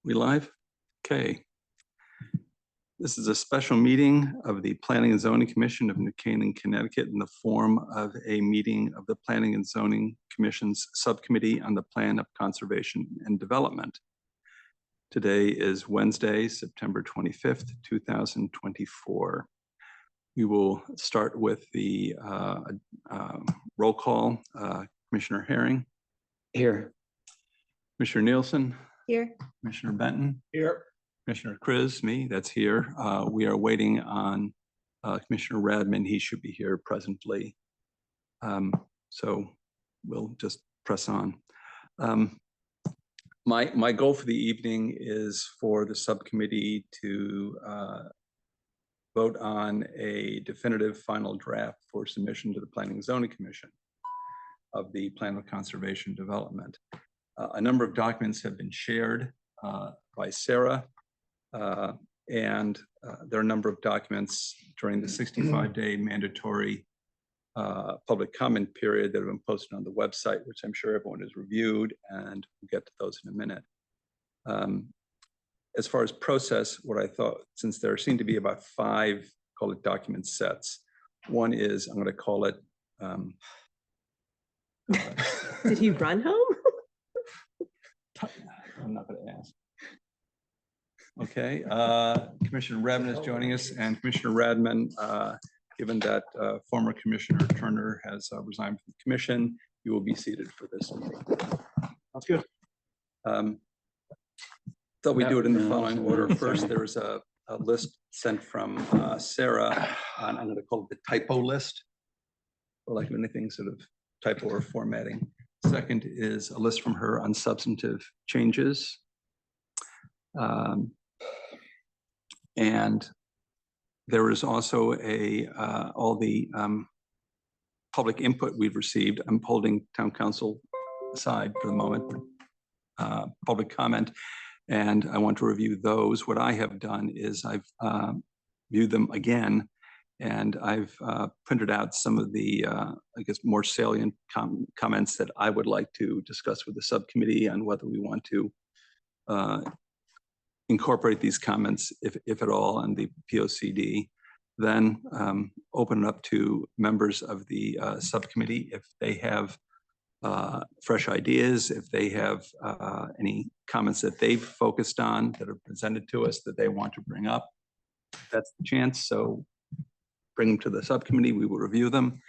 We live? Okay. This is a special meeting of the Planning and Zoning Commission of New Canaan, Connecticut in the form of a meeting of the Planning and Zoning Commission's Subcommittee on the Plan of Conservation and Development. Today is Wednesday, September 25th, 2024. We will start with the roll call. Commissioner Herring. Here. Commissioner Nielsen. Here. Commissioner Benton. Here. Commissioner Kriz, me, that's here. We are waiting on Commissioner Radman. He should be here presently. So we'll just press on. My goal for the evening is for the subcommittee to vote on a definitive final draft for submission to the Planning and Zoning Commission of the Plan of Conservation Development. A number of documents have been shared by Sarah, and there are a number of documents during the 65-day mandatory public comment period that have been posted on the website, which I'm sure everyone has reviewed, and we'll get to those in a minute. As far as process, what I thought, since there seem to be about 5, call it document sets. One is, I'm going to call it. Did he run home? I'm not going to ask. Okay, Commissioner Radman is joining us, and Commissioner Radman, given that former Commissioner Turner has resigned from the commission, you will be seated for this meeting. That's good. Thought we do it in the following order. First, there was a list sent from Sarah on, I'm going to call it the typo list, or like anything sort of typo or formatting. Second is a list from her on substantive changes. And there is also all the public input we've received. I'm holding town council aside for the moment, public comment, and I want to review those. What I have done is I've viewed them again, and I've printed out some of the, I guess, more salient comments that I would like to discuss with the subcommittee on whether we want to incorporate these comments, if at all, on the POCD. Then open it up to members of the subcommittee if they have fresh ideas, if they have any comments that they've focused on that are presented to us that they want to bring up. That's the chance. So bring them to the subcommittee. We will review them.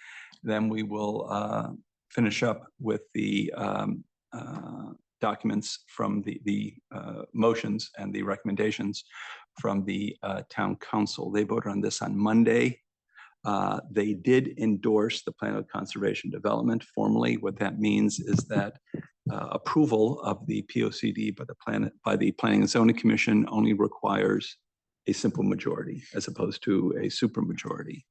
Then we will finish up with the documents from the motions and the recommendations from the town council. They voted on this on Monday. They did endorse the Plan of Conservation Development formally. What that means is that approval of the POCD by the Planning and Zoning Commission only requires a simple majority as opposed to a supermajority.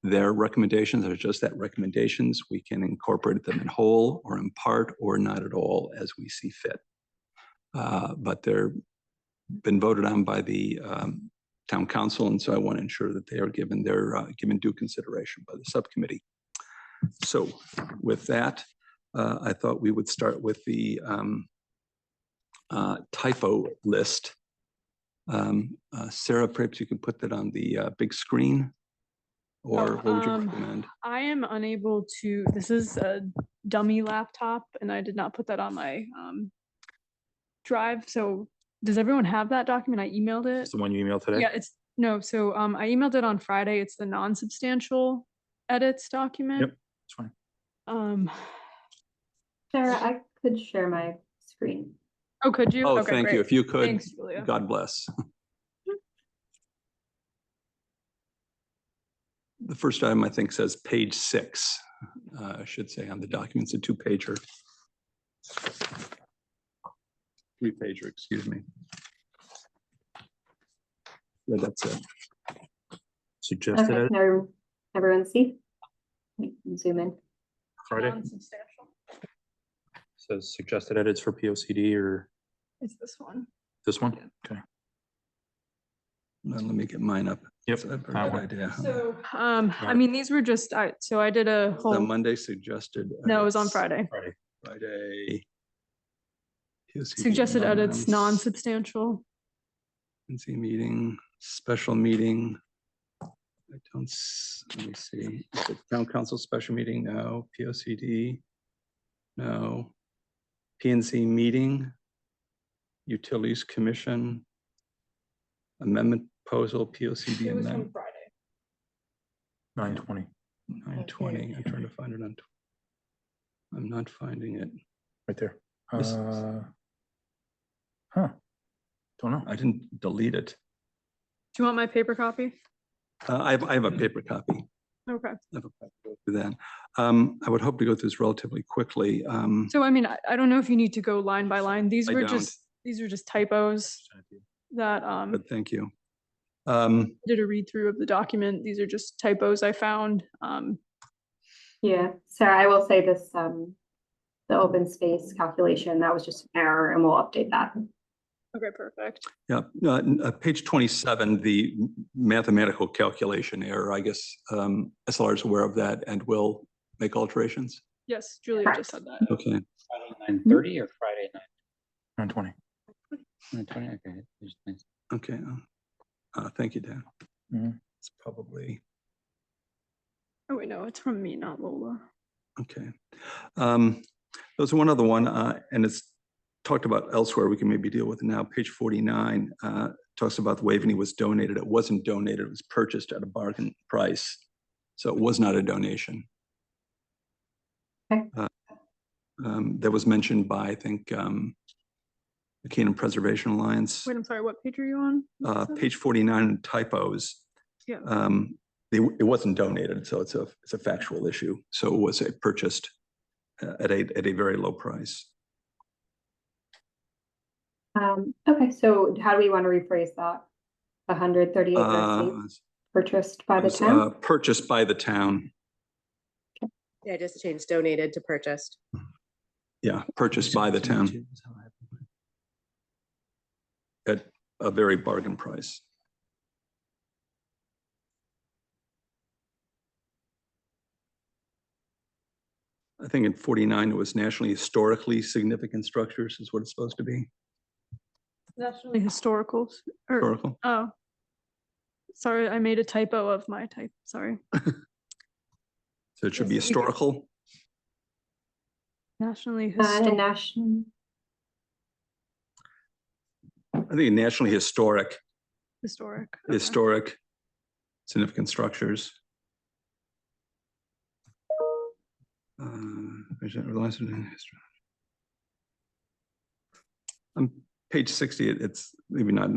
Their recommendations are just that, recommendations. We can incorporate them in whole or in part or not at all as we see fit. But they're been voted on by the town council, and so I want to ensure that they are given due consideration by the subcommittee. So with that, I thought we would start with the typo list. Sarah, perhaps you can put that on the big screen, or what would you recommend? I am unable to, this is a dummy laptop and I did not put that on my drive. So does everyone have that document? I emailed it. It's the one you emailed today? Yeah, it's no. So I emailed it on Friday. It's the non-substantial edits document. Yep, it's fine. Sarah, I could share my screen. Oh, could you? Oh, okay, thank great. you. If you could, Thanks, Julia. God bless. The first item, I think, says page 6. I should say on the documents, a 2-pager. 3-pager, excuse me. Yeah, that's it. Suggested Okay, edit can everyone see? Zoom in. Friday. Non-substantial. Says suggested edits for POCD or It's this one. this one? Okay. Let me get mine up. Yep. That's a very good idea. So I mean, these were just so I did a The whole Monday suggested. no, it was on edits. Friday. Friday. Friday. POCD Suggested edits, amendments, non-substantial. PNC meeting, special meeting. Let me see. Is it town council special meeting? No. POCD? No. PNC meeting? Utilities Commission? Amendment proposal, POCD amendment, Friday. 9:20, 920. I'm trying to find it on. I'm not finding it. right there. This is- Don't know. I didn't delete it. Do you want my paper copy? I have a paper copy. Okay. I have a copy to go through that. I would hope to go through this relatively quickly. So I mean, I don't know if you need to go line by line. These I were don't. just typos that But thank you. did a read through of the document. These are just typos I found. Yeah, Sarah, I will say this, the open space calculation, that was just an error and we'll update that. Okay, perfect. Yeah, page 27, the mathematical calculation error, I guess SLR is aware of that and will make alterations. Yes, Julia Correct. just said that. Okay, Friday 9:30 or Friday 9:20. 9:20? Okay. There's things- okay. Thank you, Dan. Mhm. It's probably, Oh wait, no, it's from me, not Lola. okay. There's one other one, and it's talked about elsewhere. We can maybe deal with it now. Page 49 talks about the Waveney was donated. It wasn't donated. It was purchased at a bargain price. So it was not a donation. Okay. That was mentioned by, I think, the Canaan Preservation Alliance. Wait, I'm sorry, what page are you on? Page 49 typos. Yeah. It wasn't donated, so it's a factual issue. So it was purchased at a very low price. Okay, so how do we want to rephrase that? 138 Uh, purchased by it the was, town? Purchased by the town. Yeah, just changed donated to purchased. Yeah, purchased by the town at a very bargain price. I think in 49, it was nationally historically significant structures is what it's supposed to be. Nationally historicals, or, Historical. oh. Sorry, I made a typo of my type, sorry. So it should be Yes, we could- historical. Nationally And historical. national, I think nationally historic, Historic. okay. historic significant structures. On page 60, it's maybe not,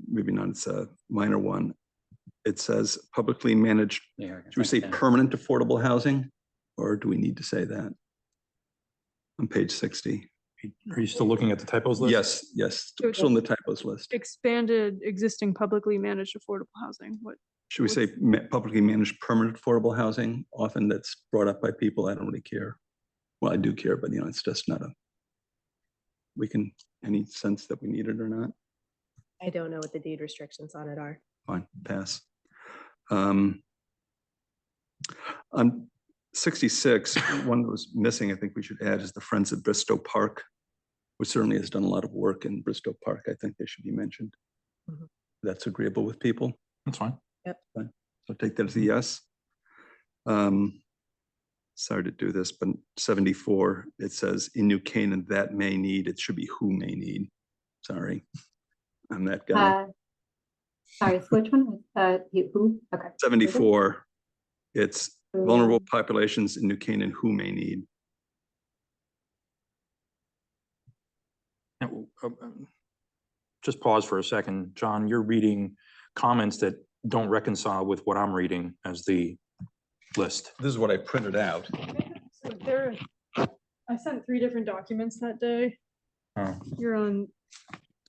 it's a minor one. It says publicly managed, Yeah. should we say permanent affordable housing? Or do we need to say that? On page 60. Are you still looking at the typos list? Yes, yes, So it's still in the typos list. Expanded existing publicly managed affordable housing, what? Should we say publicly managed permanent affordable housing? Often that's brought up by people. I don't really care. Well, I do care, but it's just not any sense that we need it or not. I don't know what the deed restrictions on it are. Fine, pass. On 66, one that was missing, I think we should add, is the Friends of Bristow Park, which certainly has done a lot of work in Bristow Park. I think they should be mentioned. Mhm. That's agreeable with people. That's fine. So take that as a yes. Sorry to do this, but 74, it says in New Canaan that may need, it should be who may need. Sorry, I'm that guy. sorry, so which one was, who? Okay. 74, it's Who- vulnerable populations in New Canaan who may need. Now, just pause for a second. John, you're reading comments that don't reconcile with what I'm reading as the list. This is what I printed out. So there, I sent 3 different documents that day. Oh, You're on,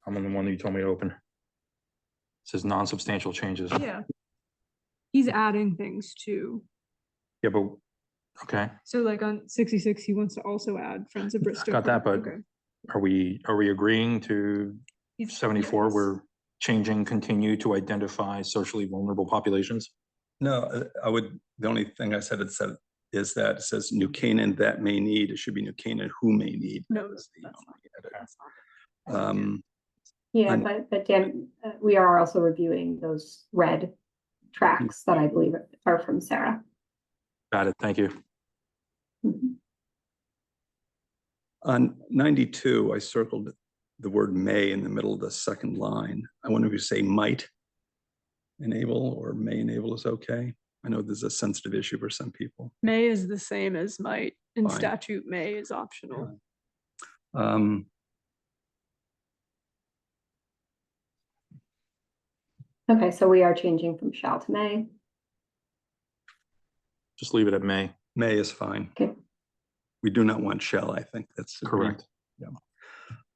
I'm on the one that you told me to open. It says non-substantial changes. yeah. He's adding things too. Yeah, but, okay, So like on 66, he wants to also add Friends of Bristow. Got that, Park. but- Okay. are we agreeing to He's- 74? yes. We're changing continue to identify socially vulnerable populations? No, the only thing I said is that it says New Canaan that may need, it should be New Canaan who may need. No, That was the that's only edit. Yeah, And- but Dan, we are also reviewing those red tracks that I believe are from Sarah. Got it. Thank you. Mhm. On 92, I circled the word may in the middle of the second line. I wonder if you say might enable or may enable is okay. I know this is a sensitive issue for some people. May is the same as might. In Fine. statute, may is optional. Um, Okay, so we are changing from shall to may. Just leave it at May. May is fine. Okay. We do not want shall, I think that's agreed. Correct. Yeah.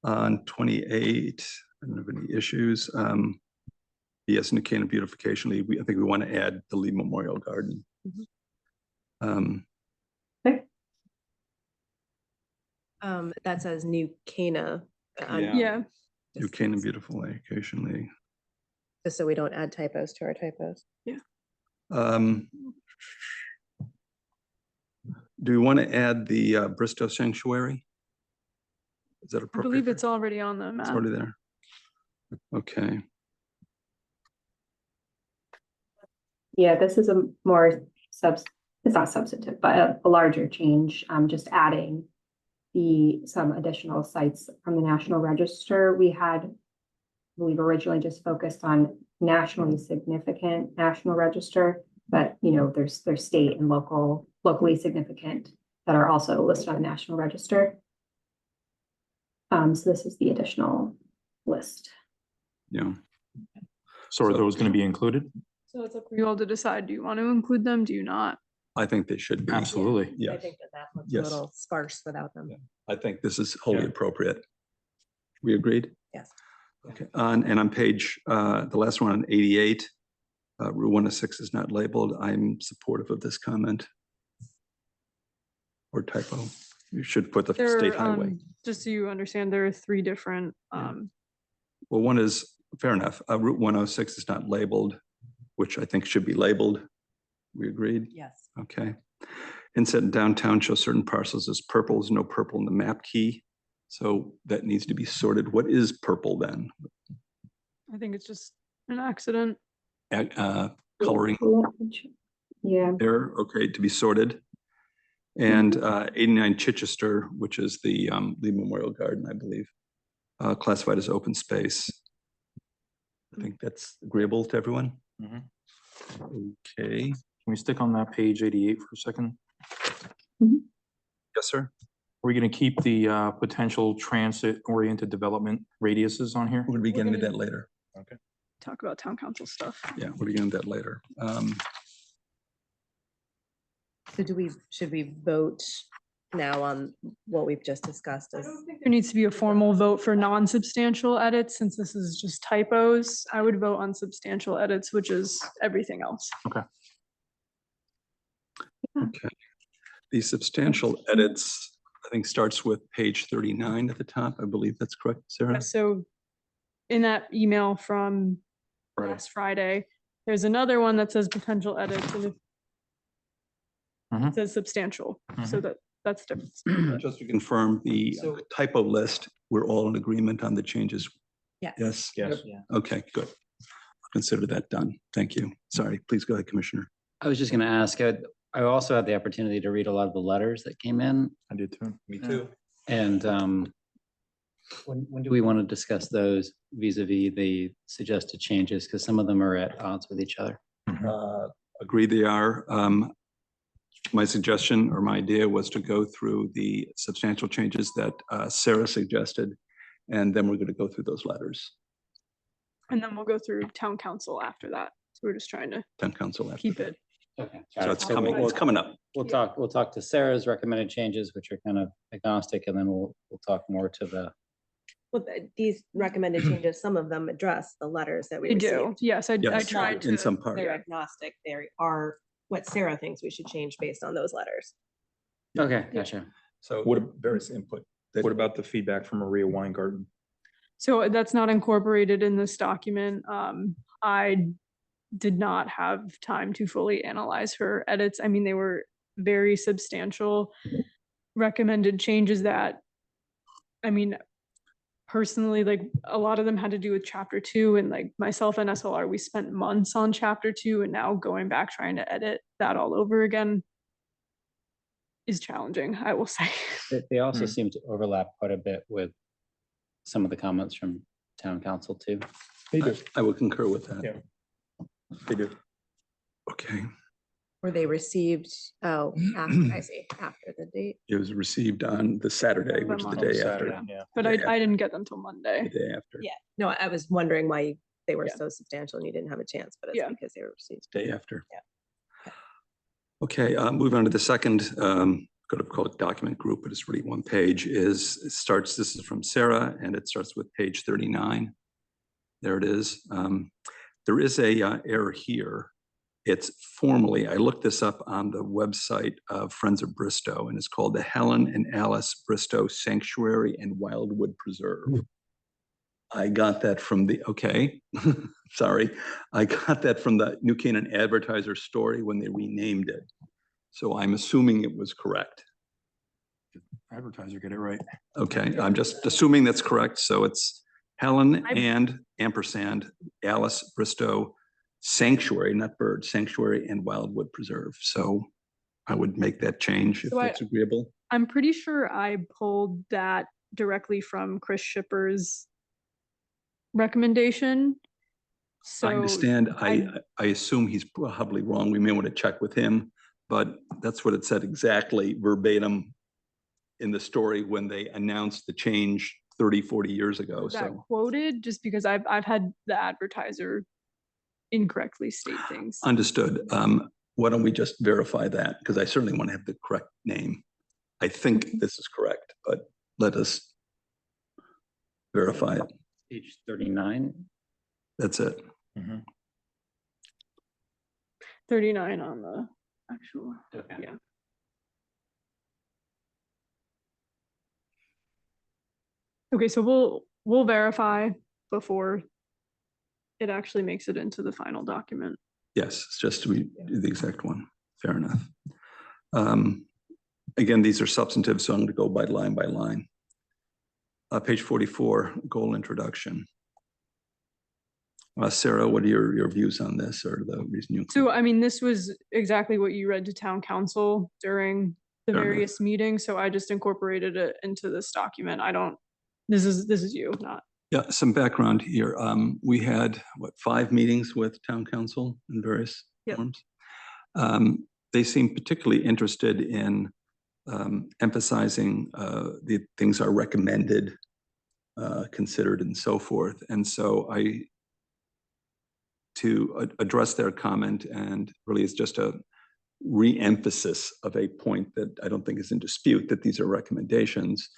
On 28, I don't have any issues. Yes, New Canaan Beautification League, I think we want to add the Lee Memorial Garden. Mhm. Um, That says New Cana. Yeah. Yeah, New Canaan Beautification League. Just so we don't add typos to our typos. Um, do we want to add the Bristow Sanctuary? Is that I appropriate? believe it's already on the It's map. already there. Okay, Yeah, this is a more it's not substantive, but a larger change, just adding some additional sites from the National Register. We had, we've originally just focused on nationally significant National Register, but you know, there's state and locally significant that are also listed on the National Register. So this is the additional list. yeah. So are So- those going to be included? So it's up for you all to decide. Do you want to include them? Do you not? I think they should be. Absolutely. I Yes, think that looks a Yes. little sparse without them. Yeah. I think this is wholly Yeah. appropriate. We agreed? Yes. Okay, and on page, the last one on 88, Route 106 is not labeled. I'm supportive of this comment. Or typo. You should put the state highway. Just so you understand, there are three different, Well, one is, fair enough, Route 106 is not labeled, which I think should be labeled. We agreed? Yes. Okay. Inset in downtown shows certain parcels as purple. There's no purple in the map key. So that needs to be sorted. What is purple then? I think it's just an accident. Coloring Yeah, error, okay, to be sorted. And 89 Chichester, which is the Lee Memorial Garden, I believe, classified as open space. I think that's agreeable to everyone. Mhm. Okay, Can we stick on that page 88 for a second? yes, sir. Are we going to keep the potential transit-oriented development radiuses on here? We're gonna be getting to gonna- that later. Talk about town council stuff. Yeah, we'll be getting to that later. So should we vote now on what we've just discussed as? There needs to be a formal vote for non-substantial edits, since this is just typos. I would vote on substantial edits, which is everything else. Okay. The substantial edits, I think, starts with page 39 at the top. I believe that's correct, Sarah? So in that email from Friday. last Friday, there's another one that says potential edits and it Mhm. says substantial. So that's different. Just to confirm the So- typo list, we're all in agreement on the changes. Yes? Yes. Yeah. Okay, good. I'll consider that done. Thank you. Sorry, please go ahead, Commissioner. I was just gonna ask, I also had the opportunity to read a lot of the letters that came in, I did too. Me too. and when do we want to discuss those vis-a-vis the suggested changes? Because some of them are at odds with each other. Agree they are. My suggestion or my idea was to go through the substantial changes that Sarah suggested, and then we're going to go through those letters. And then we'll go through town council after that. So we're just trying to Town council. after keep that. it. Okay. So it's coming, it's coming up. We'll talk to Sarah's recommended changes, which are kind of agnostic, and then we'll talk more to the, Well, these recommended changes, some of them address the letters that we They received. do. Yes, I Yes, tried in to. some part. They're agnostic. They are what Sarah thinks we should change based on those letters. okay, gotcha. So What- various input. that- What about the feedback from Maria Weingarten? So that's not incorporated in this document. I did not have time to fully analyze her edits. I mean, they were very substantial recommended changes that, I mean, personally, like a lot of them had to do with chapter 2, and like myself and SLR, we spent months on chapter 2, and now going back trying to edit that all over again is challenging, I will say. They also Hmm. seem to overlap quite a bit with some of the comments from town council too. They do. I would concur with that. Yeah. They do. Okay, Were they received, oh, after, I see, after the date? it was received on the Saturday, which is the On day Saturday, after. yeah. But Day I after. didn't get them till The Monday. day after. Yeah, no, I was wondering why they were Yeah. so substantial and you didn't have a chance, but it's Yeah. because they were received. Day after. Yeah. Okay, moving on to the second, could have called it document group, but it's really one page, this is from Sarah, and it starts with page 39. There it is. There is a error here. It's formally, I looked this up on the website of Friends of Bristow, and it's called the Helen and Alice Bristow Sanctuary and Wildwood Preserve. I got that from the, okay, sorry. I got that from the New Canaan Advertiser story when they renamed it. So I'm assuming it was correct. Advertiser, get it right. Okay, I'm just assuming that's correct. So it's Helen I- and ampersand Alice Bristow Sanctuary, not bird, Sanctuary and Wildwood Preserve. So I would make that change if So that's agreeable. I'm pretty sure I pulled that directly from Chris Shipper's recommendation. So I understand. I- I assume he's probably wrong. We may want to check with him, but that's what it said exactly verbatim in the story when they announced the change 30, 40 years ago. was that So quoted just because I've had the advertiser incorrectly state things. understood. Why don't we just verify that? Because I certainly want to have the correct name. I think this is correct, but let us verify it. Page 39. That's it. 39 on the actual, Okay. yeah. Okay, so we'll verify before it actually makes it into the final document. Yes, it's just to be the exact one. Fair enough. Again, these are substantive, so I'm going to go by line. Page 44, goal introduction. Sarah, what are your views on this or the reason you? So, I mean, this was exactly what you read to town council during the Fair enough. various meetings, so I just incorporated it into this document. I don't, this is you, not. Yeah, some background here. We had, 5 meetings with town council in various Yep. forms. They seem particularly interested in emphasizing the things are recommended, considered, and so forth. And so to address their comment, and really it's just a re-emphasis of a point that I don't think is in dispute, that these are recommendations.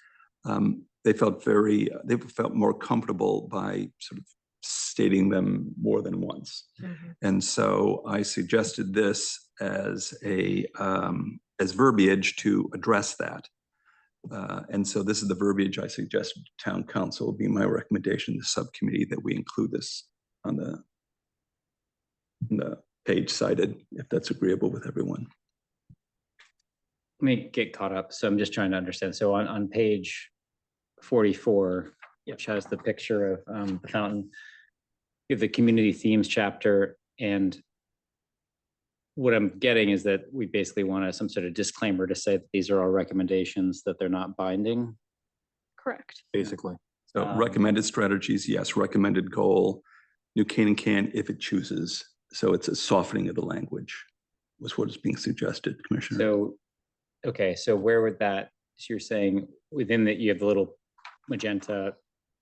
They felt more comfortable by sort of stating them more than once. And so I suggested this as verbiage to address that. And so this is the verbiage I suggested to town council would be my recommendation to the subcommittee, that we include this on the page cited, if that's agreeable with everyone. Let me get caught up. So I'm just trying to understand. So on page 44, which has the picture of the fountain, you have the community themes chapter, and what I'm getting is that we basically want some sort of disclaimer to say that these are all recommendations, that they're not binding. Correct. Basically. So recommended strategies, yes. Recommended goal, New Canaan can if it chooses. So it's a softening of the language was what is being suggested, Commissioner. So, okay, so where would that, so you're saying within that you have the little magenta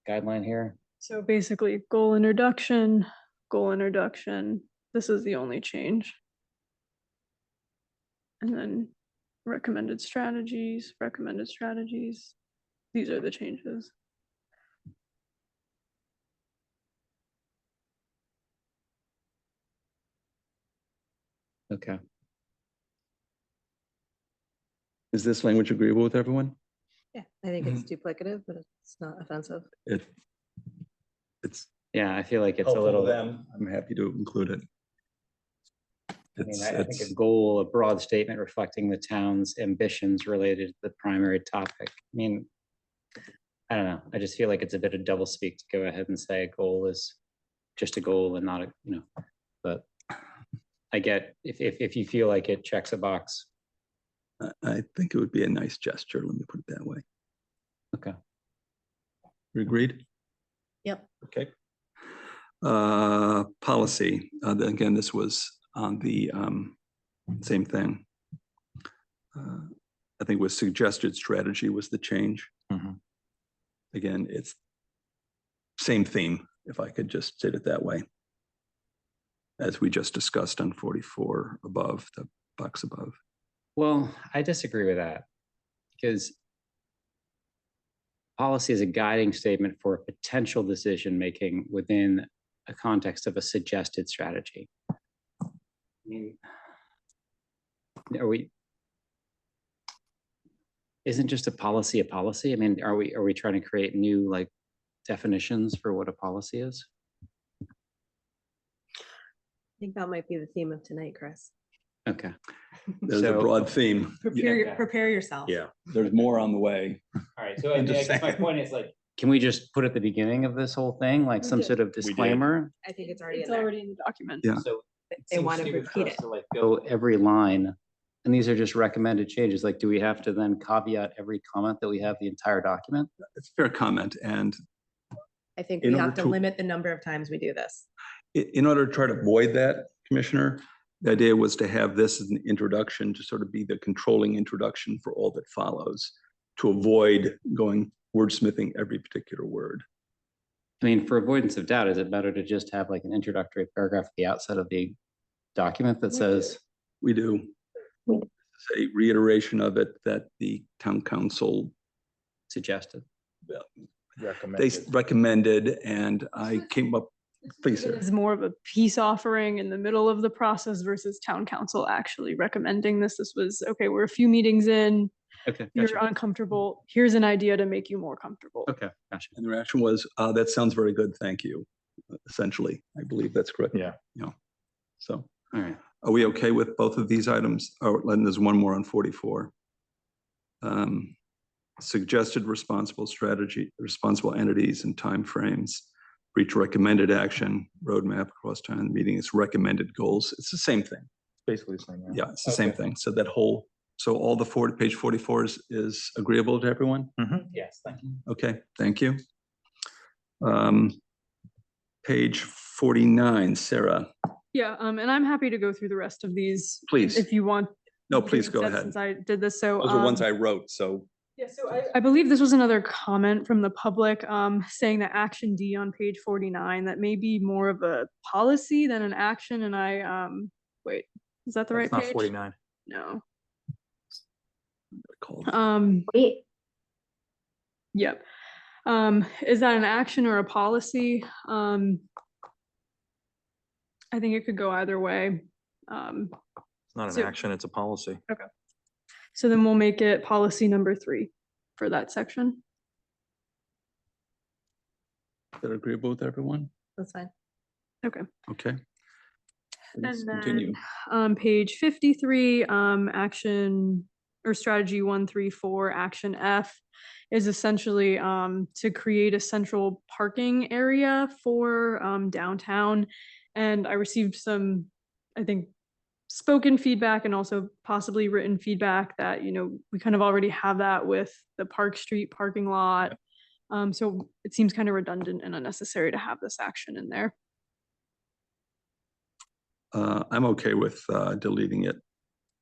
guideline here? So basically, goal introduction. This is the only change. And then recommended strategies. These are the changes. Okay. Is this language agreeable with everyone? Yeah, I think it's duplicative, but it's not offensive. It's Yeah, I feel like it's a helpful to little, them. I'm happy to include it. I mean, It's, I think it's, a goal, a broad statement reflecting the town's ambitions related to the primary topic. I mean, I don't know. I just feel like it's a bit of double speak to go ahead and say a goal is just a goal and not a, but I get if you feel like it checks a box. I think it would be a nice gesture. Let me put it that way. Okay. You agreed? Yep. Okay. Policy, again, this was on the same thing. I think was suggested strategy was the change. Mhm. Again, it's same theme, if I could just say it that way. As we just discussed on 44 above, the box above. Well, I disagree with that because policy is a guiding statement for potential decision-making within a context of a suggested strategy. I mean, isn't just a policy? I mean, are we trying to create new like definitions for what a policy is? I think that might be the theme of tonight, Chris. Okay. There's a So- broad theme. Prepare yourself. Yeah, there's more on the way. All right, so I'm I just guess my saying. point is like, can we just put at the beginning of this whole thing, like some did. sort of did. disclaimer? I think it's already It's in there. already in the document. Yeah. So it They seems want to stupid for repeat us it. to, like, go every line, and these are just recommended changes. Like, do we have to then caveat every comment that we have the entire document? It's a fair comment. And I think In we have order to to- limit the number of times we do this. in order to try to avoid that, Commissioner, the idea was to have this as an introduction to sort of be the controlling introduction for all that follows, to avoid going wordsmithing every particular word. I mean, for avoidance of doubt, is it better to just have like an introductory paragraph at the outset of the document that says, We do. We It's a reiteration of it that the town council, suggested? they recommended, and I came up, please, sir. It's more of a peace offering in the middle of the process versus town council actually recommending this. This was, okay, we're a few meetings in, Okay, you're gotcha. uncomfortable. Here's an idea to make you more comfortable. Okay, gotcha. And the reaction was, that sounds very good, thank you, essentially. I believe that's correct. Yeah. So All right. are we okay with both of these items? Oh, and there's one more on 44. Suggested responsible strategy, responsible entities and timeframes, reach recommended action, roadmap across time, meeting its recommended goals. It's the same thing. Basically the same. Yeah, it's the same thing. So that whole, so all the page 44 is agreeable to everyone? Yes, thank you. Okay, thank you. Page 49, Sarah, Yeah, and I'm happy to go through the rest of these. please. If you want. No, please go Since- ahead. Since I did this, so. Those are ones I wrote, so Yeah, so I believe this was another comment from the public, saying that action D on page 49, that may be more of a policy than an action, and wait, is that the right It's not page? 49. No. called. Wait, Yep. Is that an action or a policy? I think it could go either way. It's not an So- action, it's a policy. So then we'll make it policy number 3 for that section. Is that agreeable with everyone? That's fine. Okay. Let's And continue. Page 53, action or strategy 134, action F is essentially to create a central parking area for downtown. And I received some, I think, spoken feedback and also possibly written feedback that, we kind of already have that with the Park Street parking lot. So it seems kind of redundant and unnecessary to have this action in there. I'm okay with deleting it.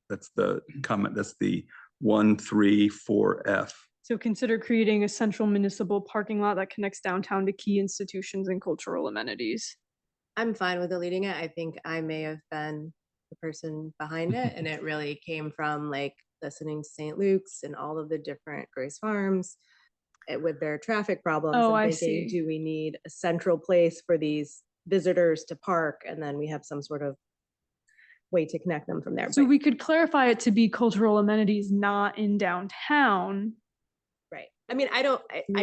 That's the comment, that's the 134F. So consider creating a central municipal parking lot that connects downtown to key institutions and cultural amenities. I'm fine with deleting it. I think I may have been the person behind it, and it really came from like listening to St. Luke's and all of the different Grace Farms with their traffic problems. Oh, and I thinking, see. do we need a central place for these visitors to park? And then we have some sort of way to connect them from there. So But- we could clarify it to be cultural amenities not in downtown. Right. I mean, I don't, Yeah.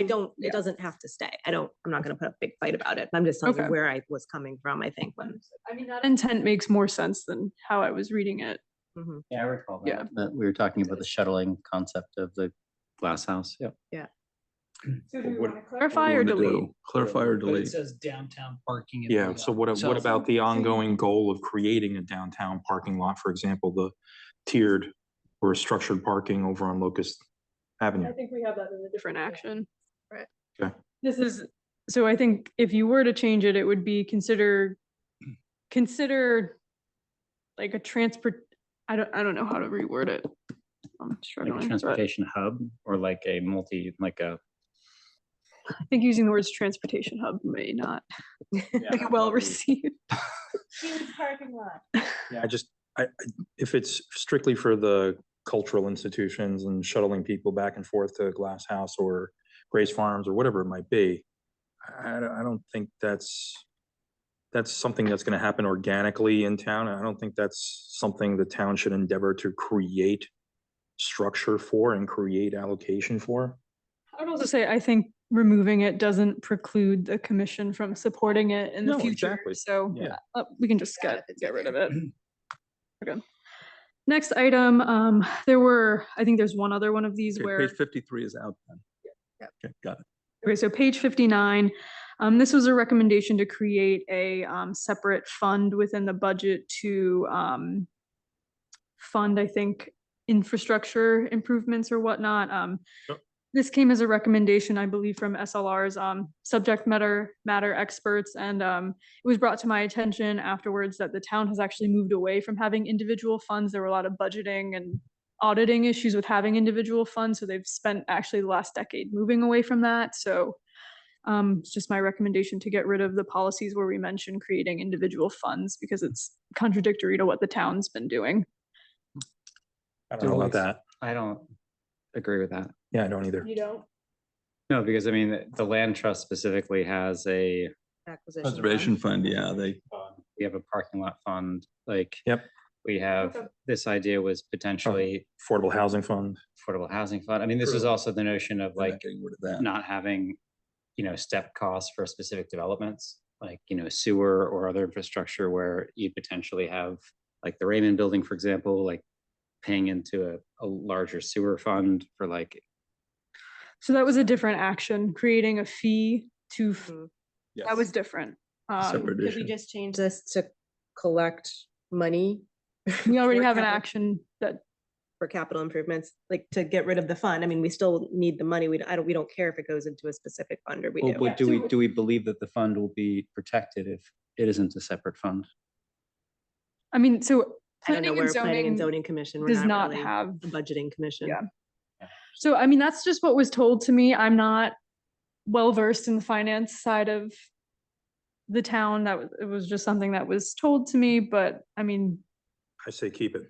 it doesn't have to stay. I'm not gonna put a big fight about it. I'm just telling you Okay. where I was coming from, I think, when. I mean, that intent makes more sense than how I was reading it. Mhm. Yeah, I recall Yeah. that we were talking about the shuttling concept of the glass house. Yep. So do we What- want to what clarify do or we wanna delete? do? Clarify or But it delete? says downtown parking. in Yeah, the, so what so- about the ongoing goal of creating a downtown parking lot, for example, the tiered or structured parking over on Locust I Avenue? think we have that as a different action. Right. Okay. This is, so I think if you were to change it, it would be consider like a I don't know how to reword it. I'm Like a struggling, but transportation hub or like a like a. I think using the words transportation hub may not be well received. Parking lot. Yeah, if it's strictly for the cultural institutions and shuttling people back and forth to Glass House or Grace Farms or whatever it might be, I don't think that's something that's gonna happen organically in town. I don't think that's something the town should endeavor to create structure for and create allocation for. I would also say, I think removing it doesn't preclude the commission from supporting it in the No, future. exactly. So Yeah. we can just Yeah, if it's get rid of okay. it. Okay. Next item, I think there's one other one of these Okay, where. page 53 is out then. Yeah. Okay, got it. Okay, so page 59, this was a recommendation to create a separate fund within the budget to fund, I think, infrastructure improvements or whatnot. Yep. This came as a recommendation, I believe, from SLR's subject matter experts, and it was brought to my attention afterwards that the town has actually moved away from having individual funds. There were a lot of budgeting and auditing issues with having individual funds, so they've spent actually the last decade moving away from that. So it's just my recommendation to get rid of the policies where we mention creating individual funds because it's contradictory to what the town's been doing. I don't know about that. I don't agree with that. Yeah, I don't either. You don't? No, because I mean, the land trust specifically has a, Acquisition. Conservation fund, yeah, we have a parking lot fund, like. Yep. We have, Okay. this idea was potentially Affordable housing fund. affordable housing fund. I mean, this is True. also the notion of we're not like getting rid of that. not having, step costs for specific developments, like, sewer or other infrastructure where you potentially have, like the Raymond Building, for example, like paying into a larger sewer fund for like, So that was a different action, creating a fee to, Mhm. Yes. that was different. Separate Did issue. we just change this to collect money? We already for have an capital- action that, For capital improvements, like to get rid of the fund. I mean, we still need the money. We don't care if it goes into a specific fund or we well, do. but do we believe that the fund will be protected if it isn't a separate fund? I mean, so I don't know, planning we're and a planning and zoning zoning commission. We're does not really have, a budgeting commission. Yeah. so I mean, that's just what was told to me. I'm not well-versed in the finance side of the town. It was just something that was told to me, but I mean, I say keep it.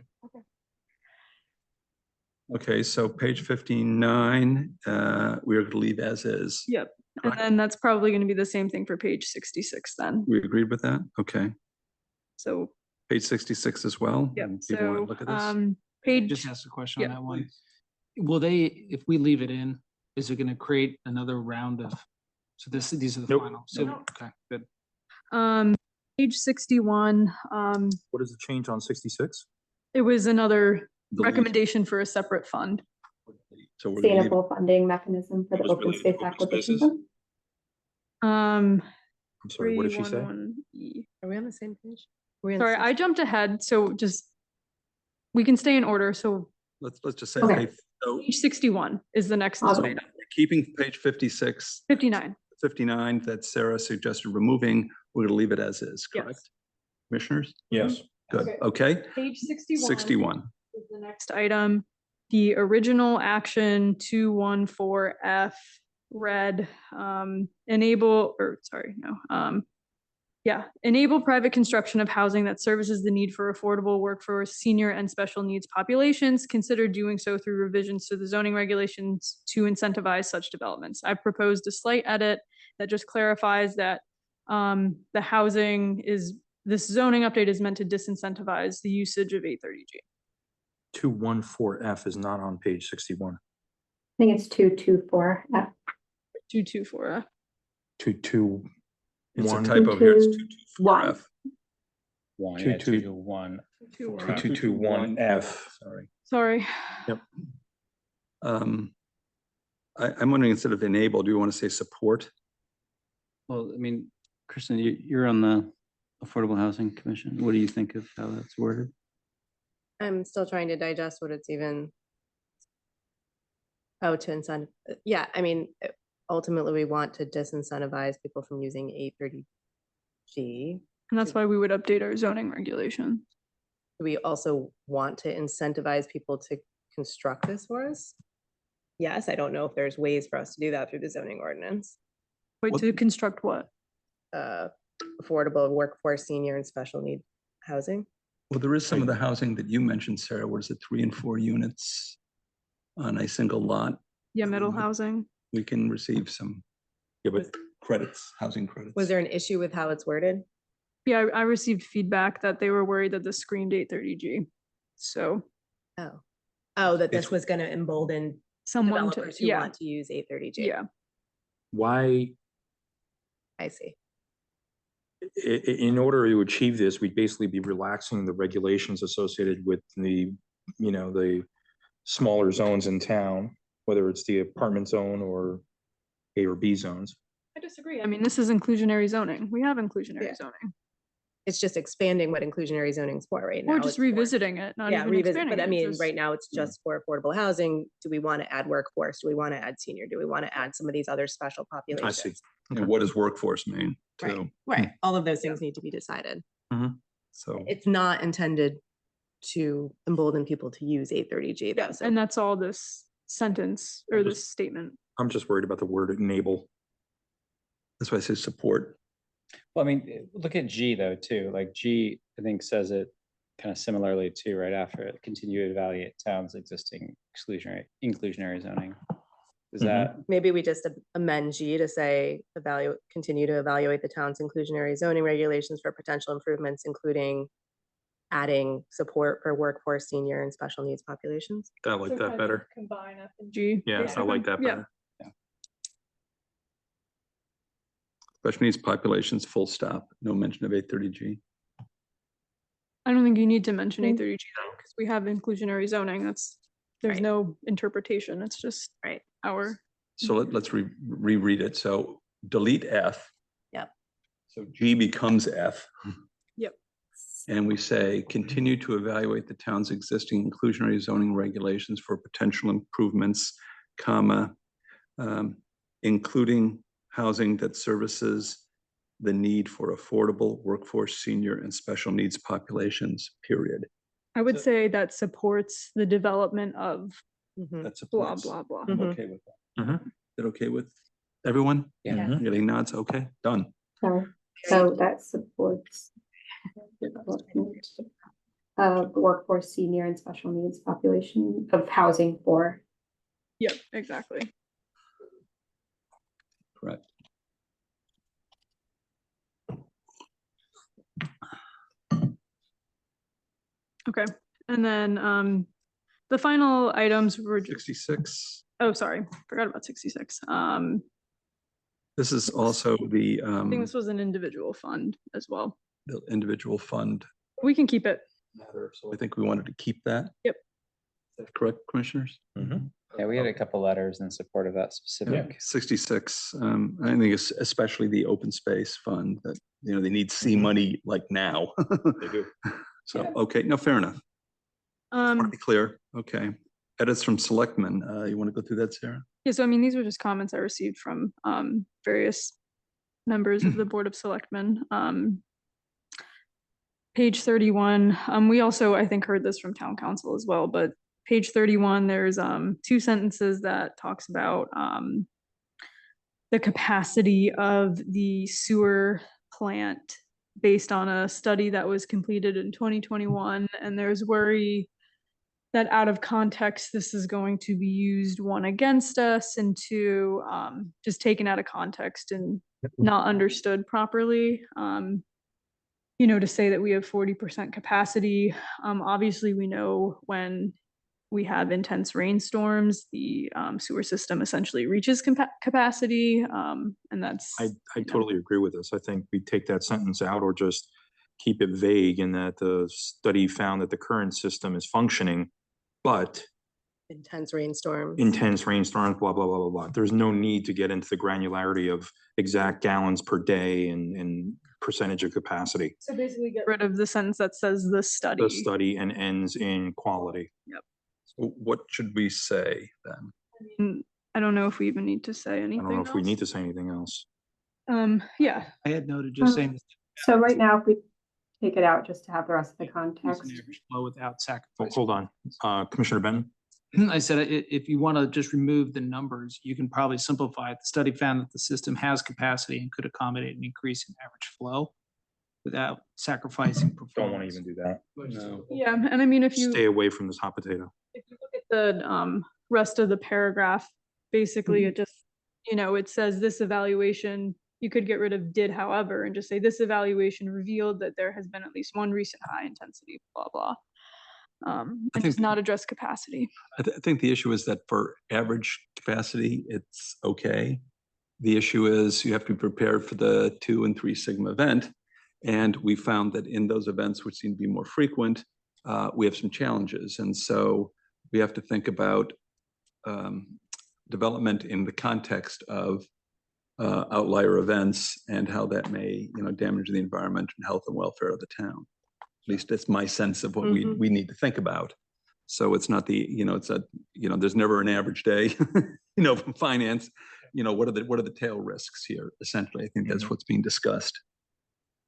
Okay, so page 59, we're going to leave as is. yep. And Correct. then that's probably going to be the same thing for page 66 then. We agreed with that? Okay. So, Page 66 as well? yep, People want so, to look at this? page, Just ask a question on yeah, that one. Will they, if we leave it in, is it gonna create another round of, so these are the Nope. final, so, Nope. okay, good. page 61, What is the change on 66? it was another Delete. recommendation for a separate fund. So we're gonna leave- Sustainable funding mechanism for the That was open related to space open acquisition. spaces? Fund. I'm sorry, what did she say? 311E. Are we on the same page? We're on Sorry, six- I jumped ahead, so just, we can stay in order, so Let's just say, Okay. okay, so page 61 is the next Awesome. item, we're keeping page 56, 59. 59 that Sarah suggested removing. We're going to leave it as is, Yes. correct? Commissioners? Yes. Good, Okay. okay? Page 61. 61. Is the next item. The original action 214F read, enable, or sorry, no, enable private construction of housing that services the need for affordable workforce, senior and special needs populations. Consider doing so through revisions to the zoning regulations to incentivize such developments. I proposed a slight edit that just clarifies that the housing is, this zoning update is meant to disincentivize the usage of 830G. 214F is not on page 61. I think it's 224. 224F. 221. It's a typo here. It's 221. 224F. One, Two, yeah, two. 221. 2221F. Sorry. Sorry. Um, I'm wondering, instead of enable, do you want to say support? Well, I mean, Kristen, you're on the Affordable Housing Commission. What do you think of how that's worded? I'm still trying to digest what it's even. Oh, to incentive, yeah, I mean, ultimately, we want to disincentivize people from using 830G. And that's why we would update our zoning regulations. We also want to incentivize people to construct this for us. Yes, I don't know if there's ways for us to do that through the zoning ordinance. Wait, What- to construct what? Affordable workforce, senior and special need housing. Well, there is some of the housing that you mentioned, Sarah. What is it, 3 and 4 units on a single lot? Yeah, middle Mhm. housing. We can receive some Yeah, but credits, housing credits. Was there an issue with how it's worded? Yeah, I received feedback that they were worried that this screamed 830G. So Oh, that this It's- was gonna embolden someone to, developers who yeah, want to use 830G. yeah. why, I see. in order to achieve this, we'd basically be relaxing the regulations associated with the, the smaller zones in town, whether it's the apartment zone or A or B zones. I disagree. I mean, this is inclusionary zoning. We have inclusionary Yeah. zoning. It's just expanding what inclusionary zoning is for right now. We're just It's for- revisiting it, not Yeah, even revisit, expanding but I it, mean, just- right now it's just for affordable housing. Do we want to add workforce? Do we want to add senior? Do we want to add some of these other special populations? And what does workforce mean Right, too? right. All of those things need to be decided. So, It's not intended to embolden people to use 830G though. So And that's all this sentence or this statement. I'm just worried about the word enable. that's why I say support. Well, I mean, look at G though, too. Like G, I think says it kind of similarly too, right after it, continue to evaluate towns' existing inclusionary zoning. Is Mhm. that, maybe we just amend G to say continue to evaluate the town's inclusionary zoning regulations for potential improvements, including adding support for workforce, senior and special needs populations. I like that better. Combine F and G. Yeah, I like that Yeah. better. Special needs populations, full stop, no mention of 830G. I don't think you need to mention Mm. 830G though, because we have inclusionary zoning. There's Right. no interpretation. It's just Right. our, So let's reread it. So delete F. Yep. So G becomes F. Yep. And we say, continue to evaluate the town's existing inclusionary zoning regulations for potential improvements, comma, including housing that services the need for affordable workforce, senior and special needs populations, period. I would So- say that supports the development of Mhm. That's blah, blah, blah. I'm Mhm. okay with that. Mhm. Is that okay with everyone? Yeah. Mhm. Getting nods? Okay, done. So that supports development of workforce, senior and special needs population of housing for. Yep, exactly. Correct. Okay. And then the final items were just, 66. oh, sorry, forgot about 66. This is also the I think this was an individual fund as well. individual fund We can keep it. matter, so I think we wanted to keep that. Yep. Is that correct, commissioners? Mhm. yeah, we had a couple letters in support of that specific. 66, I think it's especially the open space fund that, they need C Mhm. money like now. They do. So, okay, no, fair enough. Want to Um, be clear, okay. Edits from selectmen, you want to go through that, Sarah? yeah, so I mean, these were just comments I received from various members of the Board of Selectmen. Page 31, we also, I think, heard this from town council as well, but page 31, there's 2 sentences that talks about the capacity of the sewer plant based on a study that was completed in 2021, and there's worry that out of context, this is going to be used, one, against us, and two, just taken out of context and not understood properly. To say that we have 40% capacity, obviously we know when we have intense rainstorms, the sewer system essentially reaches capacity, and that's. I totally agree with this. I think we take that sentence out or just keep it vague in that the study found that the current system is functioning, but Intense rainstorms. intense rainstorms, blah, blah, blah, blah, blah. There's no need to get into the granularity of exact gallons per day and percentage of capacity. So basically get rid of the sentence that says the study. The study and ends in quality. So what should we say then? I don't know if we even need to say I anything don't know if we else. need to say anything else. Yeah, I had noted just saying. So right now, if we take it out just to have the rest of the use context. an average flow without Oh, sacrifice. hold on, Commissioner Benton? I said, if you want to just remove the numbers, you can probably simplify it. The study found that the system has capacity and could accommodate an increase in average flow without sacrificing performance. Don't want to even do that. No. yeah, and I mean, if you Stay away from this hot potato. if you look at the rest of the paragraph, basically it just, you know, it says this evaluation, you could get rid of did however and just say this evaluation revealed that there has been at least one recent high intensity, blah, blah. And think- just not address capacity. I think the issue is that for average capacity, it's okay. The issue is you have to be prepared for the 2 and 3 sigma event. And we found that in those events, which seem to be more frequent, we have some challenges. And so we have to think about development in the context of outlier events and how that may, damage the environment and health and welfare of the town. At least that's my sense of what we need to think about. So it's not there's never an average day, from finance. What are the tail risks here? Essentially, I think that's what's being discussed.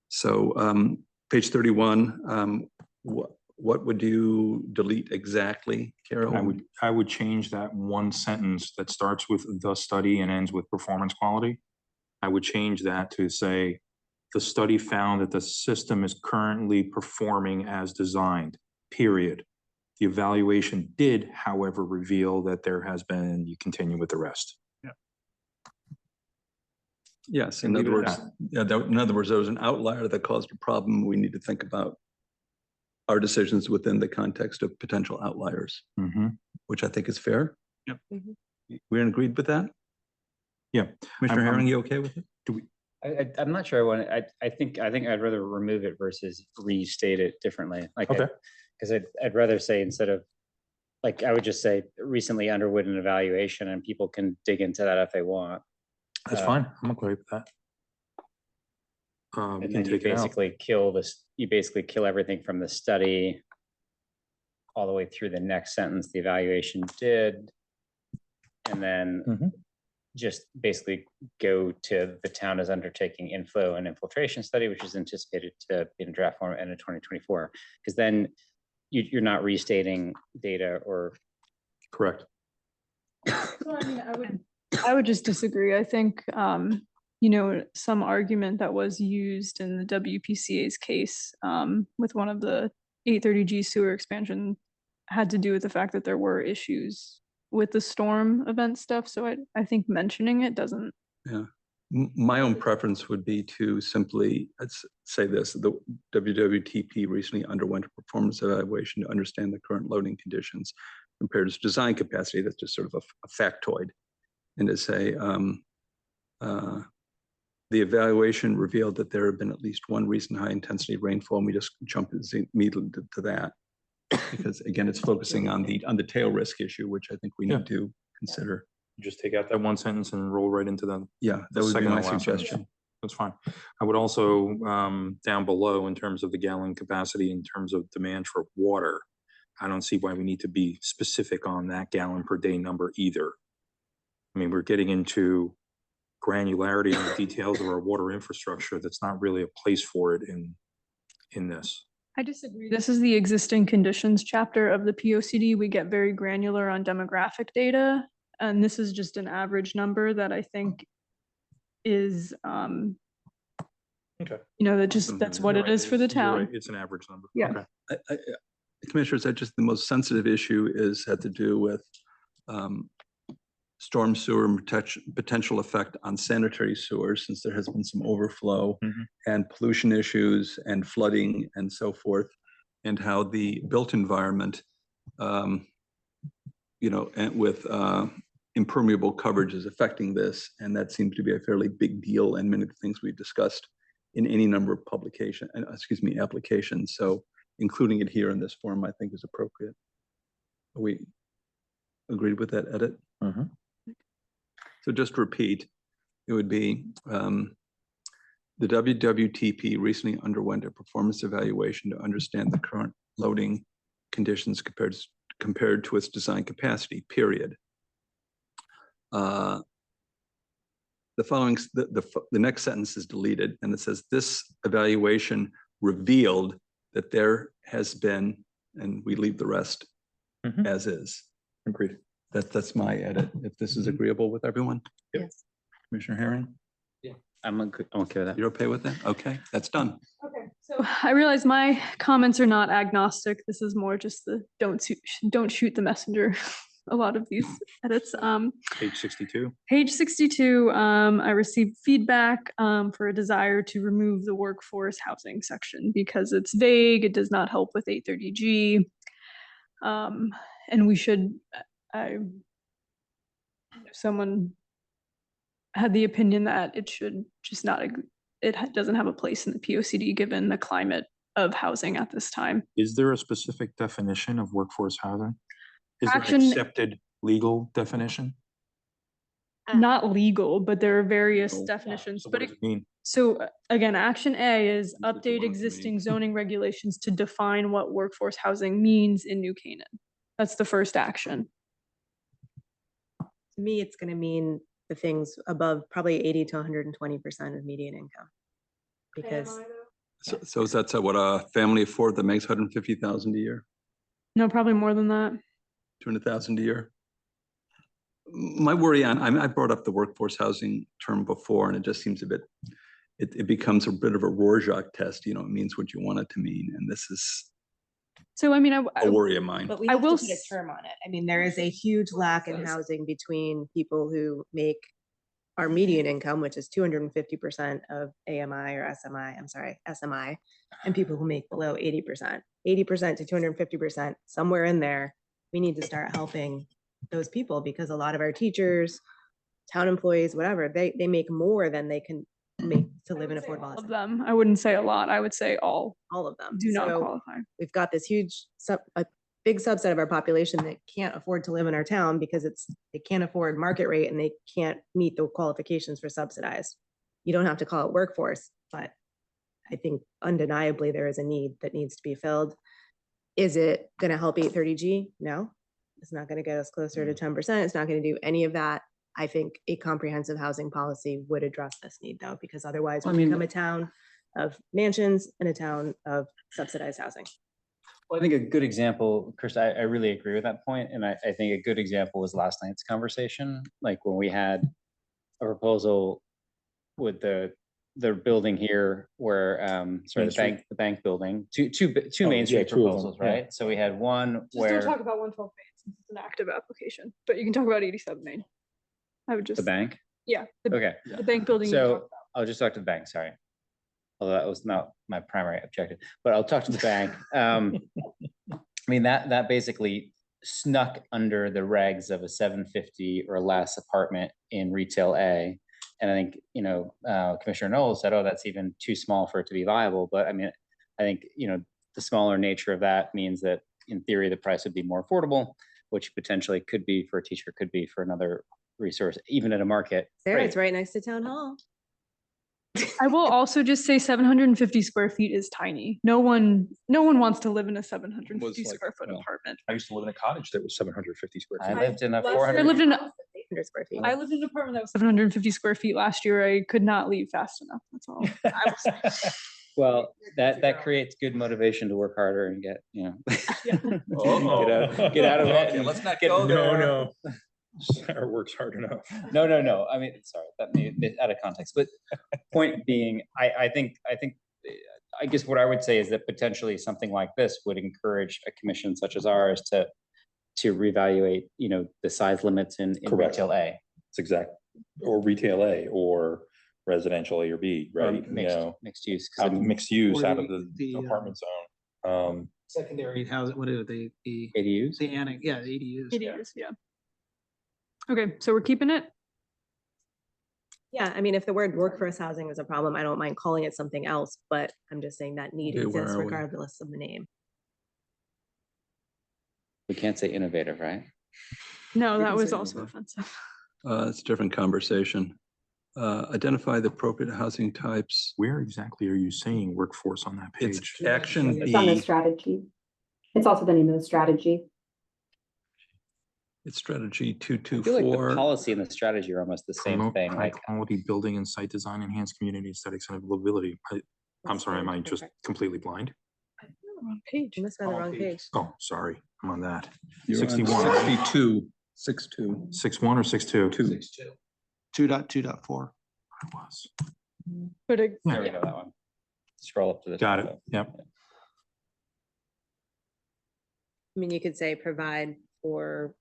So page 31, what would you delete exactly, Carol? I would change that one sentence that starts with the study and ends with performance quality. I would change that to say, the study found that the system is currently performing as designed, period. The evaluation did, however, reveal that there has been, you continue with the rest. Yes, in And other leave it at words, in other words, there was an outlier that caused a problem. We need to think about our decisions within the context of potential outliers, which I think is fair. Yep. We're agreed with that? Yeah. Commissioner I'm- Herring, you okay with it? I'm not sure I want to, I think I'd rather remove it versus restate it differently. Like, Okay. because I'd rather say instead of, like, I would just say recently underwent an evaluation and people can dig into that if they want. That's fine. I'm okay with that. We And can then you take it out. basically you basically kill everything from the study all the way through the next sentence, the evaluation did. And then Mhm. just basically go to the town is undertaking inflow and infiltration study, which is anticipated to be in draft form end of 2024. Because then you're not restating data or. Correct. So, I mean, I would just disagree. I think, some argument that was used in the WPCA's case with one of the 830G sewer expansion had to do with the fact that there were issues with the storm event stuff. So I think mentioning it doesn't. Yeah. My own preference would be to simply say this: the WWTP recently underwent a performance evaluation to understand the current loading conditions compared to design capacity. That's just sort of a factoid. And to say the evaluation revealed that there have been at least one recent high intensity rainfall, and we just jump immediately to that. Because again, it's focusing on the tail risk issue, which I think we need to consider. Just take out that one sentence and roll right into the Yeah, that would be second my to last sentence. suggestion. That's fine. I would also, down below, in terms of the gallon capacity, in terms of demand for water, I don't see why we need to be specific on that gallon per day number either. I mean, we're getting into granularity and the details of our water infrastructure. That's not really a place for it in this. I disagree. This is the existing conditions chapter of the POCD. We get very granular on demographic data. And this is just an average number that I think is, Okay. that's what it is for the You're town. right. It's an average number. Yeah. Okay. Commissioners, that just the most sensitive issue had to do with storm sewer and potential effect on sanitary sewers, since there has been some overflow and pollution issues and flooding and so forth, and how the built environment, and with impermeable coverage is affecting this. And that seems to be a fairly big deal, and many of the things we've discussed in any number of applications. So including it here in this form, I think, is appropriate. agreed with that edit? Mhm. So just to repeat, it would be, the WWTP recently underwent a performance evaluation to understand the current loading conditions compared to its design capacity, period. The following, the next sentence is deleted, and it says, this evaluation revealed that there has been, and we leave the rest Mhm. as is. Agreed. That's my edit, if this is Mhm. agreeable with everyone. Yep. Yes. Commissioner Herring, I'm okay with that. you're okay with that? Okay, that's done. Okay, so I realize my comments are not agnostic. This is more just the don't shoot the messenger. A lot of these edits. Page 62. Page 62, I received feedback for a desire to remove the workforce housing section because it's vague. It does not help with 830G. And we should, someone had the opinion that it should just not, doesn't have a place in the POCD given the climate of housing at this time. Is there a specific definition of workforce housing? Is there an Action- accepted legal definition? Not legal, but there are various Oh, definitions, So what but does it mean? so again, action A is That's what you update want it to existing mean. zoning regulations to define what workforce housing means in New Canaan. That's the first action. To me, it's gonna mean the things above probably 80 to 120% of median income. Because So is that what a family of four that makes 150,000 a year, No, probably more than that. 200,000 a year? My worry on, I brought up the workforce housing term before, and it just seems a bit, it becomes a bit of a Rorschach test, it means what you want it to mean, and this is So I mean, a worry of mine. But we I have to will put a s- term on it. I mean, there is a huge lack in housing between people who make our median income, which is 250% of AMI or SMI, I'm sorry, SMI, and people who make below 80%. 80% to 250%, somewhere in there, we need to start helping those people because a lot of our teachers, town employees, whatever, they make more than they can make to live in affordable all of housing. them, I wouldn't say a lot. I would say all All of them. do not So qualify. we've got this huge a big subset of our population that can't afford to live in our town because they can't afford market rate and they can't meet the qualifications for subsidized. You don't have to call it workforce, but I think undeniably there is a need that needs to be filled. Is it going to help 830G? No, it's not going to get us closer to 10%. It's not going to do any of that. I think a comprehensive housing policy would address this need though, because otherwise I we mean- become a town of mansions and a town of subsidized housing. Well, I think a good example, Chris, I really agree with that point, and I think a good example was last night's conversation, like when we had a proposal with the building here where, sorry, Main Street. the bank building, two Oh, Main yeah, Street 2 of them, proposals, yeah. right? So we had one Just don't where talk about 112 Main since it's an active application, but you can talk about 87 Main. I would just. the bank, Yeah, the okay. the bank building. you can So talk about. I'll just talk to the bank, sorry. Although that was not my primary objective, but I'll talk to the bank. I mean, that basically snuck under the regs of a 750 or less apartment in retail A. And I think, Commissioner Knowles said, oh, that's even too small for it to be viable. But I mean, I think, the smaller nature of that means that in theory, the price would be more affordable, which potentially could be for a teacher, could be for another resource, even at a market. There, rate. it's right next to town hall. I will also just say 750 square feet is tiny. No one wants to live in a 750 like, square foot well, apartment. I used to live in a cottage that was 750 square I feet. lived in a Last year I 400. lived in, 800 square feet. I lived in an apartment that was 750 square feet last year. I could not leave fast enough. That's all. I will say. Well, that creates good motivation to work harder and get, Uh-oh. get out of it. Okay, and let's not get- go there. No. Sarah works hard enough. No. I mean, sorry, that may be out of context, but point being, I think, I guess what I would say is that potentially something like this would encourage a commission such as ours to reevaluate, the size limits in Correct. retail A. It's exact, or retail A or residential A or B, or right? Mixed use. 'cause I mean, Mixed use Or out of the- the the, apartment zone. Secondary housing, what are they, the ADUs. annex, yeah, the ADUs. It is, yeah. Okay, so we're keeping it. Yeah, I mean, if the word workforce housing is a problem, I don't mind calling it something else, but I'm just saying that need Okay, where exists are we? regardless of the name. We can't say innovative, right? No, You that can was say also that. offensive. It's a different conversation. Identify the appropriate housing types. Where exactly are you saying workforce on that It's page? action It's on the B. strategy. It's also the name of the strategy. It's strategy I feel like the 224. policy and the strategy are almost the same Promote thing, high like, quality building and site design, enhance community aesthetics and livability. I'm sorry, am I just completely blind? Wrong page. You must be on the wrong page. Oh, sorry, I'm on that. You're on 61. 62, 62. 6.1 or 6.2? Two. 2.2.4. I was. But Yeah. there we go, that one. Scroll up to the Got top. it, yep. I mean, you could say provide for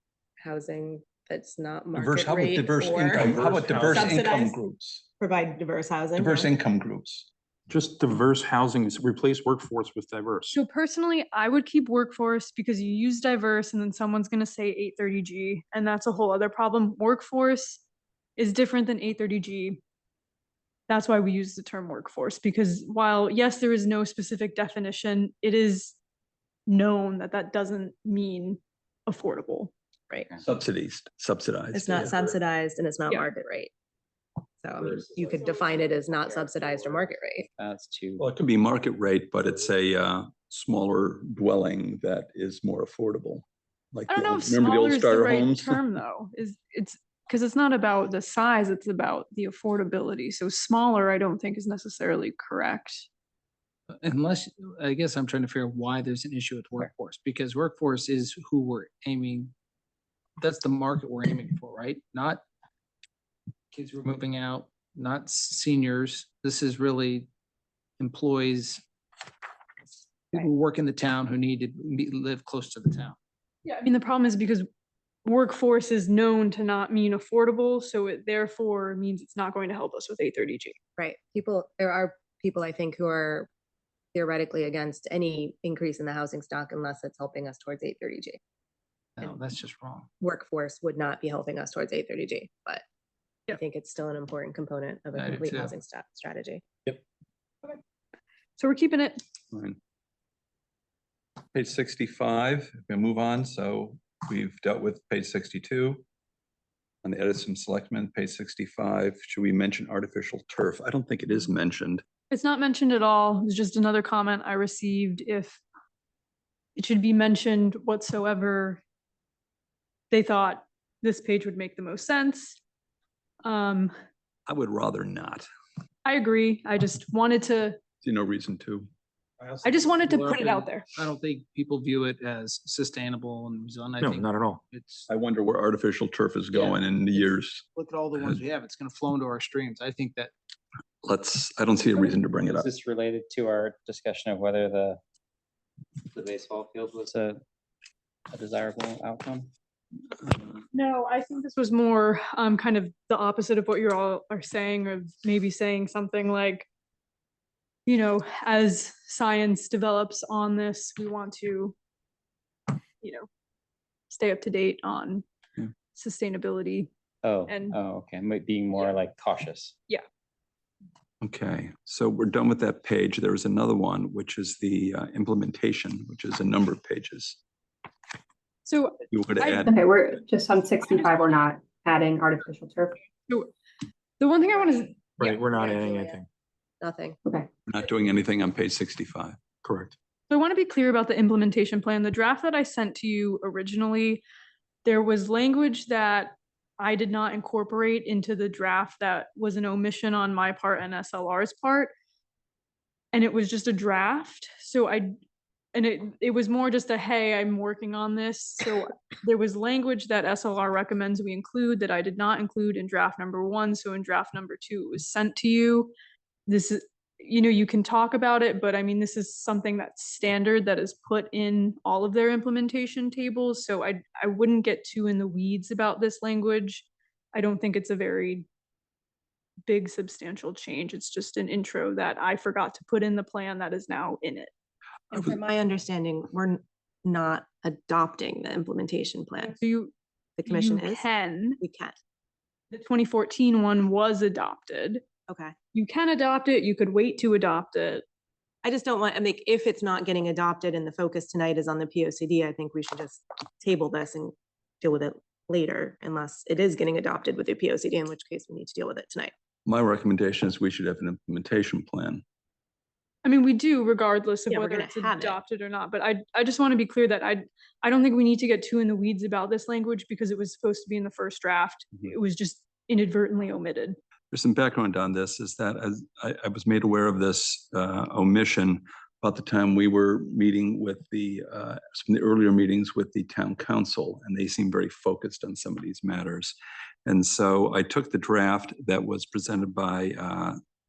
housing that's not Diverse, market how about rate diverse or income? How about diverse income Subsidized. groups? provide diverse housing. Diverse yeah. income groups. Just diverse housing, replace workforce with diverse. so personally, I would keep workforce because you use diverse and then someone's gonna say 830G, and that's a whole other problem. Workforce is different than 830G. That's why we use the term workforce, because while yes, there is no specific definition, it is known that that doesn't mean affordable. Right. Subsidized. It's not yeah. subsidized and it's not Yeah. market rate. So I mean, you could define it as not subsidized or market rate. That's too, Well, it could be market rate, but it's a smaller dwelling that is more affordable. Like I don't the know old- if remember the smaller old is the starter right homes? term though, it's because it's not about the size, it's about the affordability. So smaller, I don't think is necessarily correct. Unless, I guess I'm trying to figure out why there's an issue with workforce, because workforce is who we're aiming. That's the market we're aiming for, right? Not kids who are moving out, not seniors. This is really employees. People who work in the town who need to live close to the town. Yeah, I mean, the problem is because workforce is known to not mean affordable, so it therefore means it's not going to help us with 830G. Right. There are people I think who are theoretically against any increase in the housing stock unless it's helping us towards 830G. No, And- that's just wrong. Workforce would not be helping us towards 830G, but I Yeah. think it's still an important component of a I do complete too. housing strategy. So we're keeping it. Fine. Page 65, we move on. So we've dealt with page 62. On the Edison Selectmen, page 65, should we mention artificial turf? I don't think it is mentioned. It's not mentioned at all. It's just another comment I received. If it should be mentioned whatsoever, they thought this page would make the most sense. I would rather not. I agree. I just wanted to, See no reason to. I just wanted to People put it aren't- out there. I don't think people view it as sustainable and resilient. I No, think not at all. it's, I wonder where artificial turf is going in the years. look at all the ones we have. It's gonna flow into our streams. I think that I don't see a reason to bring it is up. this related to our discussion of whether the baseball field was a desirable outcome? No, I think this was more kind of the opposite of what you all are saying, of maybe saying something like, you know, as science develops on this, we want to, you know, stay up to date on Yeah. sustainability. Oh, And- okay, being more like cautious. Okay, so we're done with that page. There was another one, which is the implementation, which is a number of pages. So You were going to I- add, Okay, we're just on 65, we're not adding artificial turf. the one thing I want to, Right, we're not Yeah, adding Julia. anything. Nothing. Okay, we're not doing anything on page 65. Correct. So I want to be clear about the implementation plan. The draft that I sent to you originally, there was language that I did not incorporate into the draft that was an omission on my part and SLR's part. And it was just a draft. So it was more just a, hey, I'm working on this. So there was language that SLR recommends we include that I did not include in draft number 1. So in draft number 2, it was sent to you. This is, you know, you can talk about it, but I mean, this is something that's standard that is put in all of their implementation tables. So I wouldn't get too in the weeds about this language. I don't think it's a very big substantial change. It's just an intro that I forgot to put in the plan that is now in it. I And was- from my understanding, we're not adopting the implementation plan. So you The commission you is, can, we can. the 2014 one was adopted. Okay. You can adopt it. You could wait to adopt it. I just don't want, I mean, if it's not getting adopted and the focus tonight is on the POCD, I think we should just table this and deal with it later unless it is getting adopted with the P O C D, in which case we need to deal with it tonight. My recommendation is we should have an implementation plan. I mean, we do regardless of Yeah, we're whether gonna it's have it. adopted or not, but I just want to be clear that I don't think we need to get too in the weeds about this language because it was supposed to be in the first draft. Mhm. It was just inadvertently omitted. There's some background on this, is that as I was made aware of this omission about the time we were meeting with some of the earlier meetings with the town council, and they seem very focused on some of these matters. And so I took the draft that was presented by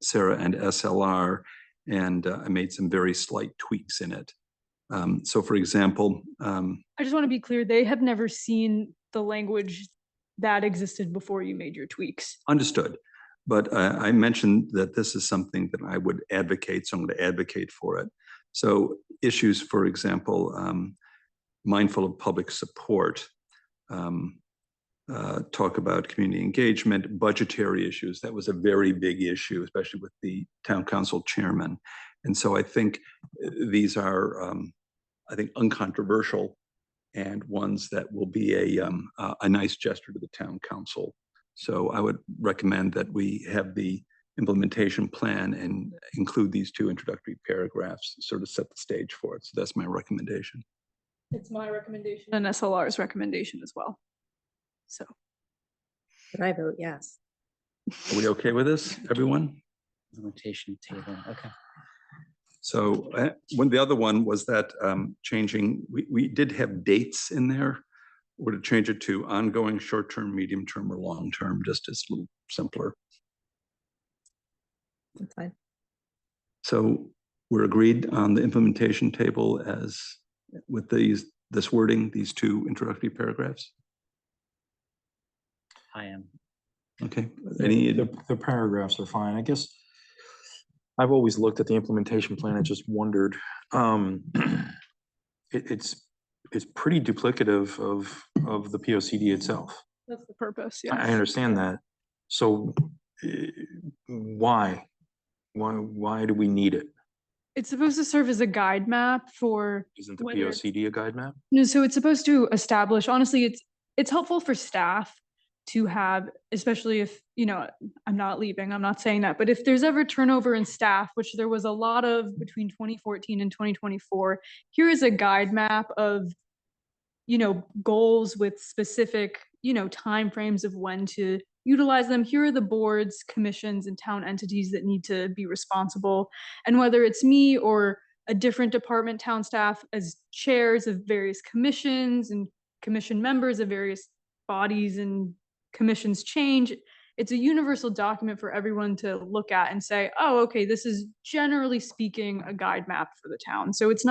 Sarah and SLR, and I made some very slight tweaks in it. So for example, I just want to be clear, they have never seen the language that existed before you made your tweaks. understood. But I mentioned that this is something that I would advocate, so I'm going to advocate for it. So issues, for example, mindful of public support, talk about community engagement, budgetary issues. That was a very big issue, especially with the town council chairman. And so I think these are, I think, uncontroversial and ones that will be a nice gesture to the town council. So I would recommend that we have the implementation plan and include these two introductory paragraphs, sort of set the stage for it. So that's my recommendation. It's my recommendation and SLR's recommendation as well. So. But I vote yes. Are we okay with this, everyone? Implementation table, okay. So the other one was that changing, we did have dates in there. Or to change it to ongoing, short-term, medium-term, or long-term, just as a little simpler. That's fine. So we're agreed on the implementation table as with this wording, these two introductory paragraphs. I am. Okay, The paragraphs are fine. I guess I've always looked at the implementation plan and just wondered, it's pretty duplicative of the POCD itself. That's the purpose, I yeah. understand that. So why do we need it? It's supposed to serve as a guide map for, Isn't the Whether it's- POCD a guide map? no, so it's supposed to establish, honestly, it's helpful for staff to have, especially if, I'm not leaving, I'm not saying that, but if there's ever turnover in staff, which there was a lot of between 2014 and 2024, here is a guide map of, goals with specific, timeframes of when to utilize them. Here are the boards, commissions, and town entities that need to be responsible. And whether it's me or a different department, town staff as chairs of various commissions and commission members of various bodies and commissions change, it's a universal document for everyone to look at and say, oh, okay, this is generally speaking a guide map for the town. So it's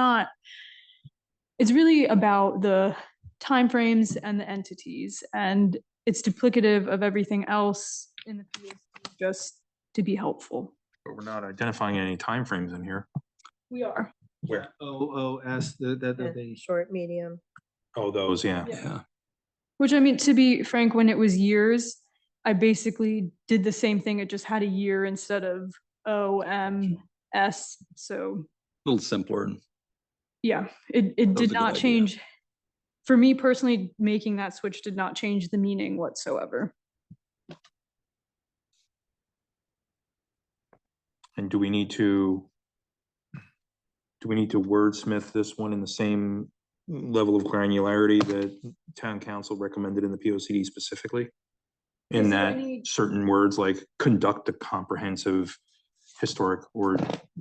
really about the timeframes and the entities, and it's duplicative of everything else in the POC just to be helpful. But we're not identifying any timeframes in here. We are. Where? OOS, Yeah, short, medium. Oh, those, yeah. yeah. Which, I mean, to be frank, when it was years, I basically did the same thing. It just had a year instead of OMS. So A little simpler. yeah, it was did a good not idea. change. For me personally, making that switch did not change the meaning whatsoever. And do we need to wordsmith this one in the same level of granularity that town council recommended in the POCD specifically? In Is there that any- certain words like conduct a comprehensive historic, or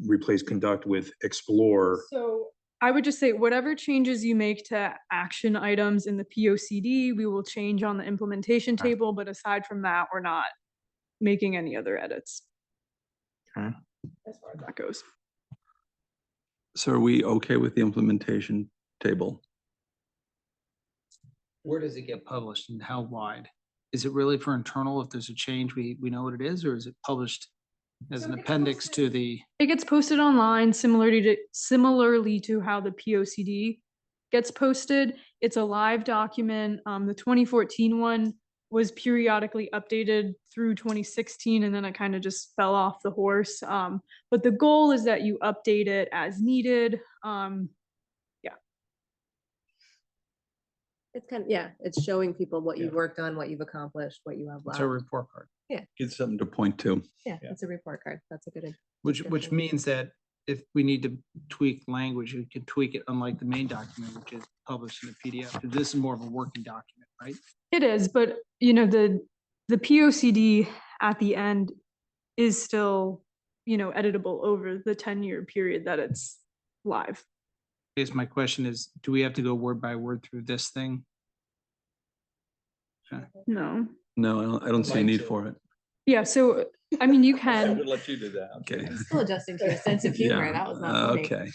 replace conduct with explore? So I would just say whatever changes you make to action items in the POCD, we will change on the implementation Okay. table. But aside from that, we're not making any other edits. Okay. As far as that goes. So are we okay with the implementation table? Where does it get published and how wide? Is it really for internal? If there's a change, we know what it is, or is it published as So an it gets appendix posted- to the? It gets posted online similarly to how the POCD gets posted. It's a live document. The 2014 one was periodically updated through 2016, and then it kind of just fell off the horse. But the goal is that you update it as needed. It's kind of, yeah, it's showing people what Yeah. you've worked on, what you've accomplished, what you have It's left. a report card, It's something to point to. Yeah, Yeah. it's a report card. That's a good. which description. means that if we need to tweak language, we can tweak it unlike the main document, which is published in a PDF. This is more of a working document, right? It is, but you know, the POCD at the end is still, you know, editable over the 10-year period that it's live. I guess my question is, do we have to go word by word through this thing? No. No, I don't see a Like need to. for it. Yeah, so I mean, you can, let you do that. Okay. I'm still adjusting to your sense of humor. Yeah, That was not funny. okay.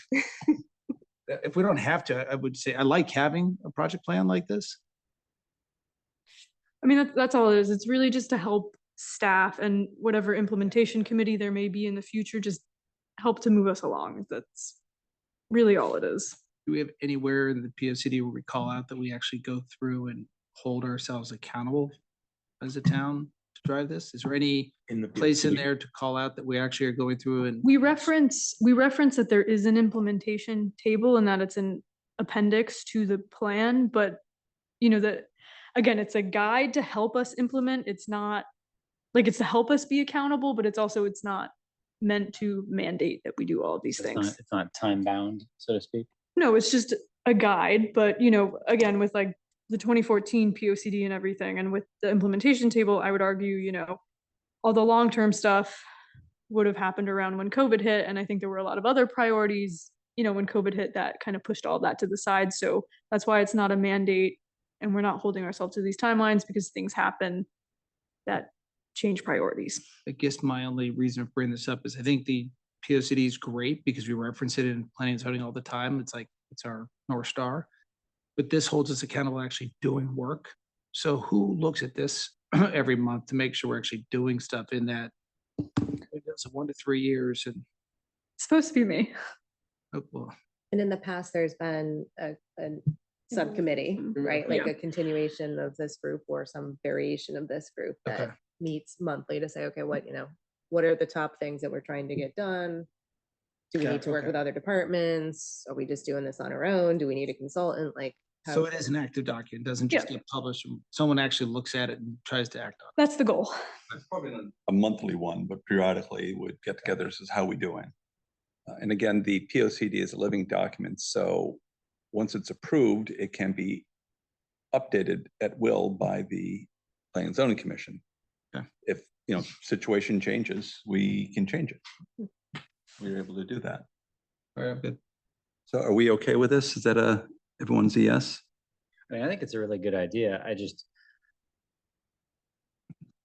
If we don't have to, I would say, I like having a project plan like this. I mean, that's all it is. It's really just to help staff and whatever implementation committee there may be in the future, just help to move us along. That's really all it is. Do we have anywhere in the P O C D where we call out that we actually go through and hold ourselves accountable as a town to drive this? Is there any In the place in POCD. there to call out that we actually are going through and? We reference that there is an implementation table and that it's an appendix to the plan, but you know, that again, it's a guide to help us implement. It's not like it's to help us be accountable, but it's not meant to mandate that we do all of these things. It's not time bound, so to speak. No, it's just a guide, but you know, again, with like the 2014 POCD and everything, and with the implementation table, I would argue, you know, all the long-term stuff would have happened around when COVID hit. And I think there were a lot of other priorities, you know, when COVID hit that kind of pushed all that to the side. So that's why it's not a mandate and we're not holding ourselves to these timelines because things happen that change priorities. I guess my only reason to bring this up is I think the P O C D is great because we reference it in planning and zoning all the time. It's like, it's our North Star. But this holds us accountable actually doing work. So who looks at this every month to make sure we're actually doing stuff in that? It's 1 to 3 years and, It's supposed to be me. oh, well, And in the past, there's been a subcommittee, Mhm. right? Like Yeah. a continuation of this group or some variation of this group that Okay. meets monthly to say, okay, what are the top things that we're trying to get done? Do we Got need it, to work okay. with other departments? Are we just doing this on our own? Do we need a consultant? Like, so it is an active document, doesn't just get published. Someone actually looks at it and tries to act on That's the goal. It's probably not a monthly one, but periodically would get together, this is how we doing. And again, the POCD is a living document, so once it's approved, it can be updated at will by the Planning and Zoning Commission. Okay. If, you know, situation changes, we can change it. We're able to do that. it. All right, good. So are we okay with this? Is that everyone's a yes? I mean, I think it's a really good idea.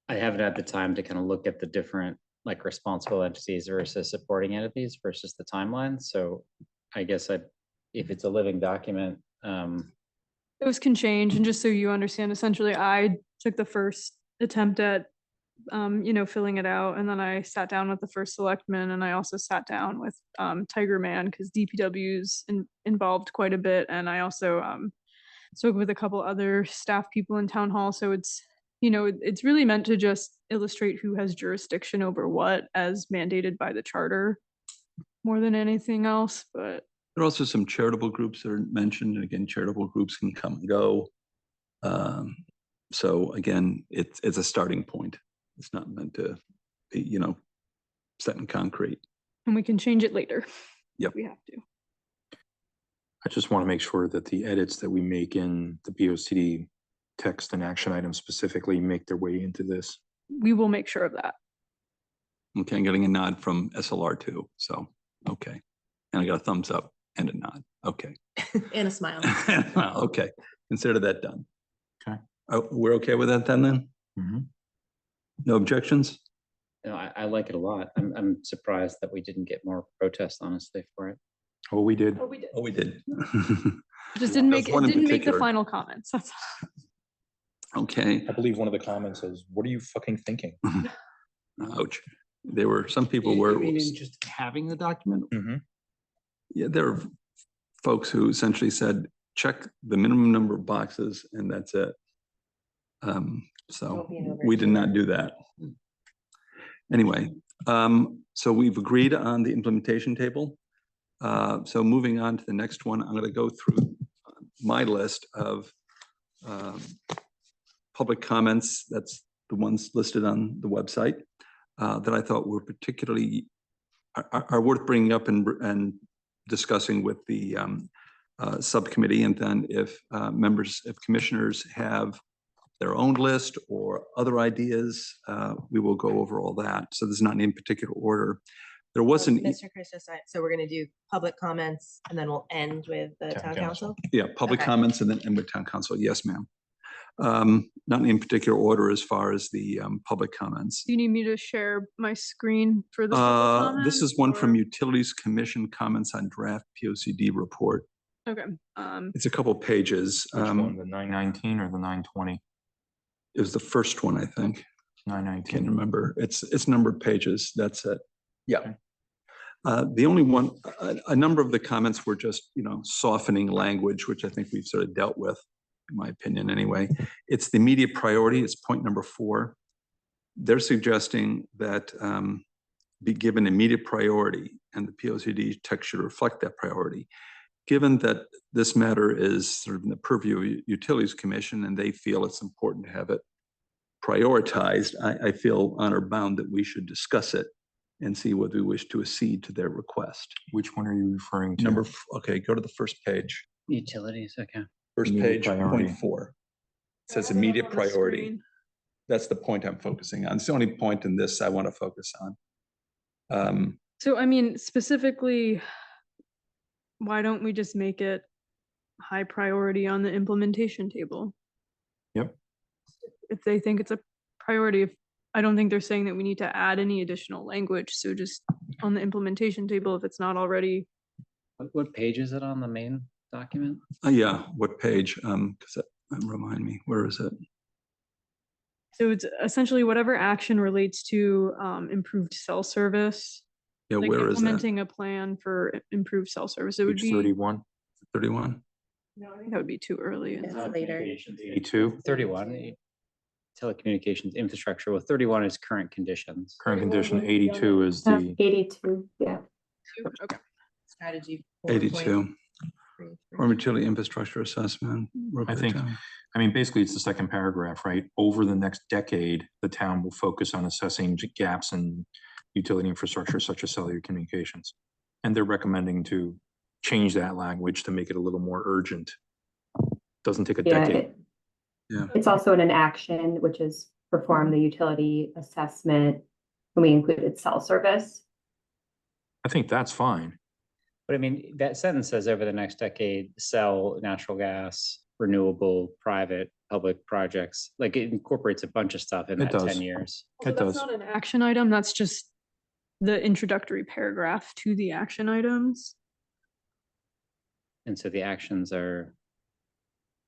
I haven't had the time to kind of look at the different like responsible entities versus supporting entities versus the timeline. So I guess if it's a living document, Those can change. And just so you understand, essentially, I took the first attempt at, you know, filling it out. And then I sat down with the first selectman and I also sat down with Tiger Man because DPW's involved quite a bit. And I also spoke with a couple other staff people in town hall. So it's, you know, it's really meant to just illustrate who has jurisdiction over what as mandated by the charter more than anything else. But There are also some charitable groups that are mentioned, and again, charitable groups can come and go. So again, it's a starting point. It's not meant to be, you know, set in concrete. and we can change it later. Yep. If we have to. I just want to make sure that the edits that we make in the POCD text and action items specifically make their way into this. We will make sure of that. Okay, I'm getting a nod from SLR too, so, okay. And I got a thumbs up and a nod, okay. and a smile. Okay, consider that done. Okay. We're okay with that then? Mhm. No objections? you know, I like it a lot. I'm surprised that we didn't get more protests, honestly, for it. Oh, we did. Oh, we did. Oh, we did. Just didn't make, There's one it in didn't make the particular. final comments. That's Okay, I believe one of the comments says, "What are you fucking thinking?" ouch. There were some people You were, mean in just having the document? yeah, there are folks who essentially said, check the minimum number of boxes and that's it. So Won't be an we did not overachiever. do that. Anyway, so we've agreed on the implementation table. So moving on to the next one, I'm going to go through my list of public comments, that's the ones listed on the website, that I thought were particularly, are worth bringing up and discussing with the subcommittee. And then if if commissioners have their own list or other ideas, we will go over all that. So there's not in particular order. There wasn't, Mr. Chris, so we're gonna do public comments and then we'll end with the Town town council? yeah, public Okay. comments and then end with town council. Yes, ma'am. Not in particular order as far as the public comments. Do you need me to share my screen for the public This is comments, one from or- Utilities Commission comments on draft POCD report. Okay, It's a couple pages. Which one, the 919 or the 920? It was the first one, I think. 919. Can't remember. It's numbered pages. That's it. Yeah. The only one, a number of the comments were just, softening language, which I think we've sort of dealt with, in my opinion, anyway. It's the immediate priority. It's point number 4. They're suggesting that be given immediate priority, and the POCD text should reflect that priority. Given that this matter is sort of in the purview of Utilities Commission, and they feel it's important to have it prioritized, I feel honor bound that we should discuss it and see whether we wish to accede to their request. Which one are you referring to? Okay, go to the first page. Utilities, okay. First Immediate page, priority. point 4. It says I have it immediate on the priority. screen. That's the point I'm focusing on. It's the only point in this I want to focus on. So I mean, specifically, why don't we just make it high priority on the implementation table? Yep. If they think it's a priority, I don't think they're saying that we need to add any additional language, so just on the implementation table, if it's not already. What page is it on the main document? Yeah, what page? Because remind me, where is it? So it's essentially whatever action relates to improved cell service. Yeah, Like where is that? implementing a plan for improved cell service. It would Page be, 31, 31? no, I think that would be too early. It's in- later. 82, 31, telecommunications infrastructure. Well, 31 is current conditions. current condition, 82 is the, 82, yeah. Okay. Strategy. 82. 4.33. Or utility infrastructure assessment. I think- I mean, basically, it's the second paragraph, right? Over the next decade, the town will focus on assessing gaps in utility infrastructure such as cellular communications. And they're recommending to change that language to make it a little more urgent. Doesn't take a Yeah, decade. Yeah. it's also an action, which is perform the utility assessment when we included cell service. I think that's fine. But I mean, that sentence says over the next decade, cell, natural gas, renewable, private, public projects. Like it incorporates a bunch of stuff in It that does. 10 years. So It that's does. not an action item, that's just the introductory paragraph to the action items. And so the actions are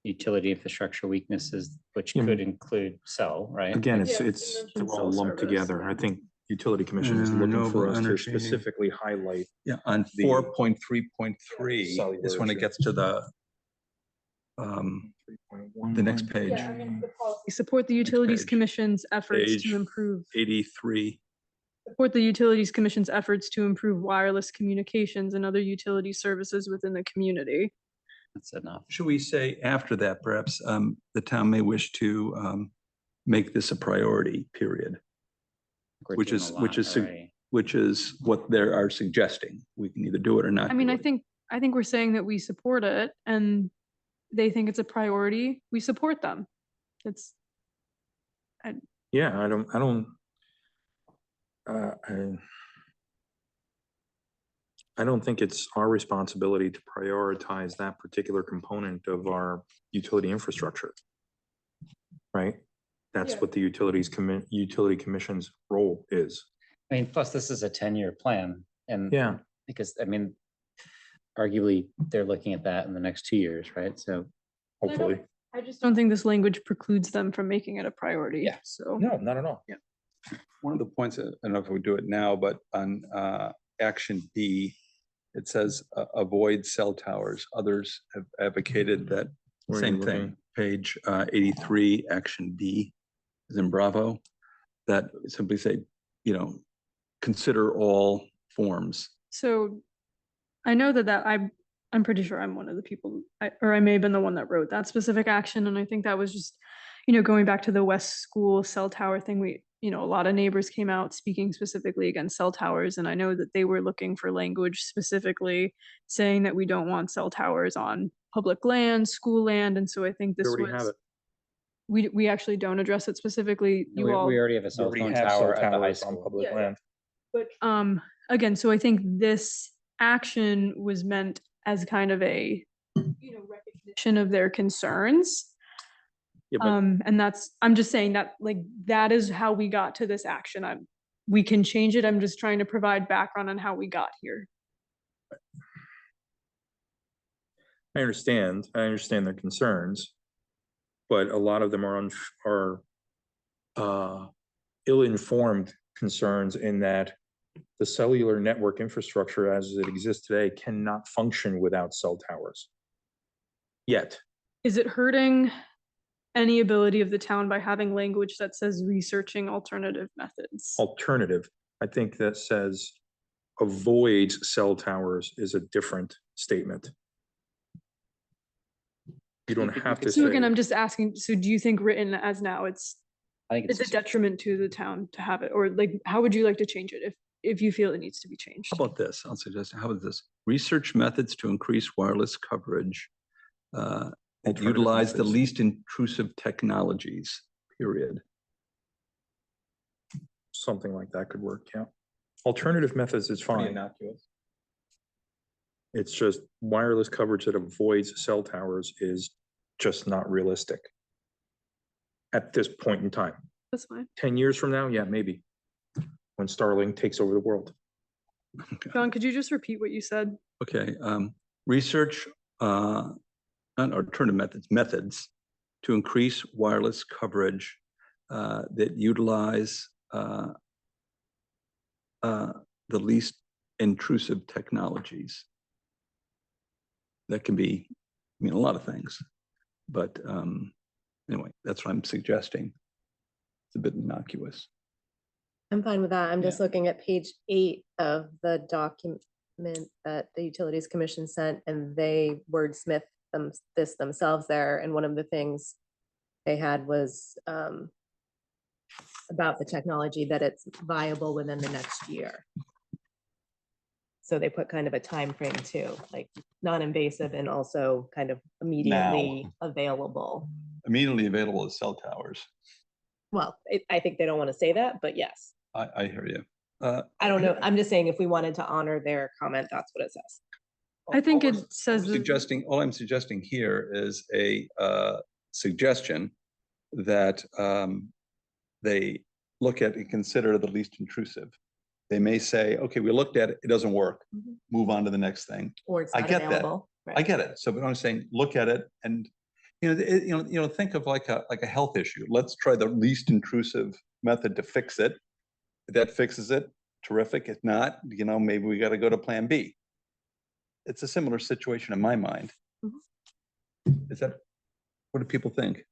utility infrastructure weaknesses, which Yeah. could include cell, right? Again, Yeah, you it's, they're mentioned all cell lumped service, together. yeah. I think utility commission is Yeah, looking for renewable us to energy. specifically highlight. Yeah, on The 4.3.3 is cellular when it issue. gets to the next page. Support the Utilities page. Commission's efforts Page to improve, 83. support the Utilities Commission's efforts to improve wireless communications and other utility services within the community. That's enough. Should we say after that, perhaps, the town may wish to make this a priority, period, We're Which doing is- a which lot is sig- already. which is what they are suggesting. We can either do it or not. I mean, do I it. think we're saying that we support it and they think it's a priority, we support them. It's, Yeah, I don't, I don't think it's our responsibility to prioritize that particular component of our utility infrastructure. Right? That's Yeah. what the utility commission's role is. I mean, plus this is a 10-year plan and Yeah, because, I mean, arguably they're looking at that in the next 2 years, right? So hopefully. I just don't think this language precludes them from making it a priority. Yeah. So. No, not at all. One of the points, I don't know if we do it now, but on action B, it says avoid cell towers. Others have advocated that Where are you same thing. looking? Page 83, action B is in Bravo, that simply say, consider all forms. So I know that I'm pretty sure I'm one of the people, or I may have been the one that wrote that specific action. And I think that was just, going back to the West School cell tower thing, a lot of neighbors came out speaking specifically against cell towers. And I know that they were looking for language specifically saying that we don't want cell towers on public land, school land. And so I think We this already have was, it. we actually don't address it specifically. We You all. we already have a We cell already phone have cell tower at the high towers on school. public Yeah, yeah. land. But again, so I think this action was meant as kind of a, recognition of their concerns. Yeah, but And I'm just saying that like, that is how we got to this action. We can change it. I'm just trying to provide background on how we got here. I understand their concerns, but a lot of them are ill-informed concerns in that the cellular network infrastructure as it exists today cannot function without cell towers. Yet, Is it hurting any ability of the town by having language that says researching alternative methods? alternative, I think that says avoids cell towers is a different statement. You don't have to So again, say, I'm just asking, so do you think written as now, it's I think a detriment to the town to have it? Or like, how would you like to change it if you feel it needs to be changed? How about this? I'll suggest, how about this? Research methods to increase wireless coverage that Alternative utilize the methods. least intrusive technologies, period. something like that could work, yeah. Alternative methods is Pretty fine. innocuous. It's just wireless coverage that avoids cell towers is just not realistic at this point in time. That's fine. 10 years from now, yeah, maybe, when Starlink takes over the world. John, could you just repeat what you said? Okay, research on alternative methods to increase wireless coverage that utilize the least intrusive technologies. That can be, a lot of things, but anyway, that's what I'm suggesting. It's a bit innocuous. I'm fine with that. I'm Yeah. just looking at page 8 of the document that the Utilities Commission sent, and they wordsmith this themselves there. And one of the things they had was about the technology, that it's viable within the next year. So they put kind of a time frame too, like non-invasive and also kind of immediately available. Immediately available as cell towers. Well, I think they don't want to say that, but yes. I hear you. I don't know. I'm just saying if we wanted to honor their comment, that's what it says. I think All it we're says that- all I'm suggesting here is a suggestion that they look at and consider the least intrusive. They may say, okay, we looked at it, it doesn't work, Mhm. move on to the next thing. Or it's I not get that. available. I get it. So, but I'm saying, look at it and, think of like a health issue. Let's try the least intrusive method to fix it. If that fixes it, terrific. If not, maybe we got to go to plan B. It's a similar situation in my mind. Is that, what do people think?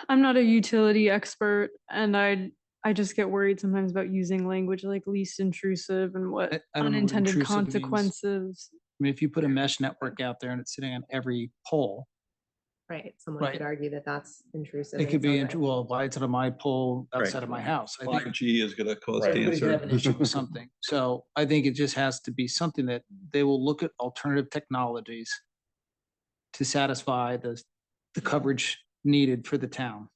I'm not a utility expert, and I just get worried sometimes about using language like least intrusive and what I don't know what unintended intrusive means. consequences. I mean, if you put a mesh network out there and it's sitting on every pole, Right. Someone Right. could argue that that's intrusive. it in could be, some way. well, why is it on my pole Right. outside of my house? I think 5G is going to cause everybody's gonna have cancer. an issue with something. So I think it just has to be something that they will look at alternative technologies to satisfy the coverage needed for the town.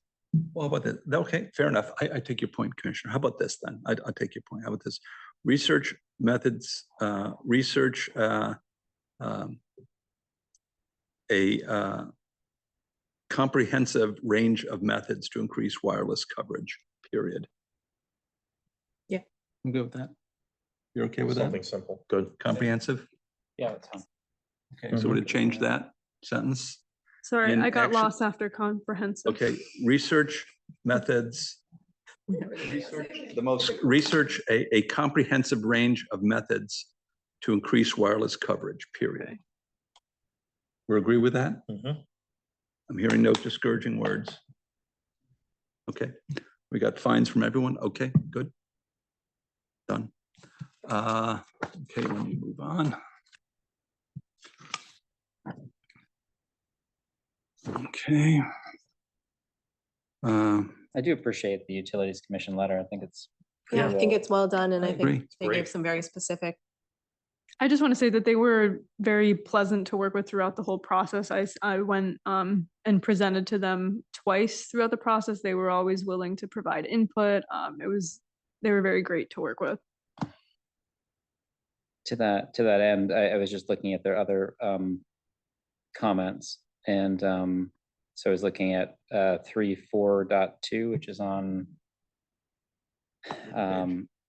Well, how about that? Okay, fair enough. I take your point, Commissioner. How about this then? I'll take your point. How about this? Research methods, a comprehensive range of methods to increase wireless coverage, period. I'm good with that. You're okay with that? Something simple, good. Comprehensive? Yeah, that's fine. Okay, so would it change that sentence? Sorry, In I got action- lost after comprehensive. Okay, research methods. Research a comprehensive range of methods to increase wireless coverage, period. We agree with that? Mhm. I'm hearing no discouraging words. Okay, we got fines from everyone. Okay, good. Done. Okay, let me move on. Okay. I do appreciate the Utilities Commission letter. I think it's. Yeah, I pretty think well- it's well done, and I I think agree. they gave some very specific. I just want to say that they were very pleasant to work with throughout the whole process. I went and presented to them twice throughout the process. They were always willing to provide input. They were very great to work with. To that end, I was just looking at their other comments, and so I was looking at 3.4.2, which is on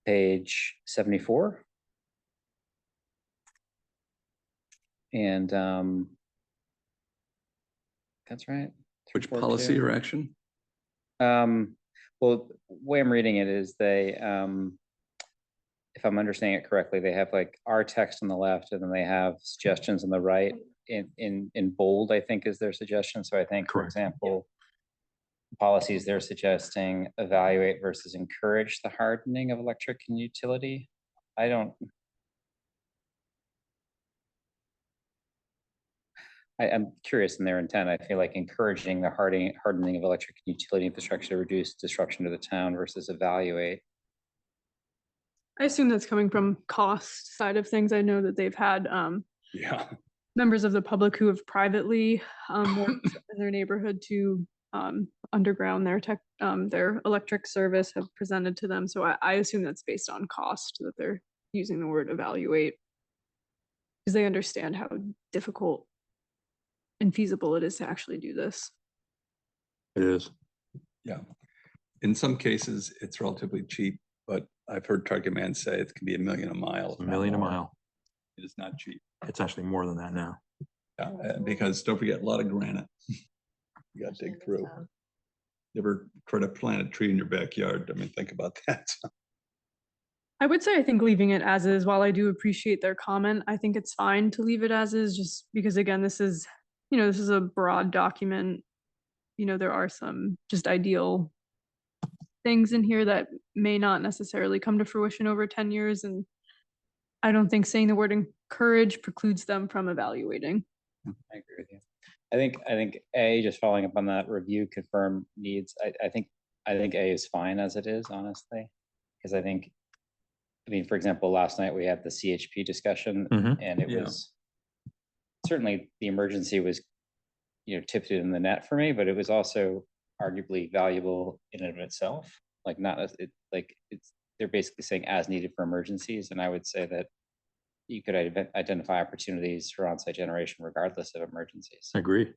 page 74. And that's right. Which policy 3.4.2. or action? Well, the way I'm reading it is they, if I'm understanding it correctly, they have like our text on the left, and then they have suggestions on the right. In bold, I think is their suggestion. So I think, for Correct. example, policies they're suggesting evaluate versus encourage the hardening of electric and utility. I'm curious in their intent. I feel like encouraging the hardening of electric and utility infrastructure to reduce disruption to the town versus evaluate. I assume that's coming from cost side of things. I know that they've had Yeah. members of the public who have privately worked in their neighborhood to underground their electric service, have presented to them. So I assume that's based on cost that they're using the word evaluate, because they understand how difficult and feasible it is to actually do this. It is. Yeah. In some cases, it's relatively cheap, but I've heard Target Man say it can be $1 million a mile. A million a mile. It is not cheap. It's actually more than that now. Yeah, because don't forget, a lot of granite. You gotta dig through. You ever try to plant a tree in your backyard? I mean, think about that. I would say I think leaving it as is, while I do appreciate their comment, I think it's fine to leave it as is, just because again, this is a broad document. There are some just ideal things in here that may not necessarily come to fruition over 10 years. And I don't think saying the word encourage precludes them from evaluating. I agree with you. I think A, just following up on that, review, confirm needs. I think A is fine as it is, honestly, because I mean, for example, last night we had the CHP discussion, Mhm. and it Yeah. was certainly the emergency was, tipped it in the net for me, but it was also arguably valuable in and of itself. Like not as they're basically saying as needed for emergencies, and I would say that you could identify opportunities for on-site generation regardless of emergencies. I agree.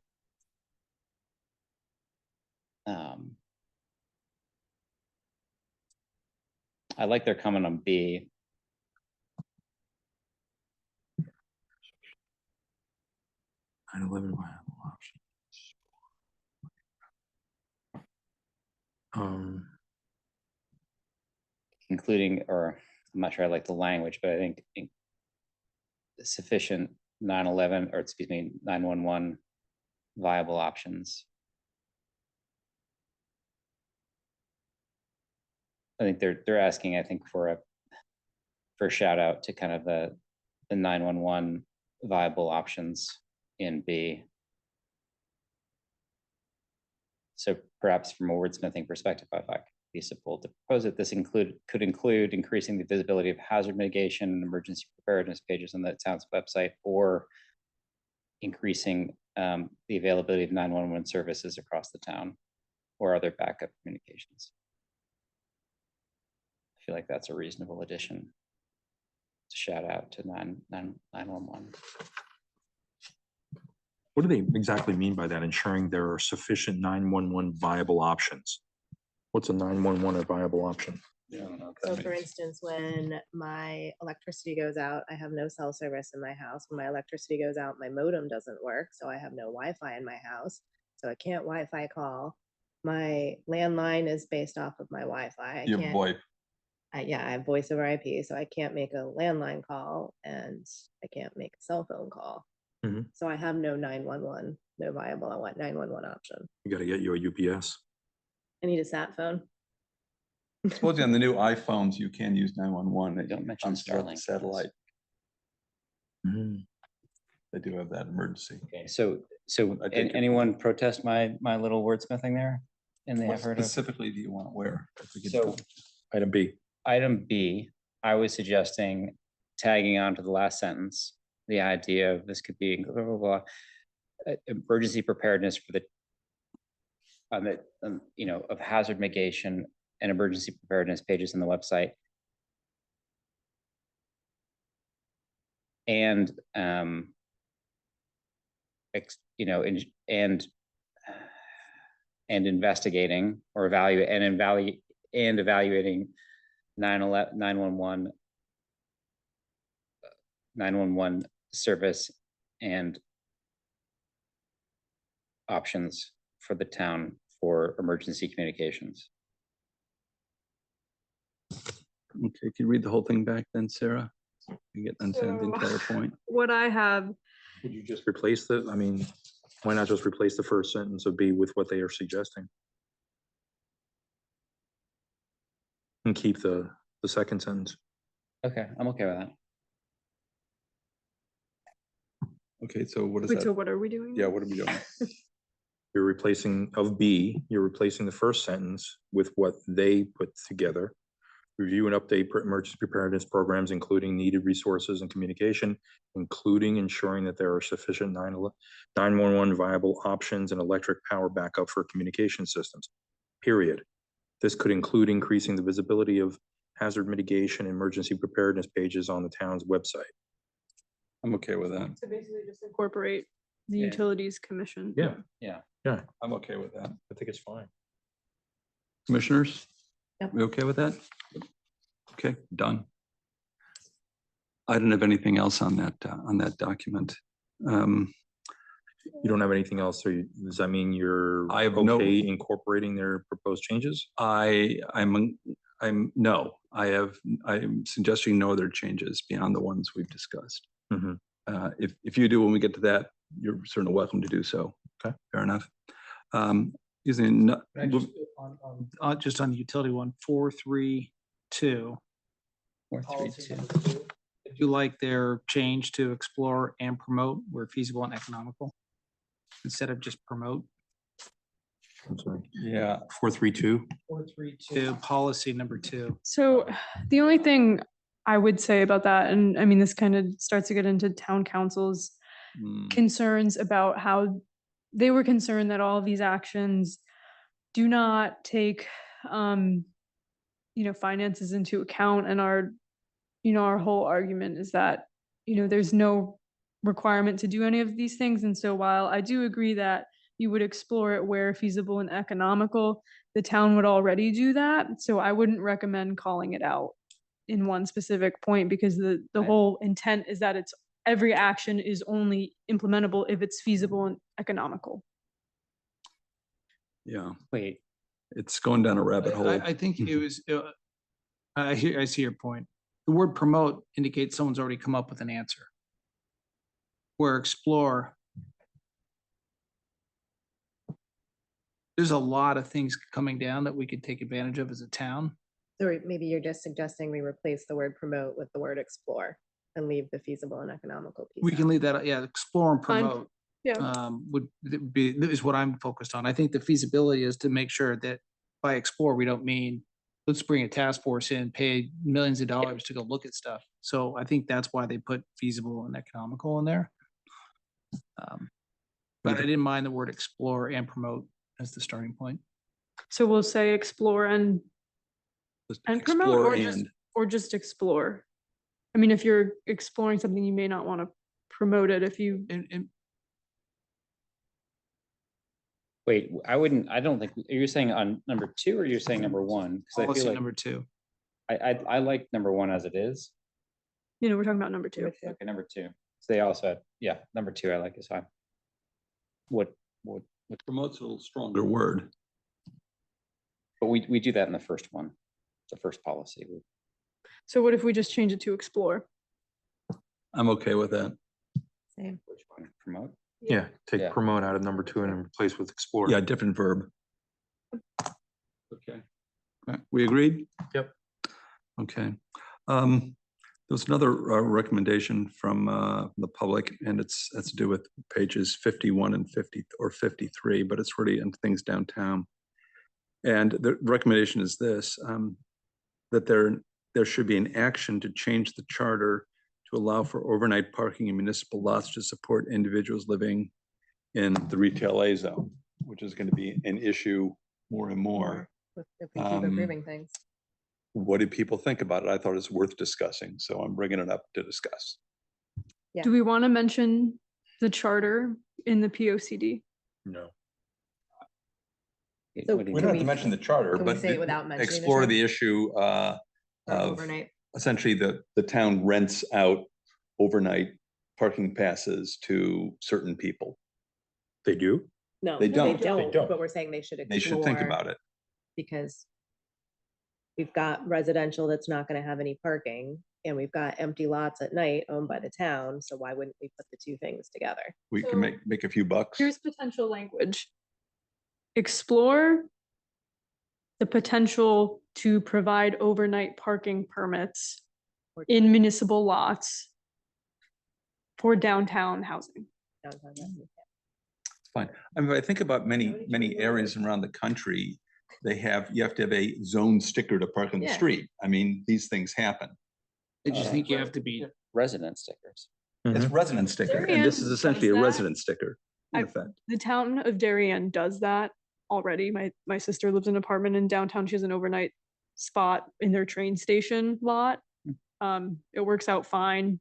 I like their comment on B. I don't live in viable option. Including, or I'm not sure I like the language, but I think sufficient 911 or excuse me, 911 viable options. I think they're asking, I think, for a shout out to kind of the 911 viable options in B. So perhaps from a wordsmithing perspective, if I could be simple to propose it, this could include increasing the visibility of hazard mitigation and emergency preparedness pages on the town's website, or increasing the availability of 911 services across the town, or other backup communications. I feel like that's a reasonable addition to shout out to 911. What do they exactly mean by that? Ensuring there are sufficient 911 viable options? What's a 911 a viable option? Yeah, I don't know what So that for means. instance, when my electricity goes out, I have no cell service in my house. When my electricity goes out, my modem doesn't work, so I have no Wi-Fi in my house. So I can't Wi-Fi call. My landline is based off of my Wi-Fi. Your VoIP. Yeah, I have voice over IP, so I can't make a landline call and I can't make a cell phone call. Mhm. So I have no 911, no viable 911 option. You got to get you a UPS. I need a sat phone. Supposedly on the new iPhones, you can use 911. Don't mention on Starlink. satellite. Mhm. They do have that emergency. Okay, so I take it. anyone protest my little wordsmithing there? And they What have heard of? specifically do you want to wear? If we could- So Item B. item B, I was suggesting tagging on to the last sentence, the idea of this could be blah, blah, blah, emergency preparedness for the you know, of hazard mitigation and emergency preparedness pages on the website. And, you know, and investigating or evaluating 911 service and options for the town for emergency communications. Okay, can you read the whole thing back then, Sarah? You get understand the So- entire point. What I have, Would you just replace the, I mean, why not just replace the first sentence of B with what they are suggesting? And keep the second sentence. Okay, I'm okay with that. Okay, so what is wait, so that? what are we doing? Yeah, what are we doing? You're replacing of B, you're replacing the first sentence with what they put together. Review and update emergency preparedness programs, including needed resources and communication, including ensuring that there are sufficient 911 viable options and electric power backup for communication systems, period. This could include increasing the visibility of hazard mitigation and emergency preparedness pages on the town's website. I'm okay with that. So basically just incorporate the Yeah. utilities commission. Yeah. Yeah. I'm okay with that. I think it's fine. Commissioners? Yep. We okay with that? Okay, done. I don't have anything else on that document. You don't have anything else, so does that mean you're I have no- okay incorporating their proposed changes? I'm suggesting no other changes beyond the ones we've discussed. Mhm. If you do, when we get to that, you're certainly welcome to do so. Okay. Fair enough. Using, Just on the utility one, 432. 432. Do you like their change to explore and promote where feasible and economical? Instead of just promote? I'm sorry. yeah, 432. 432, policy number 2. So the only thing I would say about that, and I mean, this kind of starts to get into town council's concerns about how they were concerned that all of these actions do not take, finances into account. And our whole argument is that, there's no requirement to do any of these things. And so while I do agree that you would explore it where feasible and economical, the town would already do that. So I wouldn't recommend calling it out in one specific point, because the Right. whole intent is that every action is only implementable if it's feasible and economical. yeah, Wait, it's going down a rabbit hole. I think it was, I see your point. The word promote indicates someone's already come up with an answer. Where explore, there's a lot of things coming down that we could take advantage of as a town. So maybe you're just suggesting we replace the word promote with the word explore and leave the feasible and economical piece. We can out. leave that, yeah, explore and Fine. promote. Yeah. Would be, is what I'm focused on. I think the feasibility is to make sure that by explore, we don't mean, let's bring a task force in, pay millions of dollars to go look at stuff. So I think that's why they put feasible and economical in there. But I didn't mind the word explore and promote as the starting point. So we'll say explore and Just promote, explore or just explore. I mean, if you're exploring something, you may not want to promote it if you, And wait, I don't think, are you saying on number 2 or you're saying number 1? Because I policy feel like number 2. I like number 1 as it is. we're talking about number 2. Okay, number 2. So they also had, yeah, number 2 I like is fine. What, Promote's a little stronger word. but we do that in the first one, the first policy. So what if we just change it to explore? I'm okay with that. Same. Which one? Promote? Yeah, take Yeah. promote out of number 2 and replace with explore. Yeah, different verb. Okay. Okay, we agreed? Yep. Okay. There's another recommendation from the public, and it's to do with pages 51 and 50 or 53, but it's really in things downtown. And the recommendation is this, that there should be an action to change the charter to allow for overnight parking in municipal lots to support individuals living in the retail A zone, which is going to be an issue more and more. If we keep Um, improving things. What do people think about it? I thought it was worth discussing, so I'm bringing it up to discuss. Yeah. Do we want to mention the charter in the P O C D? No. So What do you We Can don't have we- to mention the charter, can we but say it without mentioning the explore charter? the issue For of overnight. essentially the town rents out overnight parking passes to certain people. They do? No, They they don't. They don't. but we're saying they should They should think explore, about it. because we've got residential that's not gonna have any parking, and we've got empty lots at night owned by the town, so why wouldn't we put the two things together? We So- can make a few bucks. Here's potential language. Explore the potential to provide overnight parking permits in municipal lots for downtown housing. Downtown residential. Fine. I mean, I think about many areas around the country, you have to have a zone sticker to park on the Yeah. street. I mean, these things happen. I just think you have to be, Resident stickers. It's Mhm. resident sticker, and this is Darien essentially a does that. resident sticker in I- effect. The town of Darien does that already. My sister lives in an apartment in downtown. She has an overnight spot in their train station lot. It works out fine.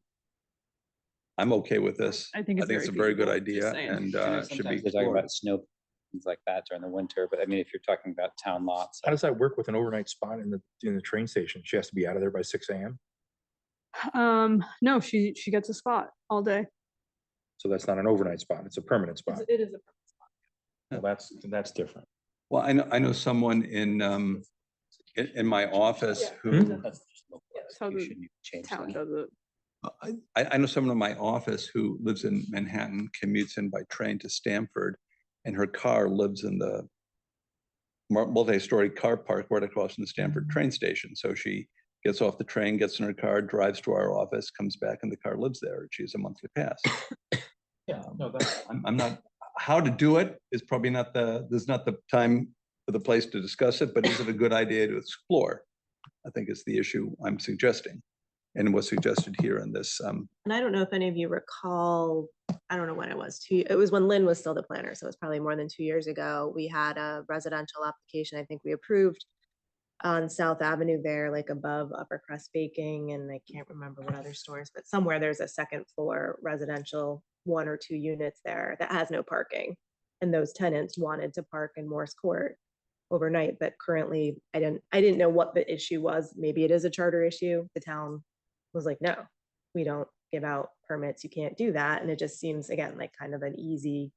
I'm okay with this. I think it's a very good feasible, idea just saying. and I know should be sometimes they're talking explored. about snow, things like that during the winter, but I mean, if you're talking about town lots. How does that work with an overnight spot in the train station? She has to be out of there by 6 AM? No, she gets a spot all day. So that's not an overnight spot, it's a permanent spot. It is a Well, that's different. Well, I know someone in my office Yeah. who, That's just local. That's how You the shouldn't even change town that. does it. I know someone in my office who lives in Manhattan, commutes in by train to Stamford, and her car lives in the multi-story car park right across from the Stamford train station. So she gets off the train, gets in her car, drives to our office, comes back, and the car lives there. She has a monthly pass. Yeah, no, that's. I'm not, how to do it is probably there's not the time or the place to discuss it, but is it a good idea to explore? I think is the issue I'm suggesting, and was suggested here in this. And I don't know if any of you recall, I don't know when it was, it was when Lynn was still the planner, so it was probably more than 2 years ago. We had a residential application, I think we approved on South Avenue there, like above Upper Crust Baking, and I can't remember what other stores, but somewhere there's a second floor residential, 1 or 2 units there that has no parking. And those tenants wanted to park in Morse Court overnight, but currently I didn't know what the issue was. Maybe it is a charter issue. The town was like, no, we don't give out permits. You can't do that. And it just seems, again, like kind of an easy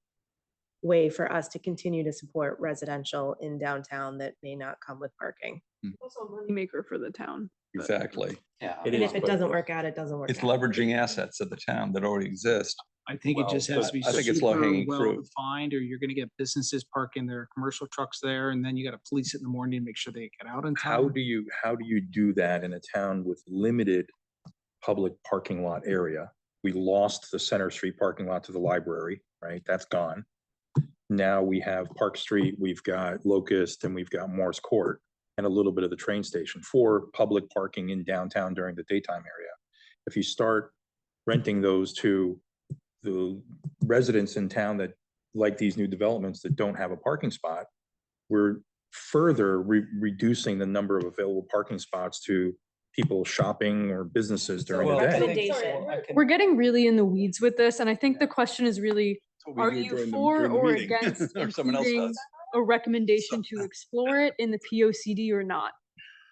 way for us to continue to support residential in downtown that may not come with parking. Also a moneymaker for the town. Exactly. Yeah. It And is, if it but- doesn't work out, it doesn't work It's out. leveraging assets of the town that already exist. I think it Well, just has to but be I think it's super low-hanging well fruit. defined, or you're gonna get businesses parking their commercial trucks there, and then you gotta police it in the morning to make sure they get out in How time. do you do that in a town with limited public parking lot area? We lost the Center Street parking lot to the library, right? That's gone. Now we have Park Street, we've got Locust, and we've got Morse Court, and a little bit of the train station for public parking in downtown during the daytime area. If you start renting those to the residents in town that like these new developments that don't have a parking spot, we're further reducing the number of available parking spots to people shopping or businesses during the Well, I day. think- We're getting really in the weeds with this, and I think the question is really, That's what we are do you during the- for during the or meeting, against or someone else including does. a recommendation to explore it in the P O C D or not?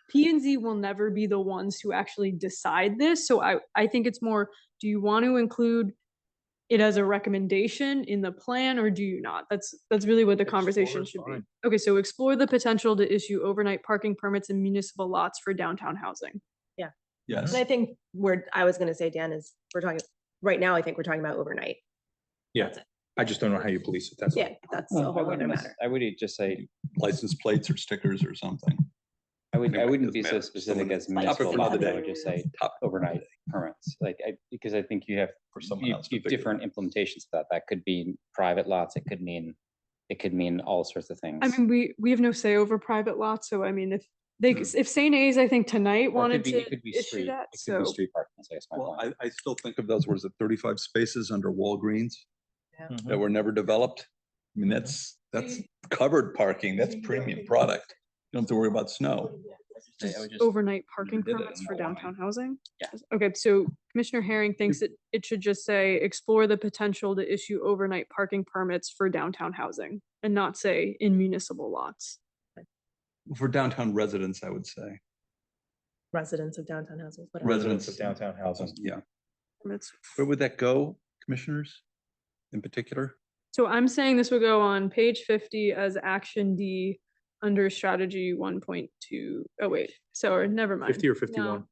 P and Z will never be the ones who actually decide this, so I think it's more, do you want to include it as a recommendation in the plan, or do you not? That's really what the conversation Explore is should be. fine. Okay, so explore the potential to issue overnight parking permits in municipal lots for downtown housing. Yes. And I think I was gonna say, Dan, is we're talking, right now, I think we're talking about overnight. Yeah, I just don't know how you police it, that's all. Yeah, that's a Well, I whole wouldn't other miss- matter. I would just say, License plates or stickers or something. I Anyway, wouldn't doesn't be so matter. specific Someone- as Top municipal for lots, another I day. would just say Top for another overnight day. permits, like, because I think you have, For someone you else to you have figure different implementations of that. That could be private lots, it could mean all sorts of things. I mean, we have no say over private lots, so I mean, if they, Hmm. if St. A's, I think tonight Or it wanted could be, to it could be issue street, that, it could be so. street parking, that's I guess my Well, point. I still think of those, was it 35 spaces under Walgreens Mhm. that were never developed? I mean, that's covered parking. That's premium product. You don't have to worry about snow. I would just- Overnight parking did it permits in for that one. downtown housing? Yeah. Okay, so Commissioner Herring thinks it should just say, explore the potential to issue overnight parking permits for downtown housing and not say in municipal lots. For downtown residents, I would say. Residents of downtown houses. whatever. Residents of downtown housing. Yeah. Permits. Where would that go, commissioners, in particular? So I'm saying this would go on page 50 as action D under strategy 1.2. Oh, wait, so never mind. 50 or 51?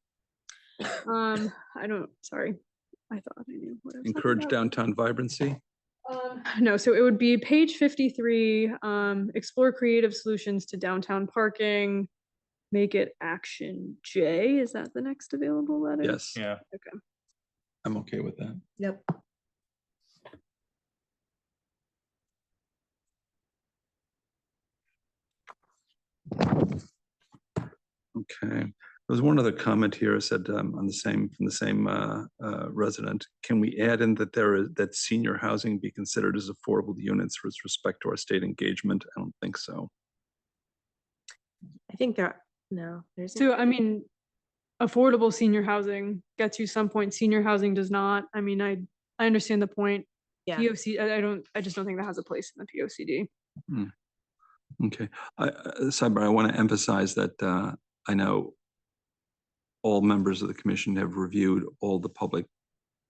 No. I don't, sorry. I thought I knew what I was talking Encourage about. downtown vibrancy? No, so it would be page 53, explore creative solutions to downtown parking. Make it action J. Is that the next available letter? Yes, Yeah. Okay. I'm okay with that. Yep. Okay. There was one other comment here, said on the same, from the same resident. Can we add in that that senior housing be considered as affordable units with respect to our state engagement? I don't think so. I think there's. So, I mean, affordable senior housing gets you some point, senior housing does not. I mean, I understand the point. Yeah. POC, I just don't think that has a place in the POCD. Okay, Cyber, I want to emphasize that I know all members of the commission have reviewed all the public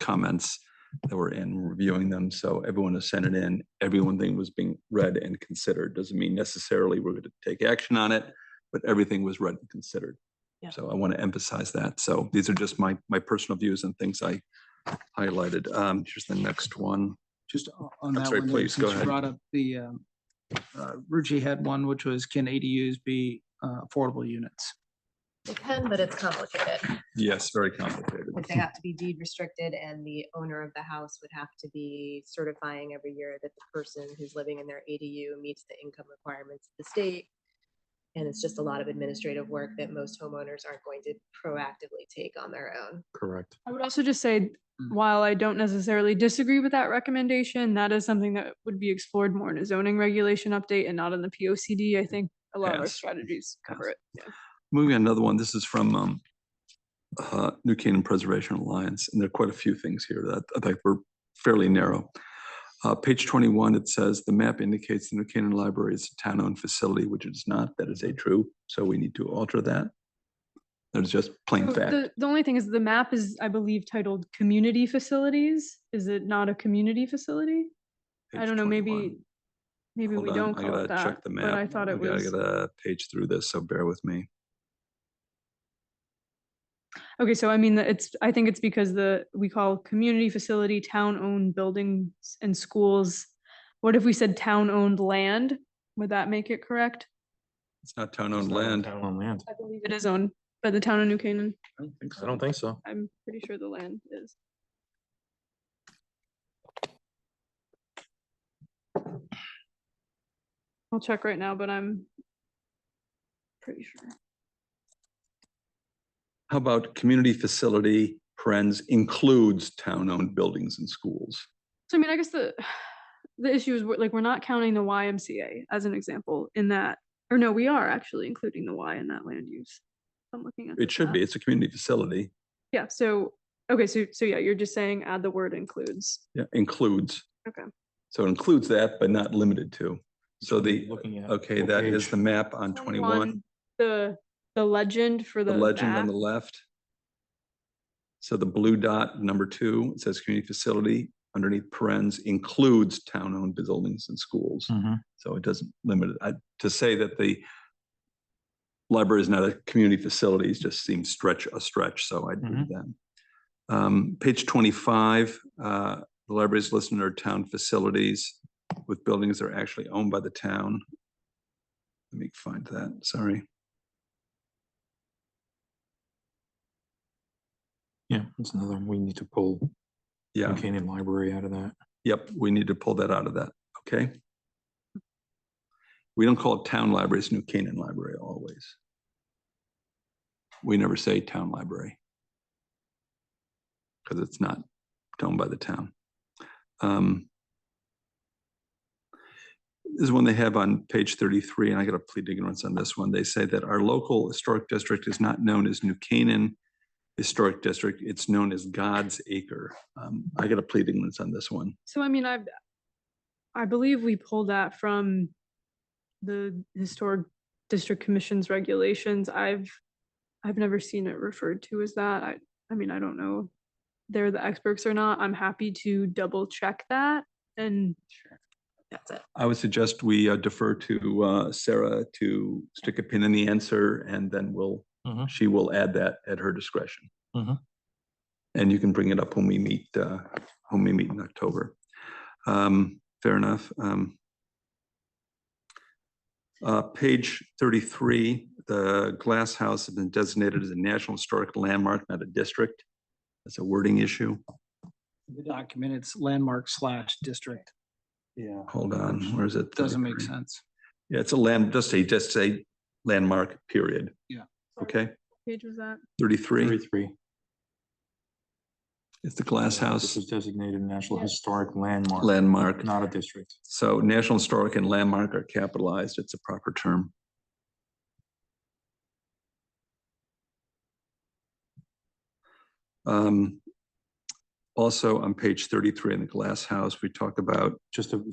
comments that were in, reviewing them. So everyone has sent it in, everything was being read and considered. Doesn't mean necessarily we're going to take action on it, but everything was read and considered. Yeah. So I want to emphasize that. So these are just my personal views and things I highlighted. Here's the next one. Just on I'm that sorry, one, please, go since you ahead. brought up the, Ruchi had one, which was, can ADUs be affordable units? It can, but it's complicated. Yes, very complicated. Like they have to be deed restricted and the owner of the house would have to be certifying every year that the person who's living in their ADU meets the income requirements of the state. And it's just a lot of administrative work that most homeowners aren't going to proactively take on their own. Correct. I would also just say, while I don't necessarily disagree with that recommendation, that is something that would be explored more in a zoning regulation update and not in the POCD. I think a lot of our Yes. strategies cover it. Yeah. Moving on, another one. This is from New Canaan Preservation Alliance, and there are quite a few things here that I think were fairly narrow. Page 21, it says the map indicates the New Canaan Library is a town-owned facility, which it is not. That is a true. So we need to alter that. That's just plain So fact. the only thing is the map is, I believe, titled community facilities. Is it not a community facility? I Page don't know, 21. maybe Hold we on, don't I call gotta it that, check the map. but I thought it was. I gotta page through this, so bear with me. Okay, so I mean, I think it's because we call community facility town-owned buildings and schools. What if we said town-owned land? Would that make it correct? It's not town-owned land. Town on land. I believe it is owned by the town of New Canaan. I don't think I don't think so. I'm pretty sure the land is. I'll check right now, but I'm pretty sure. How about community facility, parens, includes town-owned buildings and schools? So I mean, I guess the issue is like, we're not counting the YMCA as an example in that, or no, we are actually including the Y in that land use. I'm looking at. It should be. It's a community facility. Yeah, so, okay, so yeah, you're just saying add the word includes. Yeah, includes. Okay. So it includes that, but not limited to. So the, Looking at. okay, what that is page? the map on 21, The legend for the the legend on back. the left. So the blue dot, number 2, it says community facility, underneath parens, includes town-owned buildings and schools. Mhm. So it doesn't limit it. To say that the library is not a community facility just seems a stretch, so I'd do that. Page 25, the library is listed under town facilities with buildings that are actually owned by the town. Let me find that, sorry. That's another, we need to pull Yeah, New Canaan Library out of that. yep, we need to pull that out of that, okay? We don't call it town library, it's New Canaan Library always. We never say town library. Because it's not owned by the town. This is one they have on page 33, and I got to plead ignorance on this one. They say that our local historic district is not known as New Canaan Historic District. It's known as God's Acre. I got to plead ignorance on this one. So I mean, I believe we pulled that from the Historic District Commission's regulations. I've never seen it referred to as that. I mean, I don't know if they're the experts or not. I'm happy to double check that and That's it. I would suggest we defer to Sarah to stick a pin in the answer, and then she will add that at her discretion. And you can bring it up when we meet in October. Fair enough. Page 33, the Glass House has been designated as a National Historic Landmark, not a district. That's a wording issue. The document, it's landmark / district. Yeah. Hold on, where is it? Doesn't make 33. sense. Yeah, it's just say landmark, period. Yeah. Okay, page was that? 33 33. is the Glass This House is designated a National Yeah. Historic Landmark. landmark. Not a district. So National Historic and Landmark are capitalized. It's a proper term. Also on page 33 in the Glass House, we talk about, Just to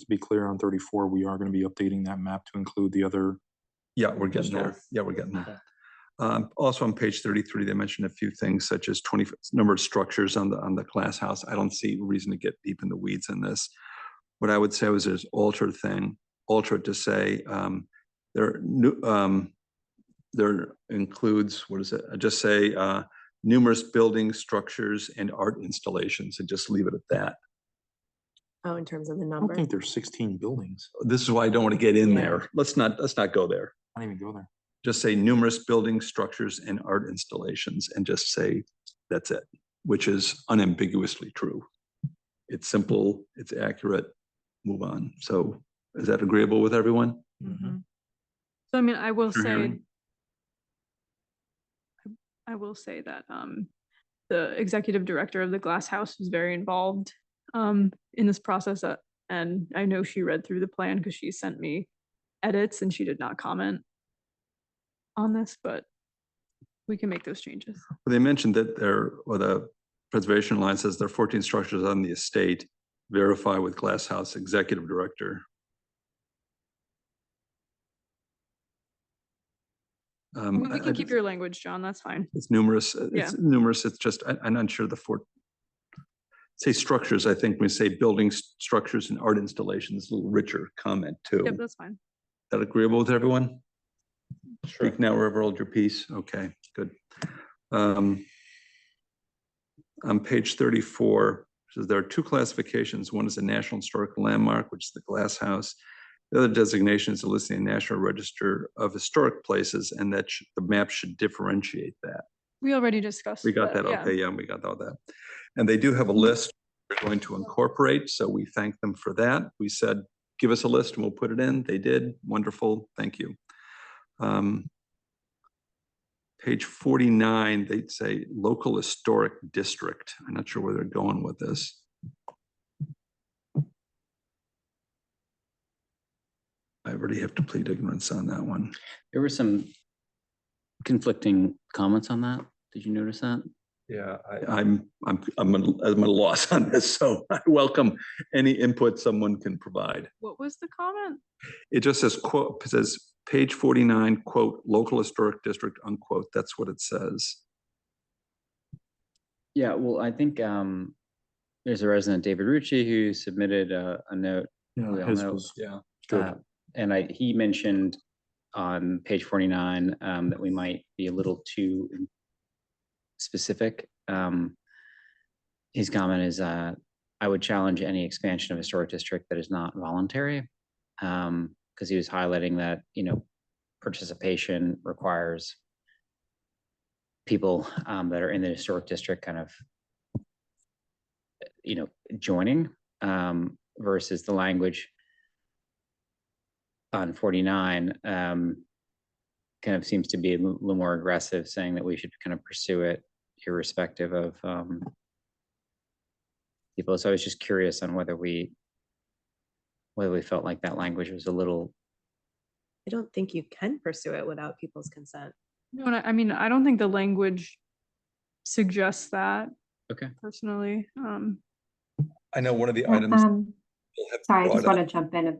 be clear, on 34, we are going to be updating that map to include the other. yeah, we're getting there. Historic. Yeah, we're getting there. Also on page 33, they mentioned a few things such as number of structures on the Glass House. I don't see a reason to get deep in the weeds in this. What I would say was there's alter it to say there includes, what is it? I just say numerous buildings, structures, and art installations, and just leave it at that. Oh, in terms of the I don't number. think there's 16 buildings. This is why I don't want to get in Yeah. there. Let's not go there. I don't even go there. Just say numerous buildings, structures, and art installations, and just say that's it, which is unambiguously true. It's simple, it's accurate, move on. So is that agreeable with everyone? So I mean, I will You're say, hearing? I will say that the executive director of the Glass House was very involved in this process, and I know she read through the plan because she sent me edits and she did not comment on this, but we can make those changes. They mentioned that the preservation line says there are 14 structures on the estate. Verify with Glass House executive director. I mean, we can keep your language, John, that's fine. It's numerous. Yeah. It's numerous. It's just, I'm not sure say structures, I think we say buildings, structures, and art installations, a little richer comment too. Yep, that's fine. That agreeable with everyone? Sure. Speak now or ever hold your peace. Okay, good. On page 34, says there are two classifications. One is a National Historic Landmark, which is the Glass House. The other designation is listing a National Register of Historic Places, and that the map should differentiate that. We already discussed. We got that, yeah. okay, yeah, we got all that. And they do have a list they're going to incorporate, so we thank them for that. We said, give us a list and we'll put it in. They did, wonderful, thank you. Page 49, they'd say local historic district. I'm not sure where they're going with this. I already have to plead ignorance on that one. There were some conflicting comments on that. Did you notice that? Yeah, I'm at a loss on this, so I welcome any input someone can provide. What was the comment? It just says, quote, it says page 49, quote, local historic district, unquote. That's what it says. Yeah, well, I think there's a resident, David Rucci, who submitted a note. We all His know. was Yeah. good. And he mentioned on page 49 that we might be a little too specific. His comment is, I would challenge any expansion of historic district that is not voluntary, because he was highlighting that, participation requires people that are in the historic district kind of, joining versus the language on 49 kind of seems to be a little more aggressive, saying that we should kind of pursue it irrespective of people. So I was just curious on whether we felt like that language was a little. I don't think you can pursue it without people's consent. No, and I mean, I don't think the language suggests that. Okay. Personally, I know one of the Yeah, items. we'll have Sorry, I just brought want up- to jump in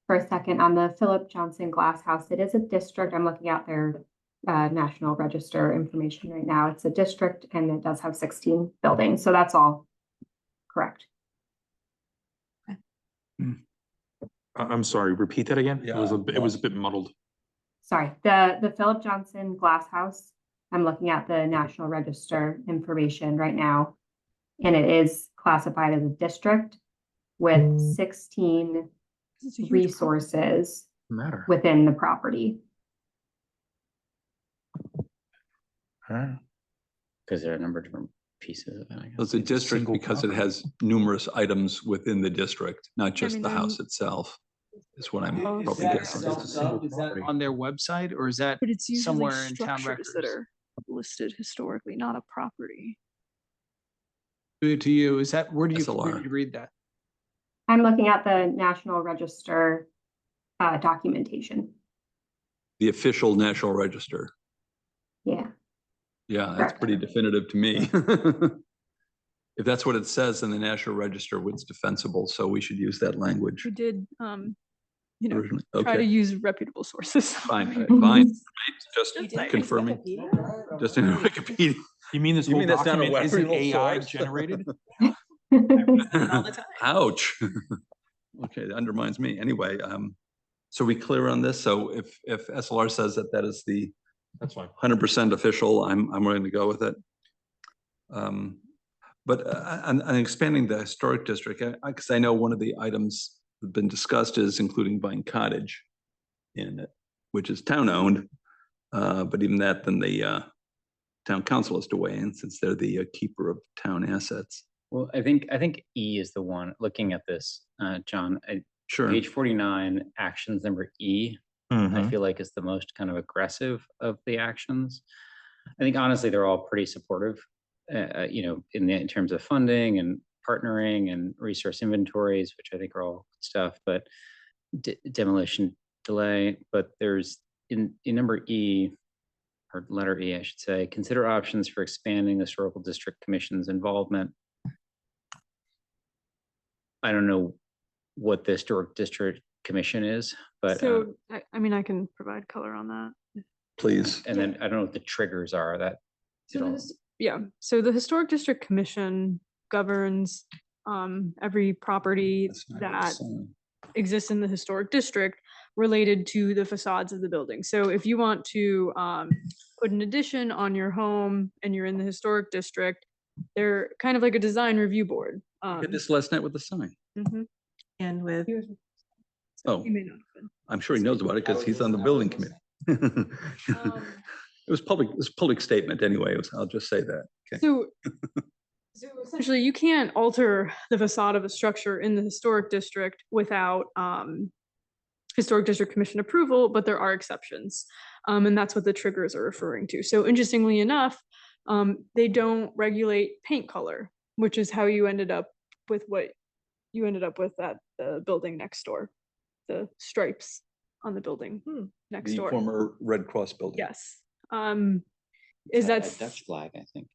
for a second on the Philip Johnson Glass House. It is a district. I'm looking at their National Register information right now. It's a district and it does have 16 buildings. So that's all correct. I'm sorry, repeat that again? It was Yeah. it was a bit muddled. Sorry, the Philip Johnson Glass House. I'm looking at the National Register information right now. And it is classified as a district with 16 this is a huge resources Matter. within the property. Because there are a number of different pieces of it, I guess. It's a district single because it has numerous items within the district, not just mean, the then- house itself. Is what I'm Oh, Is probably that guessing. self-sub? Is that on their website or is that But it's usually somewhere in town structures records? that are listed historically, not a property. To you, is that, where do you SLR. read that? I'm looking at the National Register documentation. The official National Register. Yeah, Yeah, that's Correct. pretty definitive to me. If that's what it says in the National Register, it's defensible, so we should use that language. We did, originally. try to Okay, use reputable sources. fine, fine. Just You did confirming, Wikipedia? just in Wikipedia. You mean this You whole mean that's not a document isn't reputable AI source? generated? All the time. Ouch. Okay, that undermines me. Anyway, so we clear on this? So if SLR says that that is the That's fine. 100% official, I'm willing to go with it. But on expanding the historic district, because I know one of the items that have been discussed is including Vine Cottage in it, which is town-owned. But even that, then the town council has to weigh in since they're the keeper of town assets. Well, I think E is the one, looking at this, John, Sure. page 49, actions number E, I feel like is the most kind of aggressive of the actions. I think honestly, they're all pretty supportive, in terms of funding and partnering and resource inventories, which I think are all good stuff, but demolition delay. But there's in number E, or letter E, I should say, consider options for expanding the historical district commission's involvement. I don't know what the historic district commission is, but So, I mean, I can provide color on that. Please. and then I don't know what the triggers are that. So you know, so the Historic District Commission governs every property That's not what that it's saying. exists in the historic district related to the facades of the building. So if you want to put an addition on your home and you're in the historic district, they're kind of like a design review board. I did this last night with the sign. Mhm. And with He was- Oh, he may not have been. I'm sure he knows about it because he's on the building committee. It was public statement anyway. I'll just say that. Okay. So essentially, you can't alter the facade of a structure in the historic district without historic district commission approval, but there are exceptions. And that's what the triggers are referring to. So interestingly enough, they don't regulate paint color, which is how you ended up with what you ended up with at the building next door, the stripes on the building next The door. former Red Cross building. Yes. Is that Dutch flag, I think.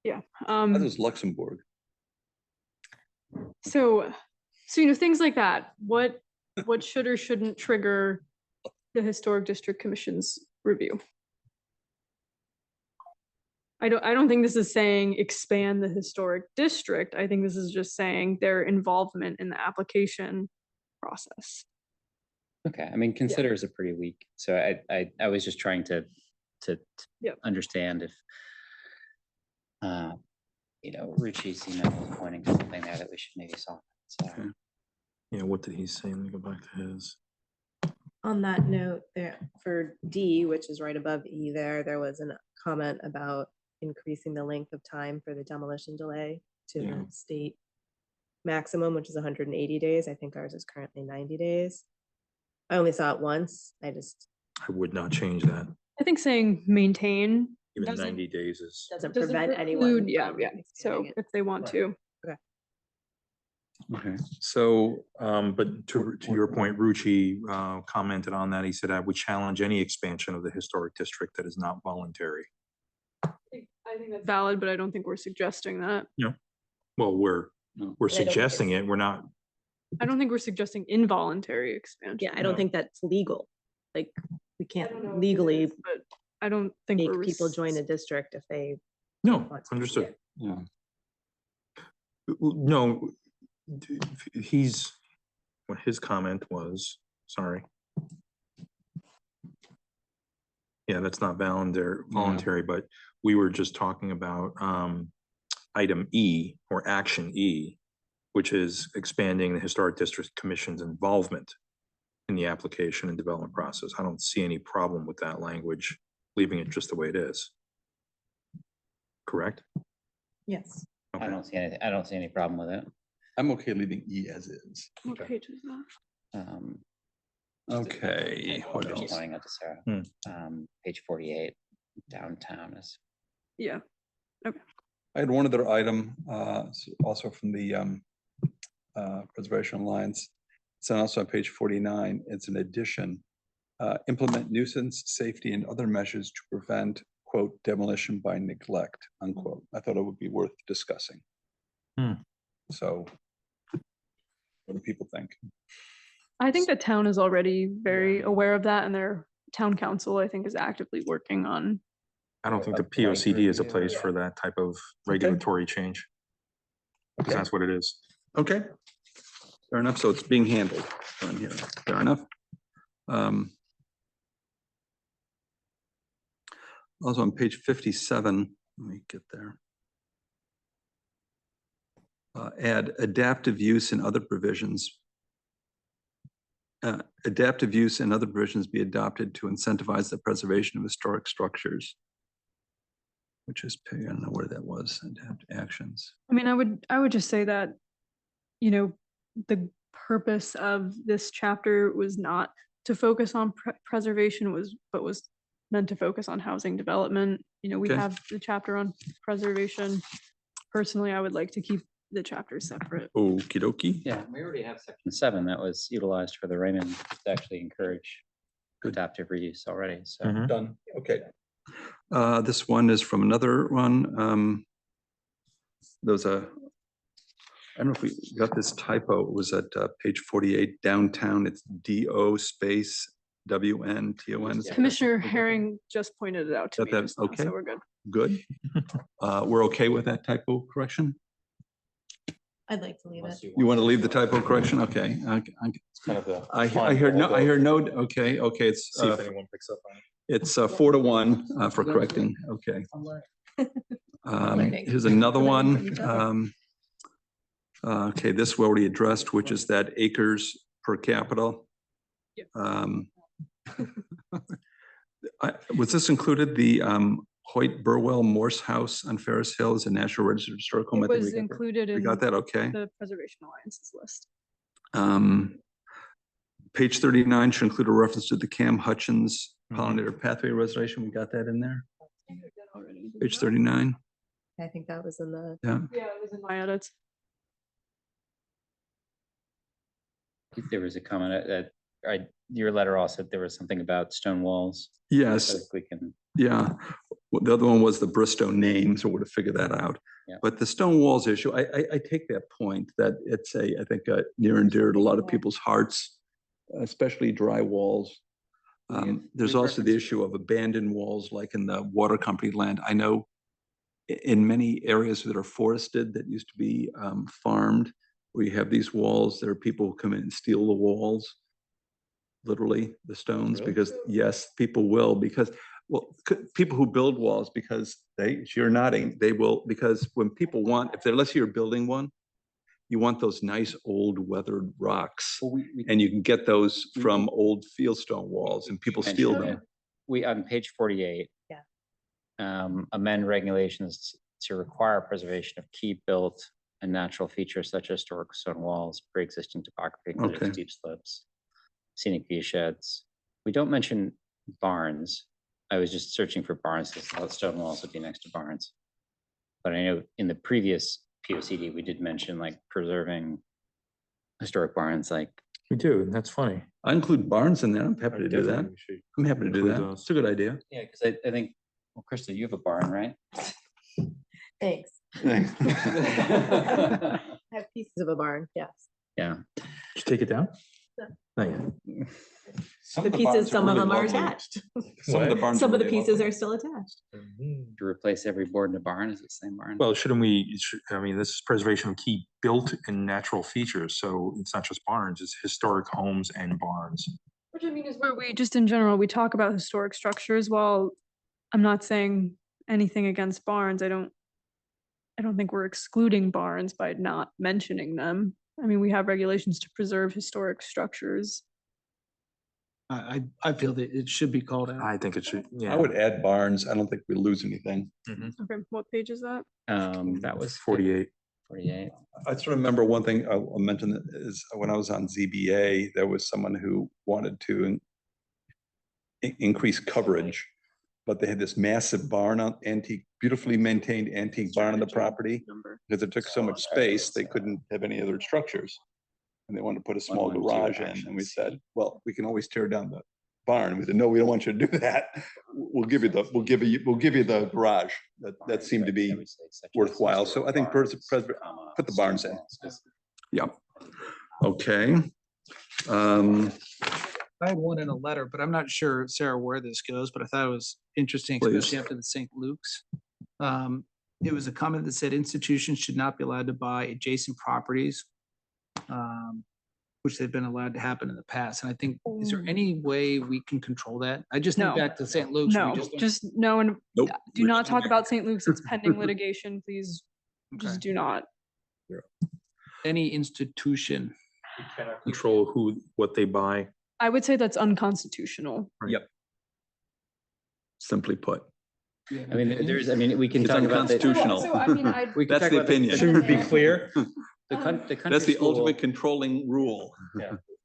yeah. That was Luxembourg. So things like that, what should or shouldn't trigger the Historic District Commission's review? I don't think this is saying expand the historic district. I think this is just saying their involvement in the application process. Okay, I mean, consider is a pretty weak, so I was just trying to Yep. understand if Ruchi's, pointing to something there that we should maybe solve. So, Okay. Yeah, what did he say? Let me go back to his. On that note, there, for D, which is right above E there was a comment about increasing the length of time for the demolition delay to Yeah. the state maximum, which is 180 days. I think ours is currently 90 days. I only saw it once. I would not change that. I think saying maintain Even doesn't- 90 days is. doesn't doesn't prevent anyone. preclude, yeah, from yeah. So expanding it. if they want Right. to, Okay. So, but to your point, Rucci commented on that. He said, I would challenge any expansion of the historic district that is not voluntary. I think that's valid, but I don't think we're suggesting that. Well, we're No. I don't think suggesting it's- it. We're not, I don't think we're suggesting involuntary expansion. Yeah, I don't No. think that's legal. Like, we I don't know if can't it legally is, but I don't think make we're people join a district if they no, want to. understood. Yeah. No, he's, what his comment was, sorry. Yeah, that's not voluntary, but we were just talking about item E or action E, which is expanding the Historic District Commission's involvement in the application and development process. I don't see any problem with that language, leaving it just the way it is. Correct? Yes. I Okay. don't see anything, I don't see any problem with it. I'm okay leaving E as is. What page is that? Um, Okay, what just else? pointing out to Sarah. Page 48, downtown is. Yeah, I had one other item, also from the Preservation Alliance. It's also on page 49. It's an addition. Implement nuisance, safety, and other measures to prevent, quote, demolition by neglect, unquote. I thought it would be worth discussing. So what do people think? I think the town is already very aware of that, and their town council, I think, is actively working on. I don't think the POCD is a place for that type of regulatory change. Because Okay. that's what it is. Okay. Fair enough. So it's being handled on here. Fair enough. Also on page 57, let me get there. Add adaptive use and other provisions. Adaptive use and other provisions be adopted to incentivize the preservation of historic structures. Which is, I don't know where that was, adapt actions. I mean, I would just say that, you know, the purpose of this chapter was not to focus on preservation but was meant to focus on housing development. You know, we Okay. have the chapter on preservation. Personally, I would like to keep the chapters separate. Okie dokie. Yeah, we already have section 7 that was utilized for the Raymond to actually encourage adaptive reuse already, so. Mhm. Done, okay. This one is from another one. There's a, I don't know if we got this typo, it was at page 48, downtown, it's DO space WNTON. Commissioner Herring just pointed it out to Got me that? just now, Okay. so we're good. Good. We're okay with that typo correction? I'd like to leave it. You want to leave the typo correction? Okay. It's kind of the. I hear no, okay, it's, See if anyone picks up on it. it's 4-1 for correcting, okay. Learning. Here's another Learning from one. each other. Okay, this we already addressed, which is that acres per capita. Yep. Was this included, the Hoyt Burwell Morse House on Ferris Hill as a National Register of Historic Home? I It think was we got that. included We in got that, okay. the Preservation Alliance's list. Page 39 should include a reference to the Cam Hutchins Pollinator Pathway Restoration. We got that in there. Page 39, I think that was in the, yeah. Yeah, it was in my edits. There was a comment that, your letter also, there was something about stone walls. Yes. So if we can, Yeah, well, the other one was the Bristow name, so we're to figure that out. Yeah. But the stone walls issue, I take that point that it's I think near and dear to a lot of people's hearts, especially dry walls. There's we also the referenced- issue of abandoned walls, like in the water company land. I know in many areas that are forested that used to be farmed, where you have these walls, there are people who come in and steal the walls. Literally, the stones, Really? because yes, people will, because, well, people who build walls, because you're nodding, they will, because when people want, unless you're building one, you want those nice old weathered rocks. Well, And you can get those We- from old fieldstone walls and people steal mentioned them. We, on page 48. Yeah. Amend regulations to require preservation of key built and natural features such as historic stone walls, pre-existing topography, including Okay. steep slopes, scenic view sheds. We don't mention barns. I was just searching for barns, because stone walls would be next to barns. But I know in the previous POCD, we did mention like preserving historic barns, like, We do, and that's funny. I include barns in there. I'm happy to do that. Definitely we should I'm happy to do include that. those. It's a good idea. yeah, because I think, well, Krista, you have a barn, right? Thanks. I have pieces of a barn, yes. Yeah. Did you take it down? No. Not yet. Some The of pieces, barns some of really them are lovely. attached. Some of the What? barns. Some of the really pieces lovely. are still attached. To replace every board in a barn, is it the same barn? Well, shouldn't we, I mean, this is preservation of key built and natural features, so it's not just barns, it's historic homes and barns. Which I mean is where we, just in general, we talk about historic structures. While I'm not saying anything against barns, I don't think we're excluding barns by not mentioning them. I mean, we have regulations to preserve historic structures. I feel that it should be called out. I think it should, yeah. I would add barns. I don't think we lose anything. Okay, what page is that? That was 48. 48. I sort of remember one thing I'll mention that is when I was on ZBA, there was someone who wanted to increase coverage, but they had this massive barn on antique, beautifully maintained antique barn on the property. Number. Because it took so much space, they couldn't have any other structures. And they wanted to put a small 112 garage in, and we actions. said, well, we can always tear down the barn. And we said, no, we don't want you to do that. We'll give you the garage. That seemed to be I would say such as worthwhile. So I think barns, put the barns in. Yeah. Okay. I had one in a letter, but I'm not sure, Sarah, where this goes, but I thought it was interesting, Please. especially after the St. Luke's. It was a comment that said institutions should not be allowed to buy adjacent properties, which they've been allowed to happen in the past. And I think, is there any way we can control that? I just think No. back to St. Luke's. we No, don't- just no, and Nope. do not talk about St. Luke's. It's pending litigation. Please, Okay. just do not. Any institution. Control what they buy. I would say that's unconstitutional. Simply put. I mean, we can It's talk about the. unconstitutional. So, I mean, We can That's talk the about opinion. Should we be clear? The country That's the ultimate school- controlling rule.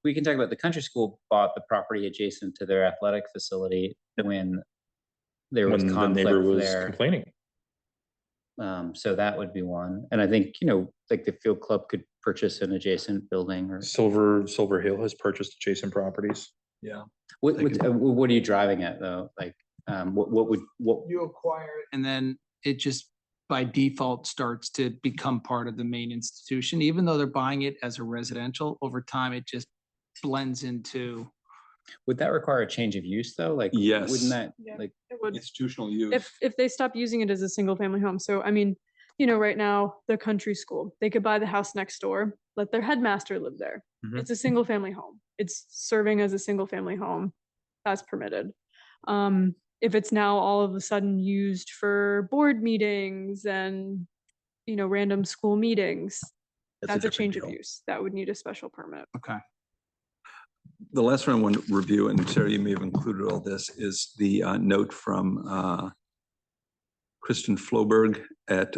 We can talk about the country school bought the property adjacent to their athletic facility when there was When the neighbor conflict was there. complaining. So that would be one. And I think, like the field club could purchase an adjacent building or Silver Hill has purchased adjacent properties. Yeah. what are you driving at though? Like, what You acquire it and then it just by default starts to become part of the main institution, even though they're buying it as a residential, over time, it just blends into. would that require a change of use though? Like, Yes. wouldn't that, Yeah. like, It would. Institutional use. If they stop using it as a single family home. So I mean, right now, the country school, they could buy the house next door, let their headmaster live there. Mhm. It's a single family home. It's serving as a single family home. That's permitted. If it's now all of a sudden used for board meetings and, random school meetings, that's a different change of deal. use. That would need a special permit. Okay. The last one I want to review, and Sarah, you may have included all this, is the note from Kristen Floberg at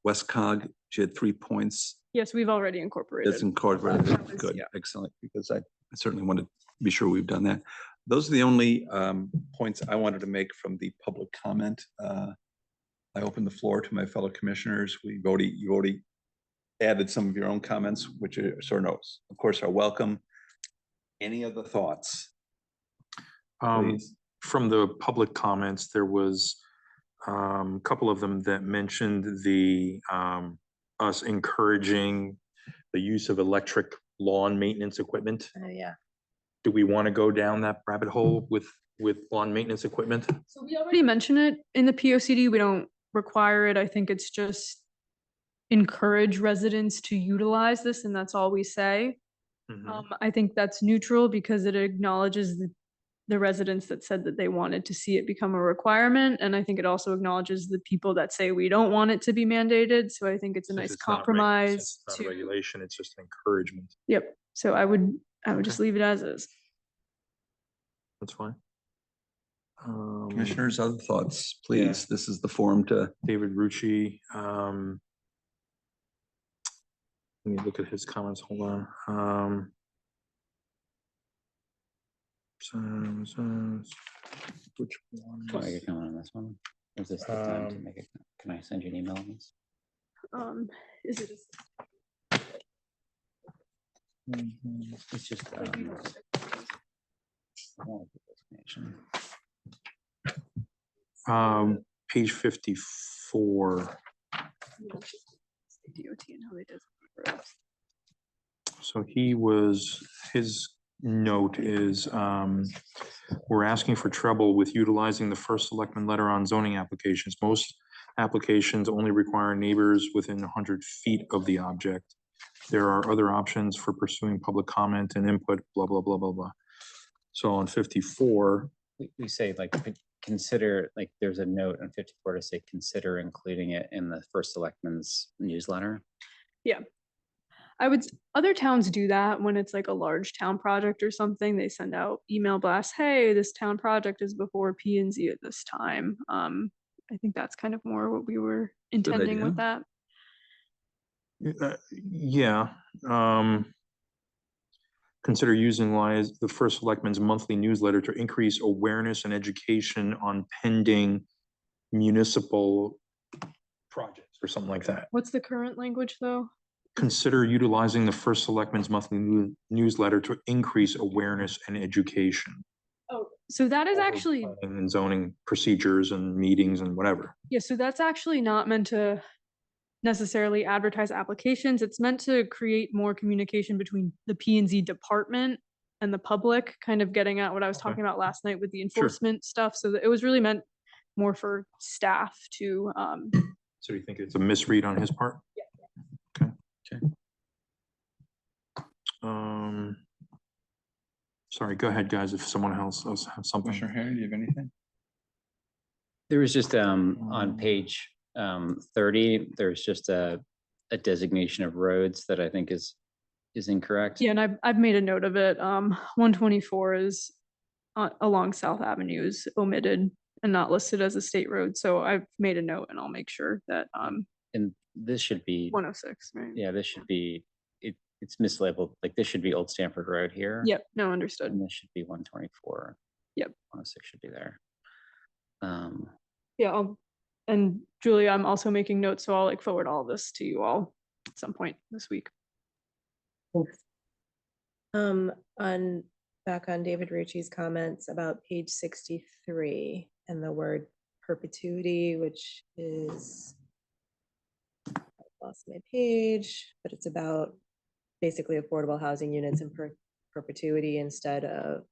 Westcog. She had 3 points. Yes, we've already incorporated. It's incorporated. That was- Good, yeah. excellent, because I certainly want to be sure we've done that. Those are the only points I wanted to make from the public comment. I open the floor to my fellow commissioners. You've already added some of your own comments, which are of course, are welcome. Any other thoughts? Please. From the public comments, there was a couple of them that mentioned us encouraging the use of electric lawn maintenance equipment. Yeah. Do we want to go down that rabbit hole with lawn maintenance equipment? So we already mentioned it in the POCD. We don't require it. I think it's just encourage residents to utilize this, and that's all we say. Mhm. I think that's neutral because it acknowledges the the residents that said that they wanted to see it become a requirement. And I think it also acknowledges the people that say we don't want it to be mandated. So I think it's a Since nice it's not compromise since it's not to, regulation, it's just an encouragement. yep. So I would just leave it as is. That's fine. Commissioners, other thoughts, please. This is the forum to, David Rucci, let me look at his comments, hold on. Which one? Want to make a comment on this one? Is this the time to Um, make it? Can I send you an email on this? Is it It's just. I wanna put this information. Page 54. DOT and how they designate roads. So his note is, we're asking for trouble with utilizing the first selectman letter on zoning applications. Most applications only require neighbors within 100 feet of the object. There are other options for pursuing public comment and input, blah, blah, blah, blah, blah. So on 54, We say like, consider, like, there's a note on 54 to say, consider including it in the first selectman's newsletter. Other towns do that when it's like a large town project or something. They send out email blasts, hey, this town project is before P and Z at this time. I think that's kind of more what we were intending with that. yeah. Consider using the first selectman's monthly newsletter to increase awareness and education on pending municipal projects or something like that. What's the current language though? Consider utilizing the first selectman's monthly newsletter to increase awareness and education. Oh, so that is over actually, planning and zoning procedures and meetings and whatever. yeah, so that's actually not meant to necessarily advertise applications. It's meant to create more communication between the P and Z department and the public, kind of getting at what I was Okay. talking about last night with the enforcement stuff. So that it was really meant more for staff to, So do you think it's a misread on his part? Yeah. Okay. Okay. Sorry, go ahead, guys, if someone else has something. Commissioner Harry, do you have anything? There was just, on page 30, there's just a designation of roads that I think is incorrect. yeah, and I've made a note of it. 124 is along South Avenue is omitted and not listed as a state road. So I've made a note and I'll make sure that And this should be, 106, right? yeah, this should be, it's mislabeled, like this should be Old Stamford Road here. Yep, no, understood. And this should be 124. Yep. 106 should be there. Yeah, and Julia, I'm also making notes, so I'll like forward all this to you all at some point this week. Back on David Rucci's comments about page 63 and the word perpetuity, which is, I lost my page, but it's about basically affordable housing units in perpetuity instead of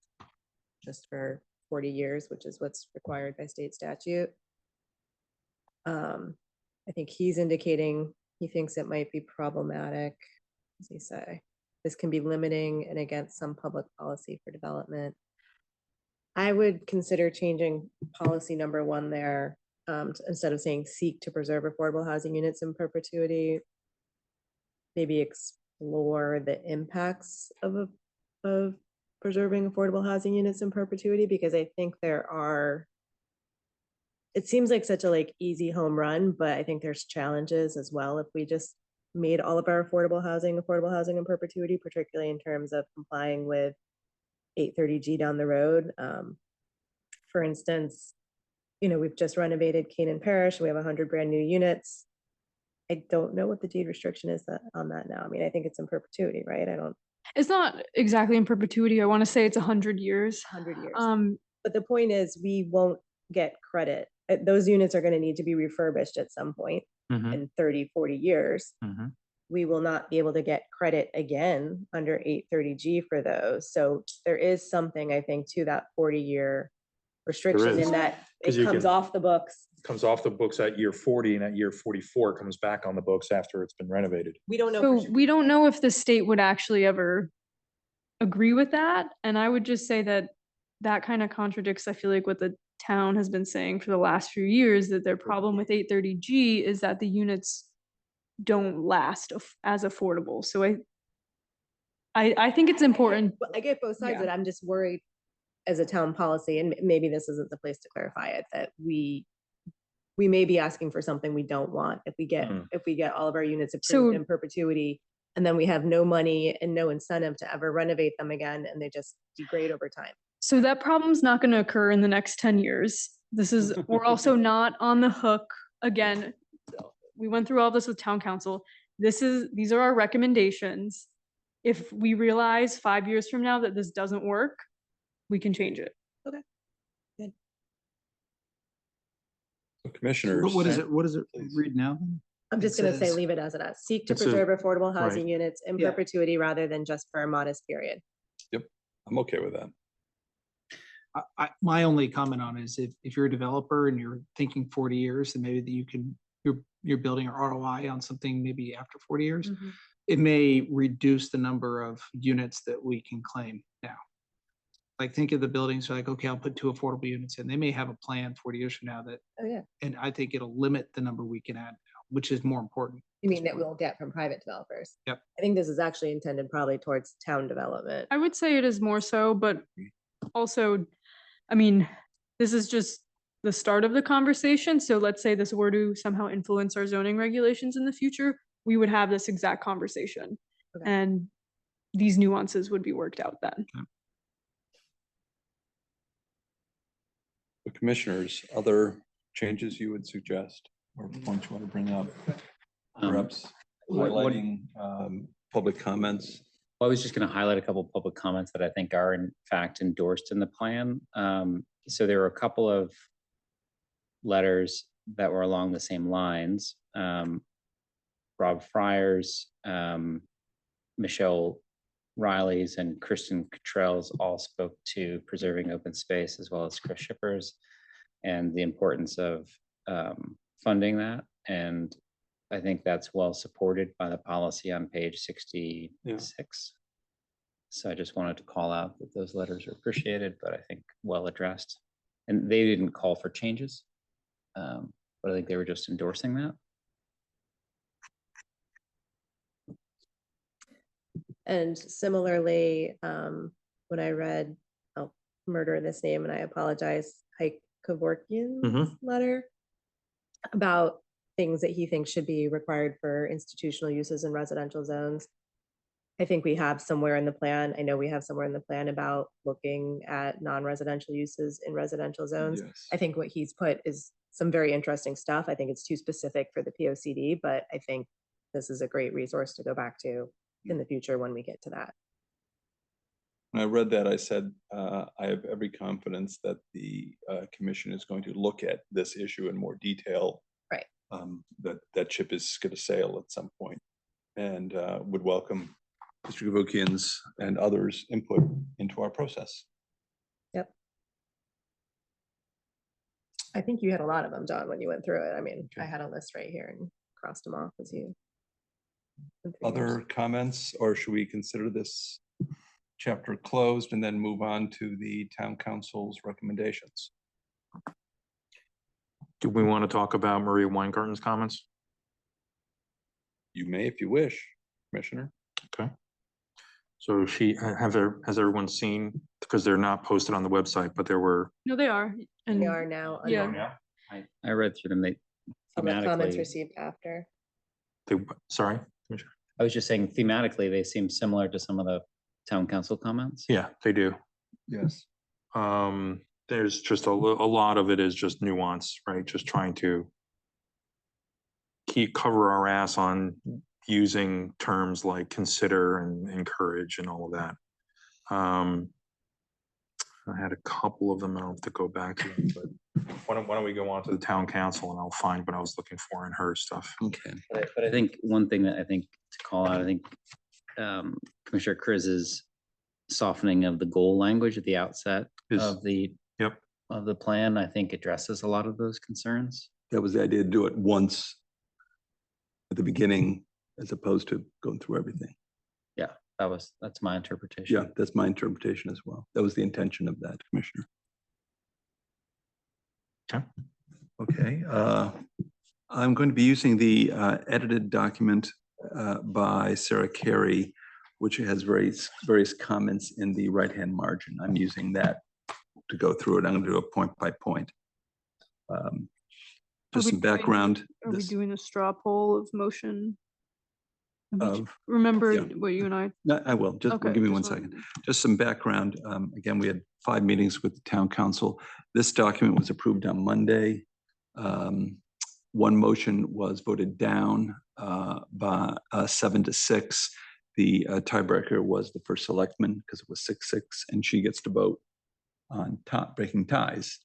just for 40 years, which is what's required by state statute. I think he's indicating he thinks it might be problematic. What does he say? This can be limiting and against some public policy for development. I would consider changing policy number 1 there, instead of saying seek to preserve affordable housing units in perpetuity. Maybe explore the impacts of preserving affordable housing units in perpetuity, because I think it seems like such a easy home run, but I think there's challenges as well if we just made all of our affordable housing in perpetuity, particularly in terms of complying with 830G down the road. For instance, we've just renovated Canaan Parish. We have 100 brand new units. I don't know what the deed restriction is on that now. I mean, I think it's in perpetuity, right? It's not exactly in perpetuity. I want to say it's 100 years. 100 years. But the point is, we won't get credit. Those units are going to need to be refurbished at some point in 30, 40 years. We will not be able to get credit again under 830G for those. So there is something, I think, to that 40-year restriction is. in that 'Cause it you comes can- off the books. Comes off the books at year 40, and at year 44 comes back on the books after it's been renovated. We don't know. for So sure. we don't know if the state would actually ever agree with that. And I would just say that that kind of contradicts, I feel like, what the town has been saying for the last few years, that their problem with 830G is that the units don't last as affordable. So I think it's important. Well, I get both sides of Yeah. it. I'm just worried as a town policy, and maybe this isn't the place to clarify it, that we may be asking for something we don't want if we get all of our units approved So- in perpetuity, and then we have no money and no incentive to ever renovate them again, and they just degrade over time. So that problem's not going to occur in the next 10 years. This is, we're also not on the hook. Again, we went through all this with town council. These are our recommendations. If we realize 5 years from now that this doesn't work, we can change it. Commissioners. What is it, Please. read now? then? I'm just It gonna say, says- leave it as it is. Seek to It's a- preserve affordable housing right. units in Yeah. perpetuity rather than just for a modest period. I'm okay with that. My only comment on it is if you're a developer and you're thinking 40 years, then maybe that you're building an ROI on something maybe after 40 years. It may reduce the number of units that we can claim now. Like, think of the buildings, like, okay, I'll put 2 affordable units in. They may have a plan 40 years from now that, Oh, yeah. and I think it'll limit the number we can add now, which is more important. You mean that we'll get from private developers? Yep. I think this is actually intended probably towards town development. I would say it is more so, but also, I mean, this is just the start of the conversation. So let's say this were to somehow influence our zoning regulations in the future, we would have this exact conversation. Okay. And these nuances would be worked out then. The commissioners, other changes you would suggest or points you want to bring up? Perhaps what- highlighting public comments. Well, I was just going to highlight a couple of public comments that I think are in fact endorsed in the plan. So there were a couple of letters that were along the same lines. Rob Fryers, Michelle Riley's, and Kristen Cottrell's all spoke to preserving open space, as well as Chris Shippers, and the importance of funding that. And I think that's well supported by the policy on page 66. So I just wanted to call out that those letters are appreciated, but I think well addressed. And they didn't call for changes, but I think they were just endorsing that. And similarly, when I read, I'll murder this name and I apologize, Hike Kevorkian's letter about things that he thinks should be required for institutional uses in residential zones. I think we have somewhere in the plan, I know we have somewhere in the plan about looking at non-residential uses in residential zones. Yes. I think what he's put is some very interesting stuff. I think it's too specific for the POCD, but I think this is a great resource to go back to in the future when we get to that. When I read that, I said, I have every confidence that the commission is going to look at this issue in more detail. Right. That ship is going to sail at some point, and would welcome Mr. Kevorkian's and others' input into our process. Yep. I think you had a lot of them, John, when you went through it. I mean, I Okay. had a list right here and crossed them off as you. went through yours. Other comments, or should we consider this chapter closed and then move on to the town council's recommendations? Do we want to talk about Maria Weingarten's comments? You may if you wish, Commissioner. Okay. So has everyone seen, because they're not posted on the website, but there were. No, they are. And We are now. Yeah. under I read through them. They Public comments thematically, received after. Sorry? I was just saying thematically, they seem similar to some of the town council comments. Yeah, they do. Yes. There's just a lot of it is just nuance, right? Just trying to cover our ass on using terms like consider and encourage and all of that. I had a couple of them, I'll have to go back to them, but why don't we go on to the town council and I'll find what I was looking for in her stuff. Okay. But I think one thing that I think to call out, I think Commissioner Crizz's softening of the goal language at the outset Is- of the Yep. of the plan, I think addresses a lot of those concerns. That was the idea, to do it once at the beginning as opposed to going through everything. That's my interpretation. Yeah, that's my interpretation as well. That was the intention of that, Commissioner. Okay. Okay, I'm going to be using the edited document by Sarah Carey, which has various comments in the right-hand margin. I'm using that to go through it. I'm going to do a point by point. Just we some doing- background. Are we This- doing a straw poll of motion? of- Remember yeah. what you and I? No, I will. Just Okay, give me just one wanted second. to- Just some background. Again, we had 5 meetings with the town council. This document was approved on Monday. One motion was voted down by 7-6. The tiebreaker was the first selectman because it was 6-6, and she gets to vote on breaking ties.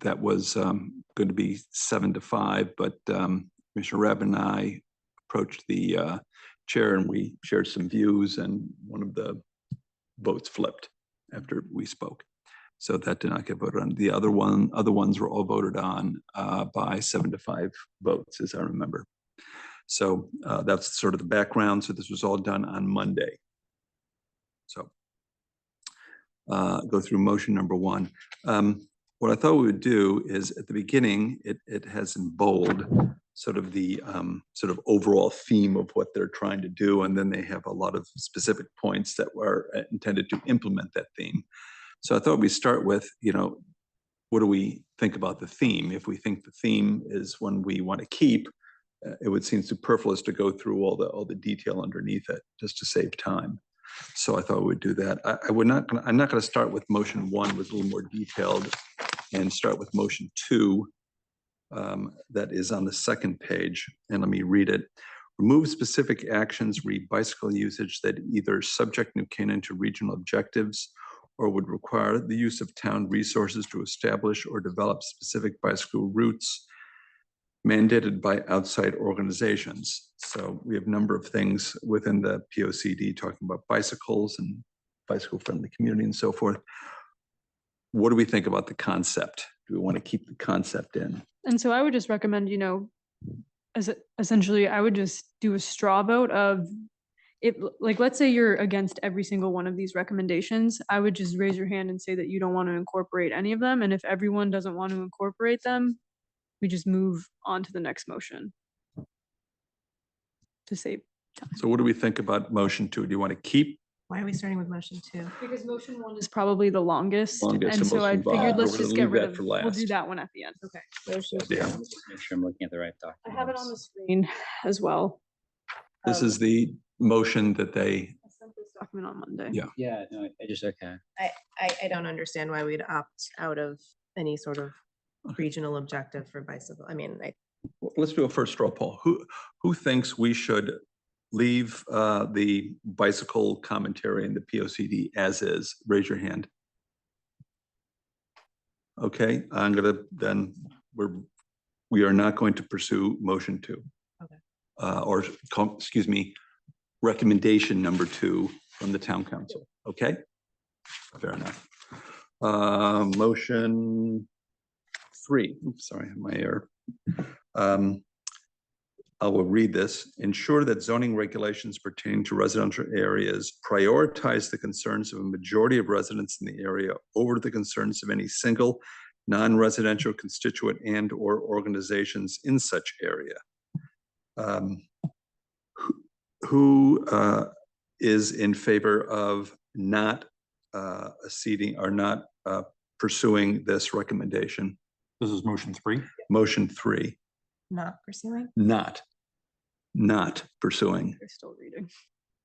That was going to be 7-5, but Commissioner Rabb and I approached the chair and we shared some views, and one of the votes flipped after we spoke. So that did not get voted on. The other ones were all voted on by 7-5 votes, as I remember. So that's sort of the background. So this was all done on Monday. So go through motion number 1. What I thought we would do is at the beginning, it has in bold sort of the sort of overall theme of what they're trying to do. And then they have a lot of specific points that were intended to implement that theme. So I thought we'd start with, what do we think about the theme? If we think the theme is one we want to keep, it would seem superfluous to go through all the detail underneath it just to save time. So I thought we'd do that. I'm not going to start with motion 1, was a little more detailed, and start with motion 2. That is on the second page, and let me read it. Remove specific actions, read bicycle usage that either subject New Canaan to regional objectives or would require the use of town resources to establish or develop specific bicycle routes mandated by outside organizations. So we have a number of things within the POCD talking about bicycles and bicycle-friendly community and so forth. What do we think about the concept? Do we want to keep the concept in? And so I would just recommend, essentially, I would just do a straw vote of it. Like, let's say you're against every single one of these recommendations. I would just raise your hand and say that you don't want to incorporate any of them. And if everyone doesn't want to incorporate them, we just move on to the next motion to save time. So what do we think about motion 2? Do you want to keep? Why are we starting with motion 2? Because motion 1 is probably the longest. Longest And and so most I involved. figured We're let's gonna just get leave rid that of, for we'll do last. that one at the end. Okay. Yeah. Let me just make sure I'm looking at the right I document. have it on the screen as well. This is the motion that they, I sent this document on Monday. Yeah. Yeah, no, I just, okay. I don't understand why we'd opt out of any sort of regional objective for bicycle. I mean, let's do a first straw poll. Who thinks we should leave the bicycle commentary in the POCD as is? Raise your hand. Okay, I'm gonna, then we are not going to pursue motion 2. Okay. Excuse me, recommendation number 2 from the town council. Okay, fair enough. Motion 3. Oops, sorry, my error. I will read this. Ensure that zoning regulations pertaining to residential areas prioritize the concerns of a majority of residents in the area over the concerns of any single non-residential constituent and/or organizations in such area. Who is in favor of not acceding or not pursuing this recommendation? This is motion 3. Motion 3, not pursuing. not pursuing. They're still reading.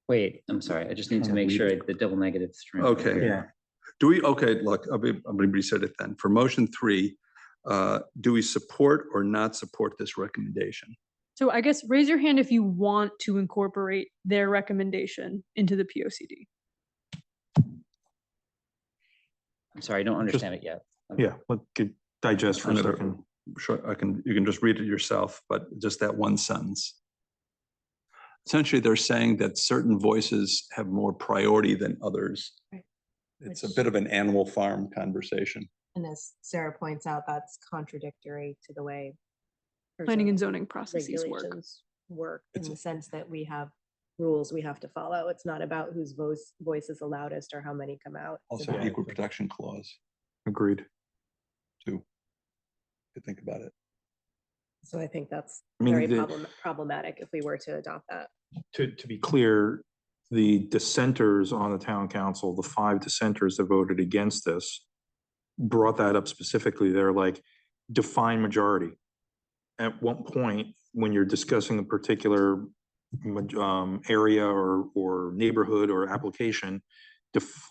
Wait, I'm sorry. I just need to Kinda make sure weird. the double negative string. Okay. Yeah. Do we, okay, look, I'm gonna reset it then. For motion 3, do we support or not support this recommendation? So I guess raise your hand if you want to incorporate their recommendation into the POCD. I'm sorry, I don't understand it yet. Yeah, let get digest for a I'm gonna- second. Sure, you can just read it yourself, but just that one sentence. Essentially, they're saying that certain voices have more priority than others. Right. It's a Which- bit of an Animal Farm conversation. And as Sarah points out, that's contradictory to the way. our Planning and zoning zoning processes work. regulations work in It's- the sense that we have rules we have to follow. It's not about whose voice is the loudest or how many come out. It's Also about- equal protection clause Agreed. too. To think about it. So I think that's I mean, very the- problematic if we were to adopt that. To be clear, the dissenters on the town council, the 5 dissenters that voted against this, brought that up specifically. They're like, define majority. At what point, when you're discussing a particular area or neighborhood or application,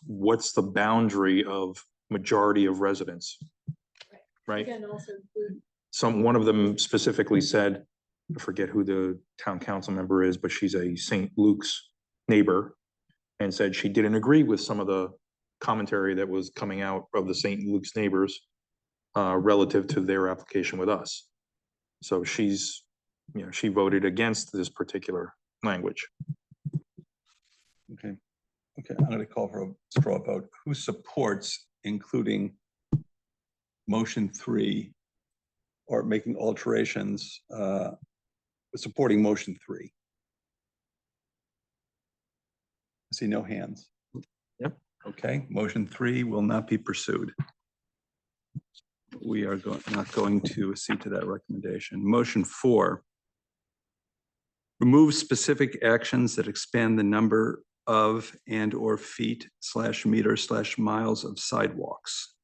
what's the boundary of majority of residents? Right? Again, also include One of them specifically said, I forget who the town council member is, but she's a St. Luke's neighbor, and said she didn't agree with some of the commentary that was coming out of the St. Luke's neighbors relative to their application with us. So she's, she voted against this particular language. Okay. Okay, I'm going to call for a straw vote. Who supports including motion 3 or making alterations, supporting motion 3? I see no hands. Yep. Okay, motion 3 will not be pursued. We are not going to accede to that recommendation. Motion 4. Remove specific actions that expand the number of and/or feet/meters/miles of sidewalks.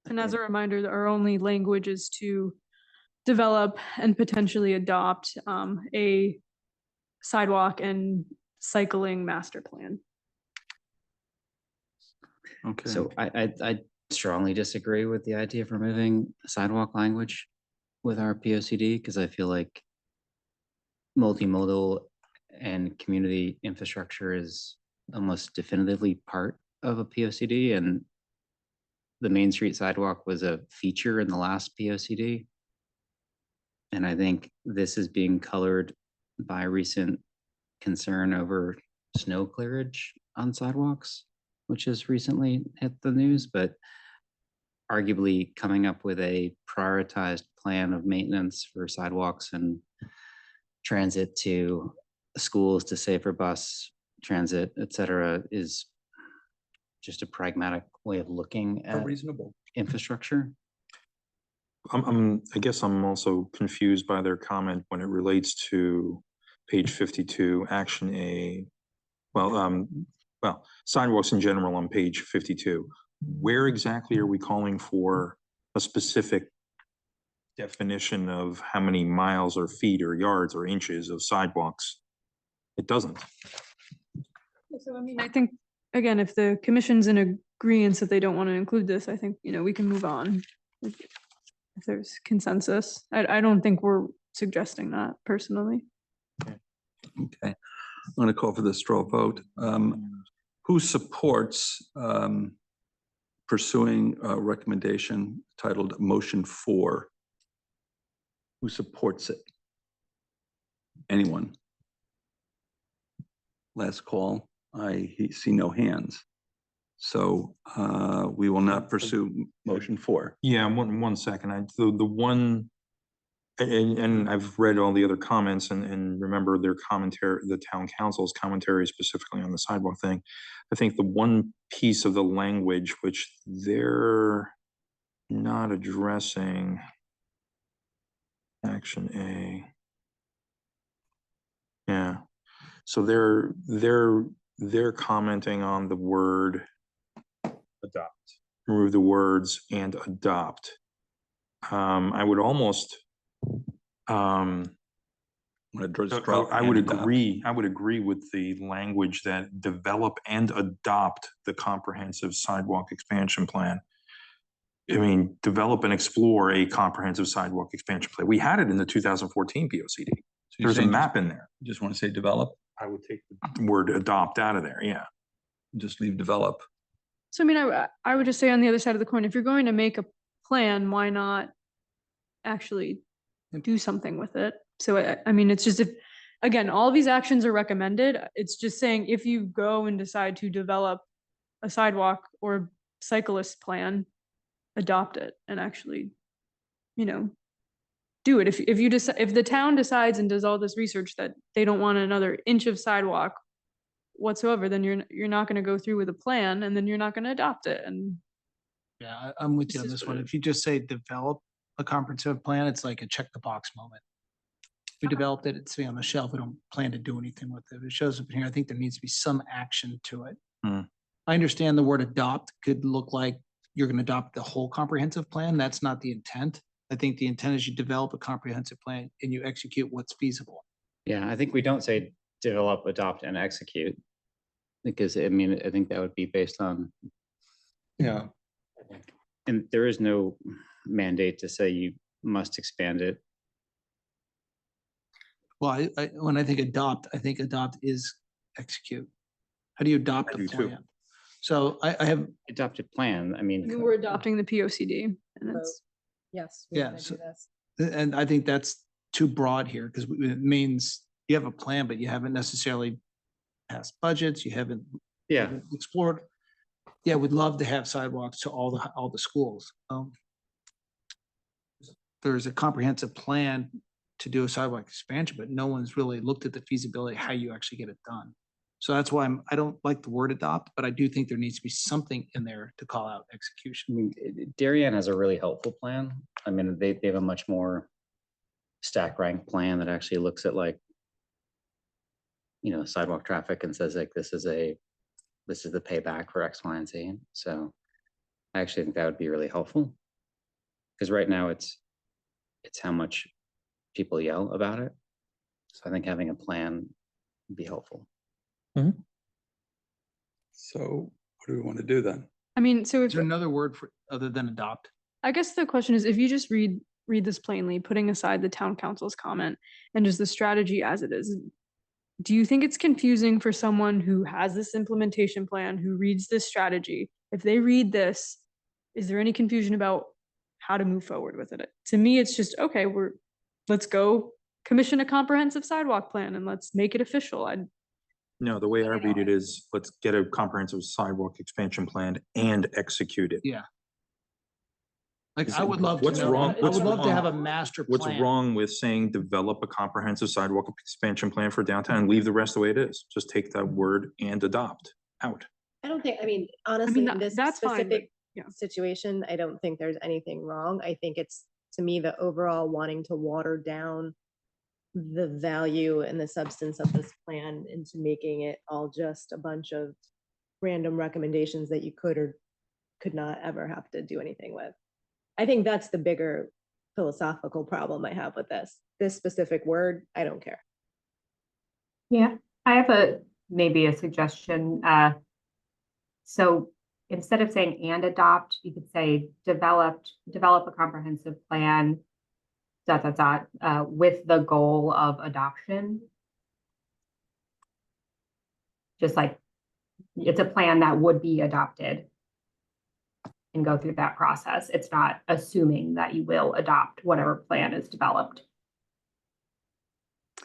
And as a reminder, our only language is to develop and potentially adopt a sidewalk and cycling master plan. Okay. So I strongly disagree with the idea of removing sidewalk language with our P O C D, because I feel like multimodal and community infrastructure is almost definitively part of a P O C D, and the Main Street sidewalk was a feature in the last P O C D. And I think this is being colored by recent concern over snow clearage on sidewalks, which has recently hit the news, but arguably coming up with a prioritized plan of maintenance for sidewalks and transit to schools to safer bus transit, et cetera, is just a pragmatic way of looking at Reasonable. infrastructure. I guess I'm also confused by their comment when it relates to page 52, action A. Well, sidewalks in general on page 52. Where exactly are we calling for a specific definition of how many miles or feet or yards or inches of sidewalks? It doesn't. So I mean, I think, again, if the commission's in agreement that they don't want to include this, I think, we can move on. If there's consensus. I don't think we're suggesting that personally. Okay. I'm going to call for the straw vote. Who supports pursuing a recommendation titled Motion 4? Who supports it? Anyone? Last call. I see no hands. So we will not pursue motion 4. Yeah, one second. The one, and I've read all the other comments and remember their commentary, the town council's commentary specifically on the sidewalk thing. I think the one piece of the language which they're not addressing, action A. Yeah, so they're commenting on the word adopt. Remove the words and adopt. I would almost, I would agree with the language that develop and adopt the comprehensive sidewalk expansion plan. I mean, develop and explore a comprehensive sidewalk expansion plan. We had it in the 2014 P O C D. There's a map in there. Just want to say develop? I would take the word adopt out of there, yeah. Just leave develop. So I mean, I would just say on the other side of the coin, if you're going to make a plan, why not actually do something with it? So I mean, it's just again, all these actions are recommended. It's just saying if you go and decide to develop a sidewalk or cyclist plan, adopt it and actually, you know, do it. If you decide, if the town decides and does all this research that they don't want another inch of sidewalk whatsoever, then you're not gonna go through with a plan, and then you're not gonna adopt it, and Yeah, I'm with you This on is this what one. it- If you just say develop a comprehensive plan, it's like a check the box moment. We developed it, it's on the shelf, we don't plan to do anything with it. If it shows up in here, I think there needs to be some action to it. Hmm. I understand the word adopt could look like you're gonna adopt the whole comprehensive plan. That's not the intent. I think the intent is you develop a comprehensive plan and you execute what's feasible. Yeah, I think we don't say develop, adopt, and execute. Because I mean, I think that would be based on, Yeah. and there is no mandate to say you must expand it. Well, when I think adopt is execute. How do you adopt I a do too. plan? So I have, Adopted plan, I I mean, mean, we're adopting the POCD, and it's, Yes. we Yeah, wanna do so- this. and I think that's too broad here because it means you have a plan, but you haven't necessarily passed budgets, you haven't yeah, explored. Yeah, we'd love to have sidewalks to all the schools. There's a comprehensive plan to do a sidewalk expansion, but no one's really looked at the feasibility, how you actually get it done. So that's why I don't like the word adopt, but I do think there needs to be something in there to call out I execution. mean, Darien has a really helpful plan. I mean, they have a much more stack rank plan that actually looks at like, you know, sidewalk traffic and says like, this is the payback for X, Y, and Z. So I actually think that would be really helpful. Because right now it's how much people yell about it. So I think having a plan would be helpful. So what do we want to do then? I mean, so Is if, there another word for, other than adopt? I guess the question is, if you just read this plainly, putting aside the town council's comment and just the strategy as it is, do you think it's confusing for someone who has this implementation plan, who reads this strategy? If they read this, is there any confusion about how to move forward with it? To me, it's just, okay, let's go commission a comprehensive sidewalk plan and let's make it official. No, the way I read it is, let's get a comprehensive sidewalk expansion plan and execute it. Yeah. Like, Is I it- would love to what's know, wrong- I what's would love to have a wrong- master What's plan. wrong with saying develop a comprehensive sidewalk expansion plan for downtown and leave the rest the way it is? Just take that word and adopt out. I don't think, I mean, honestly, in this that's fine, but specific yeah. situation, I don't think there's anything wrong. I think it's, to me, the overall wanting to water down the value and the substance of this plan into making it all just a bunch of random recommendations that you could or could not ever have to do anything with. I think that's the bigger philosophical problem I have with this. This specific word, I don't care. Yeah, I have maybe a suggestion. So instead of saying and adopt, you could say develop a comprehensive plan, with the goal of adoption. Just like, it's a plan that would be adopted and go through that process. It's not assuming that you will adopt whatever plan is developed.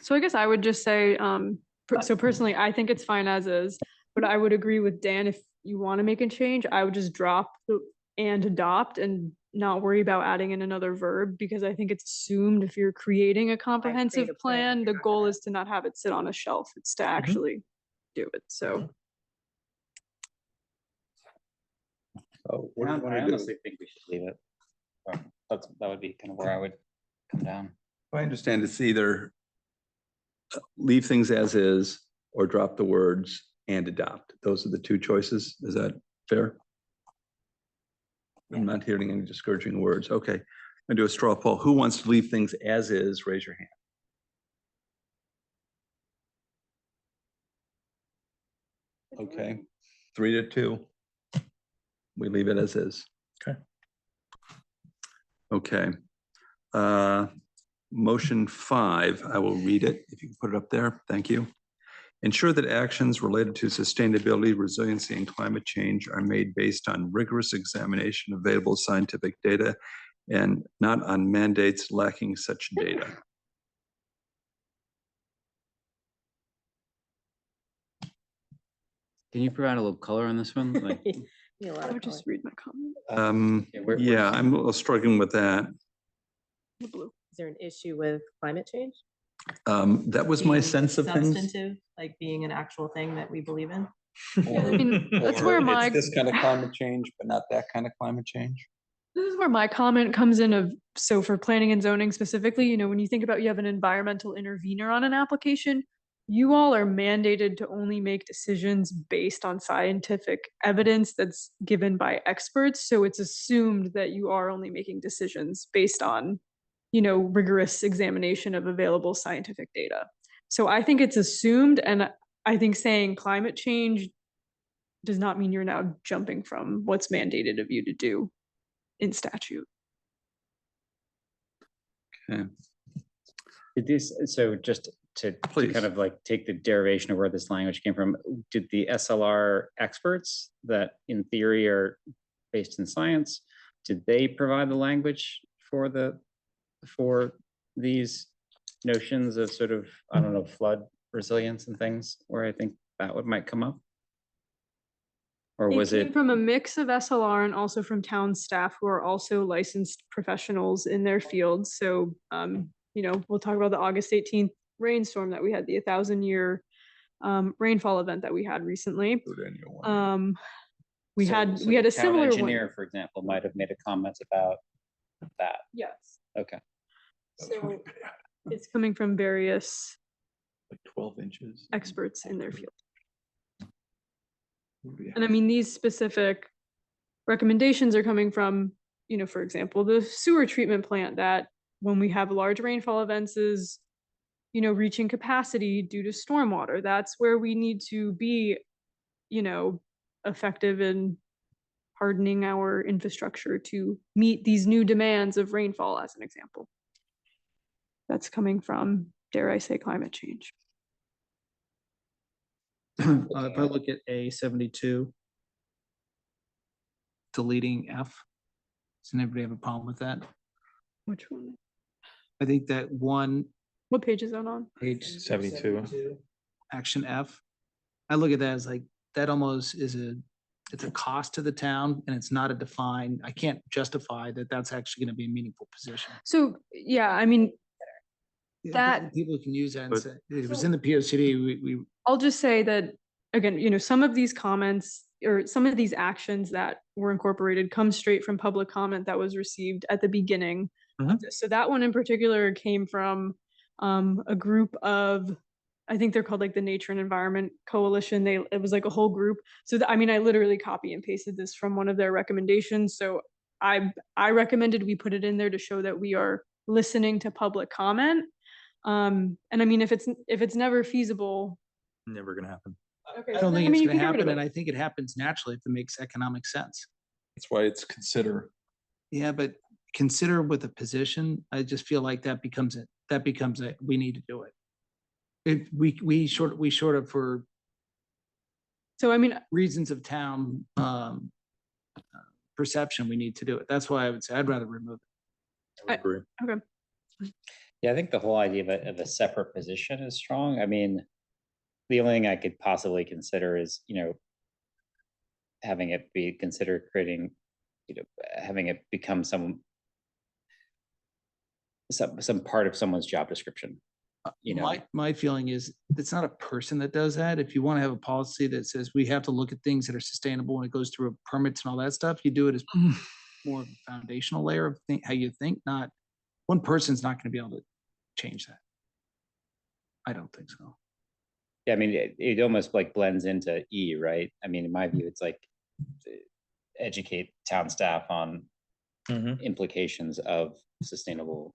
So I guess I would just say, so personally, I think it's fine as is, but I would agree with Dan, if you want to make a change, I would just drop the and adopt and not worry about adding in another verb, because I think it's assumed if you're creating a comprehensive a plan, plan, you're the not goal gonna- is to not have it sit on a shelf, it's to actually do it, so. Oh, what do you I want to do? honestly think we should leave it. That would be kind of where I would come down. I understand it's either leave things as is or drop the words and adopt. Those are the two choices. Is that fair? I'm not hearing any discouraging words. Okay, I'm gonna do a straw poll. Who wants to leave things as is? Raise your hand. Okay, 3-2. We leave it as is. Okay. Okay. Motion 5, I will read it. If you can put it up there, thank you. Ensure that actions related to sustainability, resiliency, and climate change are made based on rigorous examination of available scientific data and not on mandates lacking such data. Can you provide a little color on this one? Like, Yeah, a lot I of would just color. read my comment. we're- Yeah, I'm a little struggling with that. The blue. Is there an issue with climate change? That was my Being sense of things. Substantive, like being an actual thing that we believe in? Yeah, I mean, that's where Or my, it's this kind of climate change, but not that kind of climate change. this is where my comment comes in of, so for planning and zoning specifically, you know, when you think about you have an environmental intervener on an application, you all are mandated to only make decisions based on scientific evidence that's given by experts. So it's assumed that you are only making decisions based on, you know, rigorous examination of available scientific data. So I think it's assumed, and I think saying climate change does not mean you're now jumping from what's mandated of you to do in statute. Okay. Did this, so just to Please. kind of like take the derivation of where this language came from, did the SLR experts that in theory are based in science, did they provide the language for these notions of sort of, I don't know, flood resilience and things where I think that might come up? Or was came it? from a mix of SLR and also from town staff who are also licensed professionals in their fields. So, you know, we'll talk about the August 18th rainstorm that we had, the 1,000-year rainfall event that we had recently. We so- had so we had the a town similar engineer, one. for example, might have made a comment about that. Yes. Okay. So it's coming from various Like 12 inches. experts in their field. And I mean, these specific recommendations are coming from, you know, for example, the sewer treatment plant that when we have large rainfall events is, you know, reaching capacity due to stormwater. That's where we need to be, you know, effective in hardening our infrastructure to meet these new demands of rainfall, as an example. That's coming from, dare I say, climate change. If I look at A72, deleting F, does anybody have a problem with that? Which one? I think that one, What page is that on? page 72. action F, I look at that as like, that almost is it's a cost to the town and it's not a defined, I can't justify that that's actually gonna be a meaningful position. So, yeah, I mean, Yeah, That- people can use that and But- say, it was in the P O C D, we I'll just say that, again, you know, some of these comments or some of these actions that were incorporated come straight from public comment that was received at the beginning. Mhm. So that one in particular came from a group of, I think they're called like the Nature and Environment Coalition. It was like a whole group. So I mean, I literally copy and pasted this from one of their recommendations. So I recommended we put it in there to show that we are listening to public comment. And I mean, if it's never feasible. Never gonna happen. Okay, I so don't then, think it's you gonna can get rid of happen, and it. I think it happens naturally if it makes economic sense. That's why it's consider. Yeah, but consider with a position, I just feel like that becomes we need to do it. If we short of for So I mean, reasons of town, perception, we need to do it. That's why I would say I'd rather remove it. I would agree. Yeah, I think the whole idea of a separate position is strong. I mean, the only thing I could possibly consider is, you know, having it be considered creating, you know, having it become some part of someone's job description. You know, My feeling is it's not a person that does that. If you want to have a policy that says we have to look at things that are sustainable when it goes through permits and all that stuff, you do it as more of a foundational layer of how you think, not one person's not going to be able to change that. I don't think so. yeah, I mean, it almost like blends into E, right? I mean, in my view, it's like educate town staff on Mhm. implications of sustainable.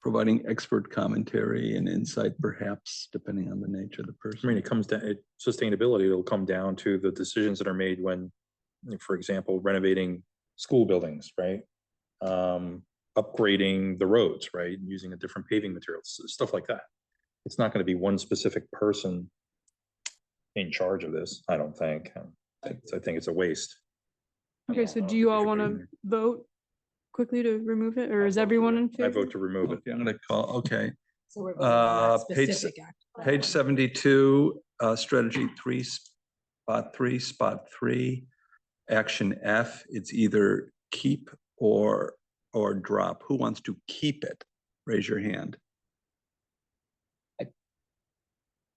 Providing expert commentary and insight, perhaps, depending on the nature of the I mean, person. it comes down, sustainability, it'll come down to the decisions that are made when, for example, renovating school buildings, right? Upgrading the roads, right? Using a different paving materials, stuff like that. It's not gonna be one specific person in charge of this, I don't think. I think it's a waste. okay, so do you all want to vote quickly to remove it, or is everyone in favor? I vote to remove it. Okay, I'm gonna call, okay. So we're voting on that page specific page 72, strategy 3, spot three, action F, it's either keep or drop. Who wants to keep it? Raise your hand.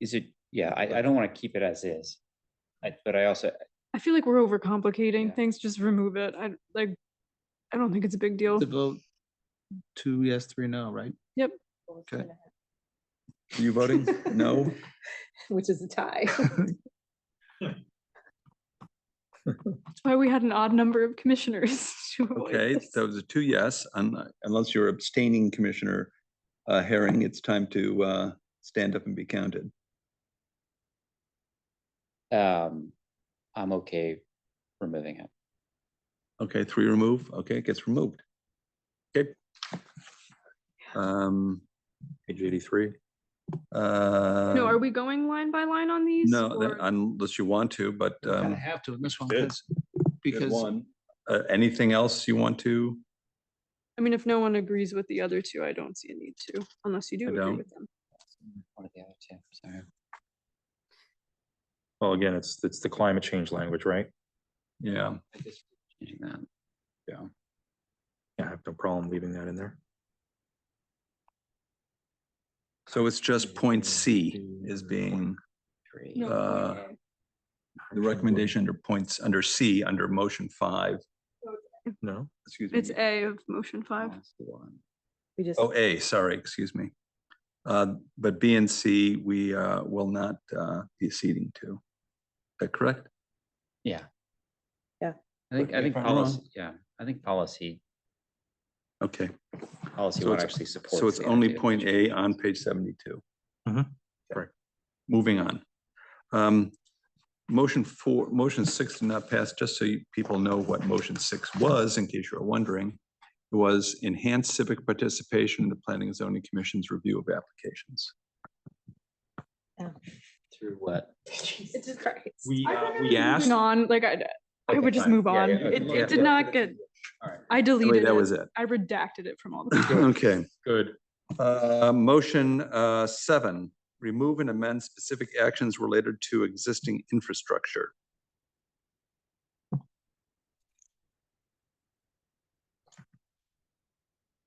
Is it, yeah, I don't want to keep it as is. But I also, I feel like we're overcomplicating Yeah. things. Just remove it. I don't think it's a big deal. The vote, 2 yes, 3 no, right? Yep. Okay. Are you voting? No? Which is a tie. That's why we had an odd number of commissioners. to avoid Okay, this. those are 2 yes, unless you're abstaining, Commissioner Herring, it's time to stand up and be counted. I'm okay removing it. Okay, 3 remove, okay, it gets removed. Okay. Page 83. No, are we going line by line on these? No, or- unless you want to, but Kind of have to in this one, Good. because one. Anything else you want to? I mean, if no one agrees with the other two, I don't see a need to, unless you do I agree don't. with them. One of the other two, sorry. Well, again, it's the climate change language, right? Yeah, I guess changing that. Yeah, I have no problem leaving that in there. so it's just point C is being, Three. No, Uh, point the recommendation under points, under C, under motion 5, No, excuse A. me. It's A of motion 5. Last one. We just, Oh, A, sorry, excuse me. But B and C, we will not be acceding to. Is that correct? Yeah. Yeah. I think If I'm policy, wrong. yeah, I think policy Okay, would it's- actually support. so it's only point A on page 72. Mhm. Okay. Correct. Moving on. Motion 6 did not pass, just so people know what motion 6 was, in case you're wondering. It was enhanced civic participation in the Planning and Zoning Commission's review of applications. Through what? Jesus Christ. we Moving asked. on, I would just fine. move Yeah, on. yeah, okay. It Yeah. did not get, All right. I Wait, deleted that it. was it. I redacted it from all the. Okay. Good. Motion 7, remove and amend specific actions related to existing infrastructure.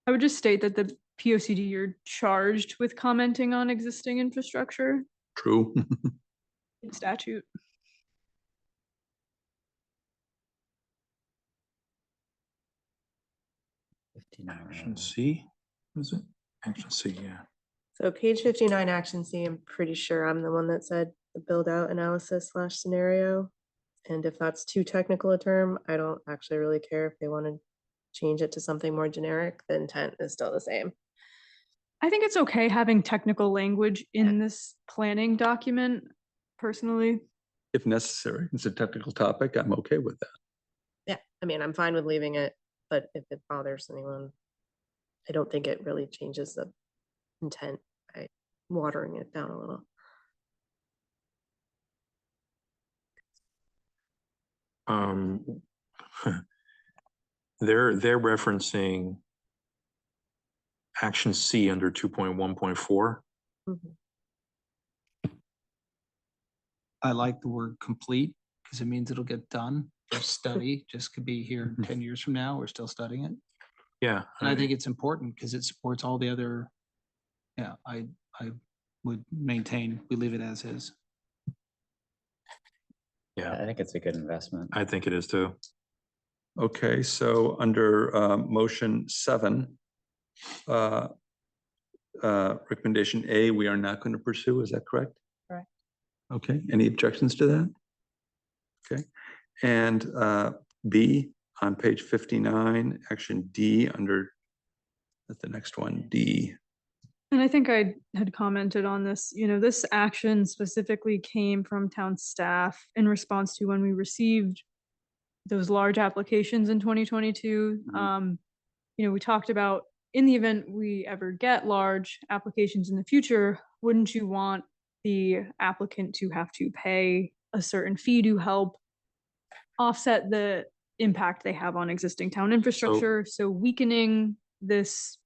I would just state that the POCD, you're charged with commenting on existing infrastructure True. in statute. Action C, is it? Action C, yeah. So page 59, action C, I'm pretty sure I'm the one that said the build out analysis / scenario. And if that's too technical a term, I don't actually really care if they want to change it to something more generic. The intent is still the same. I think it's okay having technical language in this planning document, personally. If necessary, it's a technical topic, I'm okay with that. Yeah, I mean, I'm fine with leaving it, but if it bothers anyone, I don't think it really changes the intent by watering it down a little. They're referencing action C under 2.1.4. Mhm. I like the word complete because it means it'll get done. Or study just could be here 10 years from now. We're still studying it. Yeah. And I think it's important because it supports all the other. Yeah, I would maintain, we leave it as is. Yeah, I think it's a good investment. I think it is too. Okay, so under motion 7, recommendation A, we are not going to pursue, is that correct? Correct. Okay, any objections to that? Okay, and B, on page 59, action D under, that's the next one, D. And I think I had commented on this, this action specifically came from town staff in response to when we received those large applications in 2022. We talked about in the event we ever get large applications in the future, wouldn't you want the applicant to have to pay a certain fee to help offset the impact they have on existing town infrastructure? So weakening this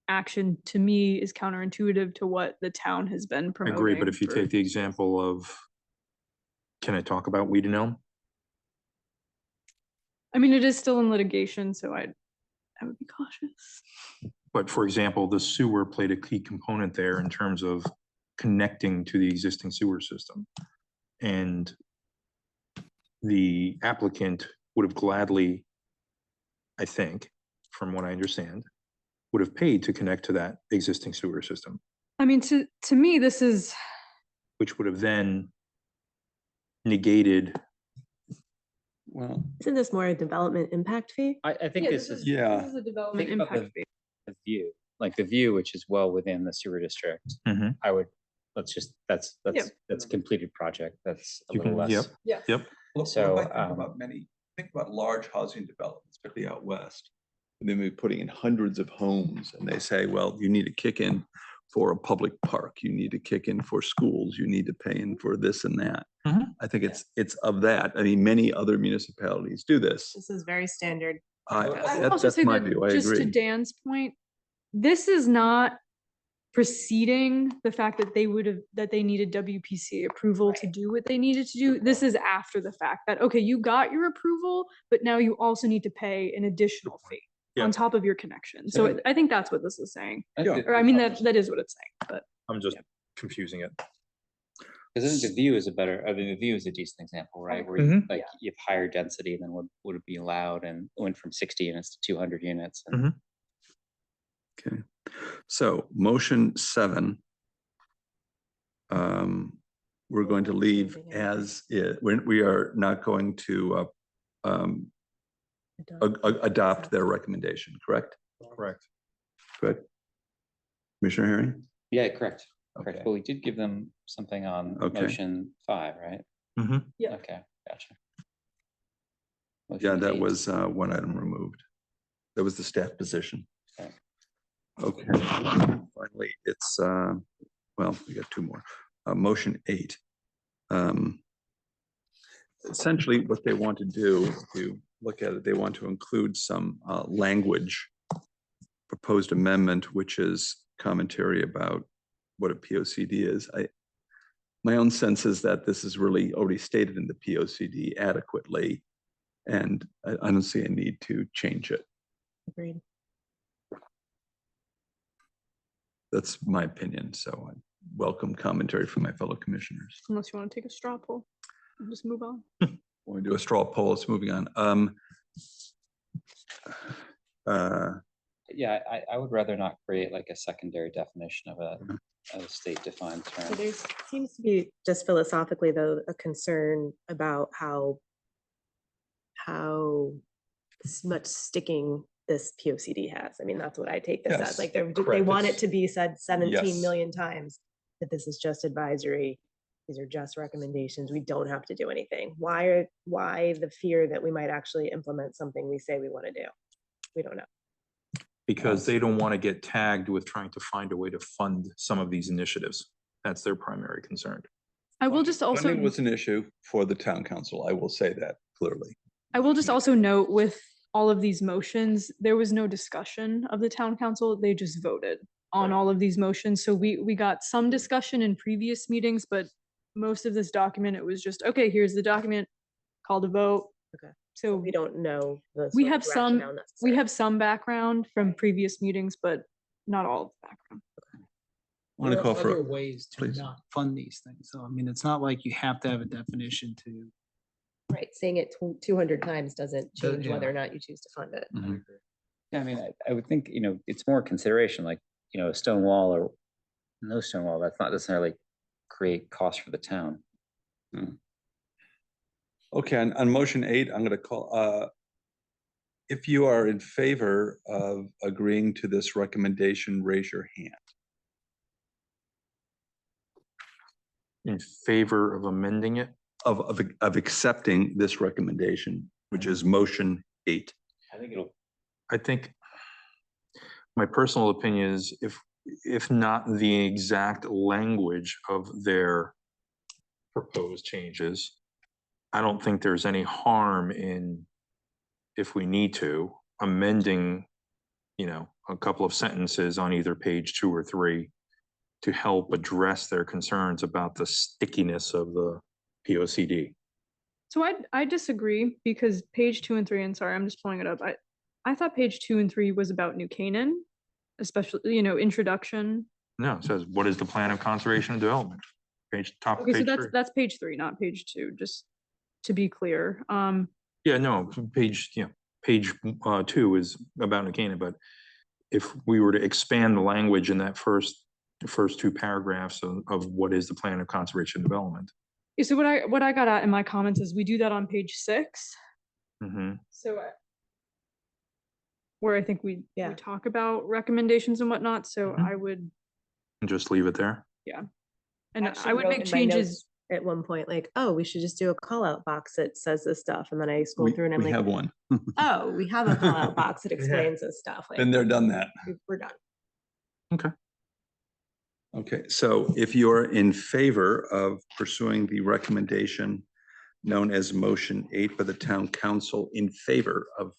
action to me is counterintuitive to what the town has been I promoting. agree, but if you for- take the example of Can I talk about Weed and Elm? I mean, it is still in litigation, so I would be cautious. But for example, the sewer played a key component there in terms of connecting to the existing sewer system. And the applicant would have gladly, I think, from what I understand, would have paid to connect to that existing sewer system, I mean, to me, this is, which would have then negated. Well, Isn't this more a development impact fee? I think this is. Yeah. This is a development Think about impact fee. the view, like the view, which is well within the sewer district. Mhm. I would, that's completed project. That's a You little can- less. yep. look, if So, I think about think about large housing developments, particularly out west. And then we're putting in hundreds of homes and they say, well, you need to kick in for a public park, you need to kick in for schools, you need to pay in for this and that. Mhm. I think it's of that. I mean, many other municipalities do this. This is very standard. I would That's also say my that, view. I just to agree. Dan's point, this is not preceding the fact that they needed WPC approval to do what they needed to do. This is after the fact that, okay, you got your approval, but now you also need to pay an additional fee Yeah. on top of your connection. So I think that's what this is saying. Yeah. Or I mean, that is what it's saying, but. I'm just confusing it. Because I think the view is the view is a decent example, right? Where Mhm. like you have higher density than what would be allowed and went from 60 units to 200 units. And Mhm. Okay, so motion 7. We're going to leave Leaving it. as it, we are not going to adopt their recommendation, correct? Correct. Good. Commissioner Herring? yeah, correct. Correct. Okay. But we did give them something on Okay. motion 5, right? Mhm. Yeah. Okay, gotcha. Yeah, Motion that 8. was one item removed. That was the staff position. Okay. Okay, finally, it's, well, we got 2 more. Motion 8. Essentially, what they want to do, if you look at it, they want to include some language, proposed amendment, which is commentary about what a POCD is. My own sense is that this is really already stated in the POCD adequately, and I don't see a need to change it. Agreed. That's my opinion, so I welcome commentary from my fellow commissioners. Unless you want to take a straw poll, we'll just move on. When we do a straw poll, it's moving on. Yeah, I would rather not create like a secondary definition of a state defined So term. there's seems to be just philosophically though, a concern about how much sticking this POCD has. I mean, that's what I take this Yes, as. Like they correct. want it It's- to be said 17 Yes. million times that this is just advisory. These are just recommendations. We don't have to do anything. Why the fear that we might actually implement something we say we want to do? We don't know. Because they don't want to get tagged with trying to find a way to fund some of these initiatives. That's their primary concern. I will just also. Funding was an issue for the town council. I will say that clearly. I will just also note with all of these motions, there was no discussion of the town council. They just voted on all of these motions. So we got some discussion in previous meetings, but most of this document, it was just, okay, here's the document, call to vote. Okay. So We don't know the We sort of have some- rationale we necessarily. have some background from previous meetings, but not all of the background. Want to There call are for, other ways to please. not fund these things. So I mean, it's not like you have to have a definition to. Right, saying it 200 times doesn't change yeah. whether or not you choose to fund it. Mhm. Yeah, I mean, I would think, it's more consideration, like, a stone wall or no stone wall, that's not necessarily create cost for the town. Okay, on motion 8, I'm gonna call, if you are in favor of agreeing to this recommendation, raise your hand. In favor of amending it, Of accepting this recommendation, which is motion 8. I think it'll. I think my personal opinion is if not the exact language of their proposed changes, I don't think there's any harm in, if we need to, amending, a couple of sentences on either page 2 or 3 to help address their concerns about the stickiness of the P O C D. So I disagree because page 2 and 3, and sorry, I'm just pulling it up. I thought page 2 and 3 was about New Canaan, especially, introduction. No, it says, what is the plan of conservation and development? Top of Okay, so page 3. that's page 3, not page 2, just to be clear. Yeah, no, page 2 is about New Canaan, but if we were to expand the language in that first 2 paragraphs of what is the plan of conservation and development. Yeah, so what I got at in my comments is we do that on page 6. Mhm. So where I think we talk about recommendations and whatnot. So Mhm. I would, And just leave it there. and Actually I would wrote make in my notes changes. at one point, like, oh, we should just do a call out box that says this stuff. And then I scrolled through and I'm We like, have one. oh, we have a call out box that Yeah. explains this stuff. Like, Been there, done that. we're done. Okay, so if you're in favor of pursuing the recommendation known as motion 8 by the town council in favor of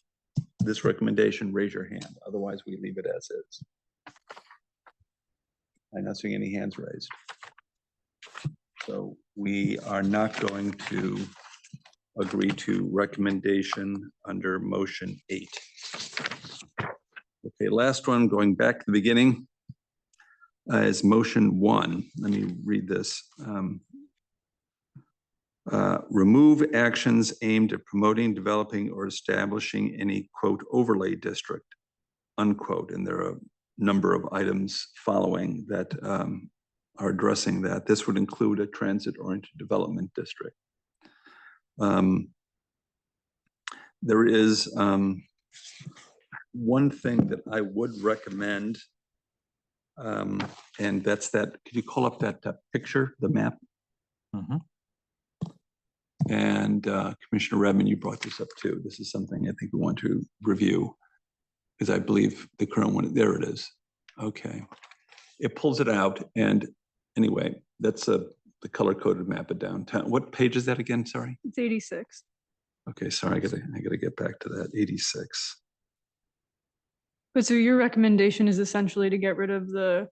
this recommendation, raise your hand. Otherwise, we leave it as is. I'm not seeing any hands raised. So we are not going to agree to recommendation under motion 8. Okay, last one, going back to the beginning, is motion 1. Let me read this. Remove actions aimed at promoting, developing, or establishing any, quote, overlay district, unquote. And there are a number of items following that are addressing that. This would include a transit-oriented development district. There is one thing that I would recommend, and that's that, could you call up that picture, the map? Mhm. And Commissioner Redmond, you brought this up too. This is something I think we want to review, because I believe the current one, there it is. Okay. It pulls it out, and anyway, that's the color-coded map of downtown. What page is that again? Sorry. It's 86. Okay, sorry, I gotta get back to that. 86. But so your recommendation is essentially to get rid of the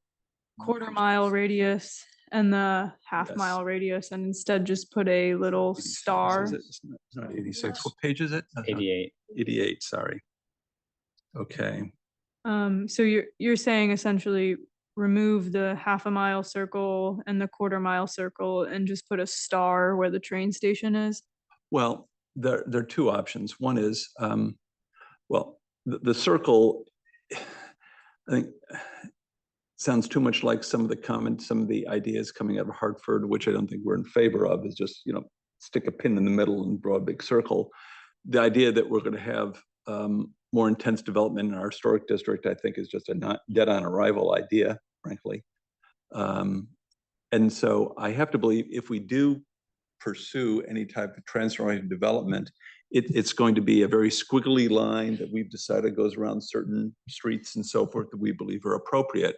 quarter-mile radius and the half-mile Yes. radius, and instead just put a little 86, star. is it? It's not 86. What page is it? No, no, 88. 88, sorry. Okay, So you're saying essentially remove the half-a-mile circle and the quarter-mile circle and just put a star where the train station is? well, there are two options. One is, well, the circle, I think, sounds too much like some of the ideas coming out of Hartford, which I don't think we're in favor of, is just, stick a pin in the middle and draw a big circle. The idea that we're going to have more intense development in our historic district, I think, is just a not dead on arrival idea, frankly. And so I have to believe if we do pursue any type of transit-oriented development, it's going to be a very squiggly line that we've decided goes around certain streets and so forth that we believe are appropriate.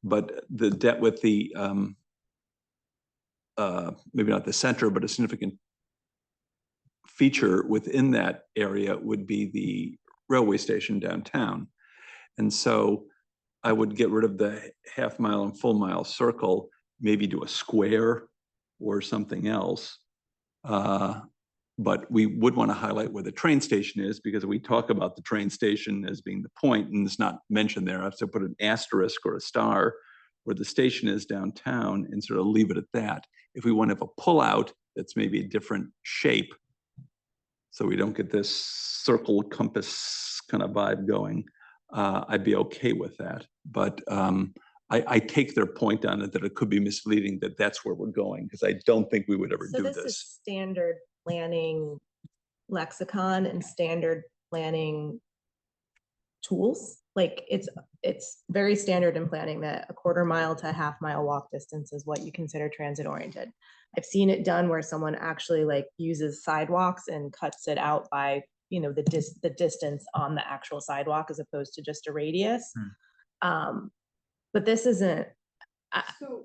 But the debt with the, maybe not the center, but a significant feature within that area would be the railway station downtown. And so I would get rid of the half-mile and full-mile circle, maybe do a square or something else. But we would want to highlight where the train station is, because we talk about the train station as being the point, and it's not mentioned there. I have to put an asterisk or a star where the station is downtown and sort of leave it at that. If we want to have a pullout that's maybe a different shape, so we don't get this circle compass kind of vibe going, I'd be okay with that. But I take their point on it that it could be misleading that that's where we're going, because I don't think we would ever So do this is standard planning lexicon and standard planning tools. Like it's very standard in planning that a quarter-mile to half-mile walk distance is what you consider transit oriented. I've seen it done where someone actually like uses sidewalks and cuts it out by, the distance on the actual sidewalk as opposed to just a radius. But this isn't,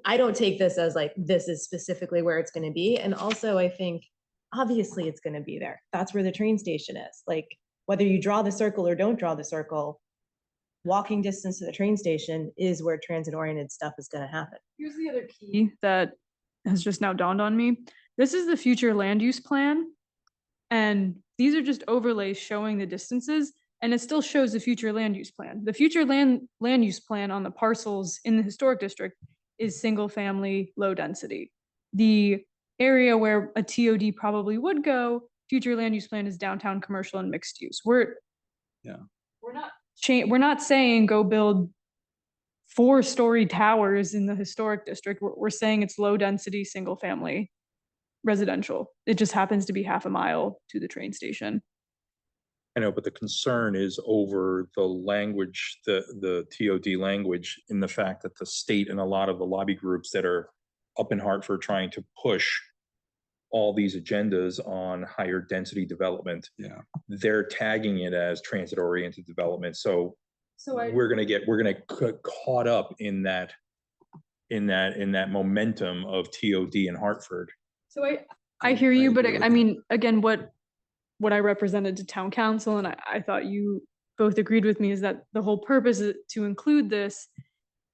I don't take this as like, this is specifically where it's going to be. And also I think obviously it's going to be there. That's where the train station is. Like whether you draw the circle or don't draw the circle, walking distance to the train station is where transit oriented stuff is going to happen. Here's the other key that has just now dawned on me. this is the future land use plan. And these are just overlays showing the distances, and it still shows the future land use plan. The future land use plan on the parcels in the historic district is single family, low density. The area where a TOD probably would go, future land use plan is downtown commercial and mixed use. We're not saying go build 4-story towers in the historic district. We're saying it's low density, single family residential. It just happens to be half a mile to the train station. I know, but the concern is over the language, the TOD language, in the fact that the state and a lot of the lobby groups that are up in Hartford trying to push all these agendas on higher density development. Yeah. They're tagging it as transit oriented development. So we're gonna get caught up in that momentum of TOD in Hartford. So I hear you, but agree with I that. mean, again, what I represented to town council, and I thought you both agreed with me, is that the whole purpose to include this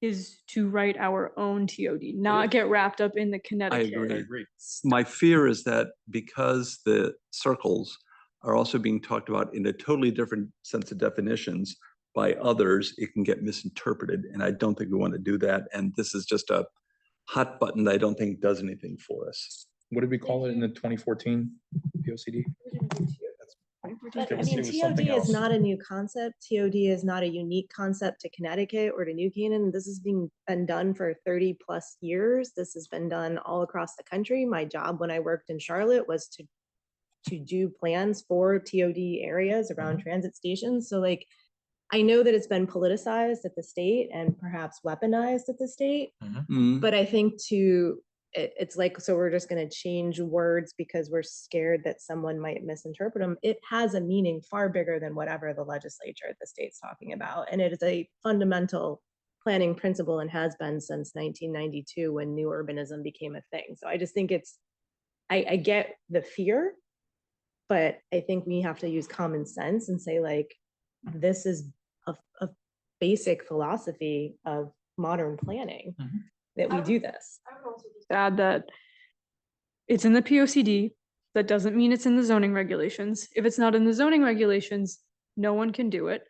is to write our own TOD, not get wrapped up in the Connecticut. agree. My fear is that because the circles are also being talked about in a totally different sense of definitions by others, it can get misinterpreted. And I don't think we want to do that. And this is just a hot button that I don't think does anything for us. What did we call it in the 2014 POCD? But I It mean, was TOD something else. is not a new concept. TOD is not a unique concept to Connecticut or to New Canaan. This has been done for 30 plus years. This has been done all across the country. My job when I worked in Charlotte was to do plans for TOD areas around transit stations. So like, I know that it's been politicized at the state and perhaps weaponized at the state, Mm, but I think it's like, so we're just going to change words because we're scared that someone might misinterpret them. It has a meaning far bigger than whatever the legislature at the state's talking about. And it is a fundamental planning principle and has been since 1992 when new urbanism became a thing. So I just think I get the fear, but I think we have to use common sense and say like, this is a basic philosophy of modern planning that we do this. I would also just add that it's in the POCD. That doesn't mean it's in the zoning regulations. If it's not in the zoning regulations, no one can do it.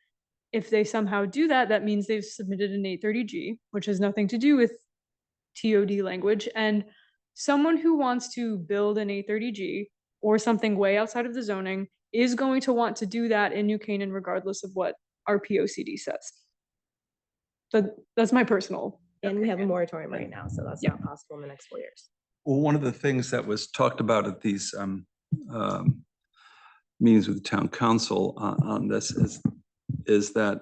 If they somehow do that, that means they've submitted an 830G, which has nothing to do with TOD language. And someone who wants to build an 830G or something way outside of the zoning is going to want to do that in New Canaan, regardless of what our POCD says. So that's my personal. And we have a moratorium right now, so that's not possible in the next 4 years. Well, one of the things that was talked about at these meetings with the town council on this is that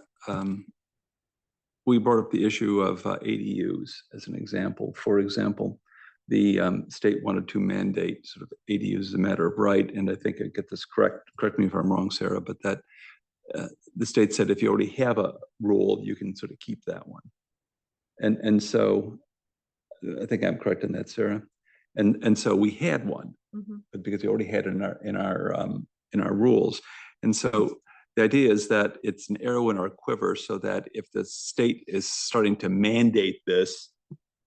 we brought up the issue of ADUs as an example. For example, the state wanted to mandate sort of ADUs as a matter of right, and I think I get this correct me if I'm wrong, Sarah, but that the state said if you already have a rule, you can sort of keep that one. And so I think I'm correct in that, Sarah. And so we had one, but because we already had it in our rules. And so the idea is that it's an arrow in our quiver so that if the state is starting to mandate this,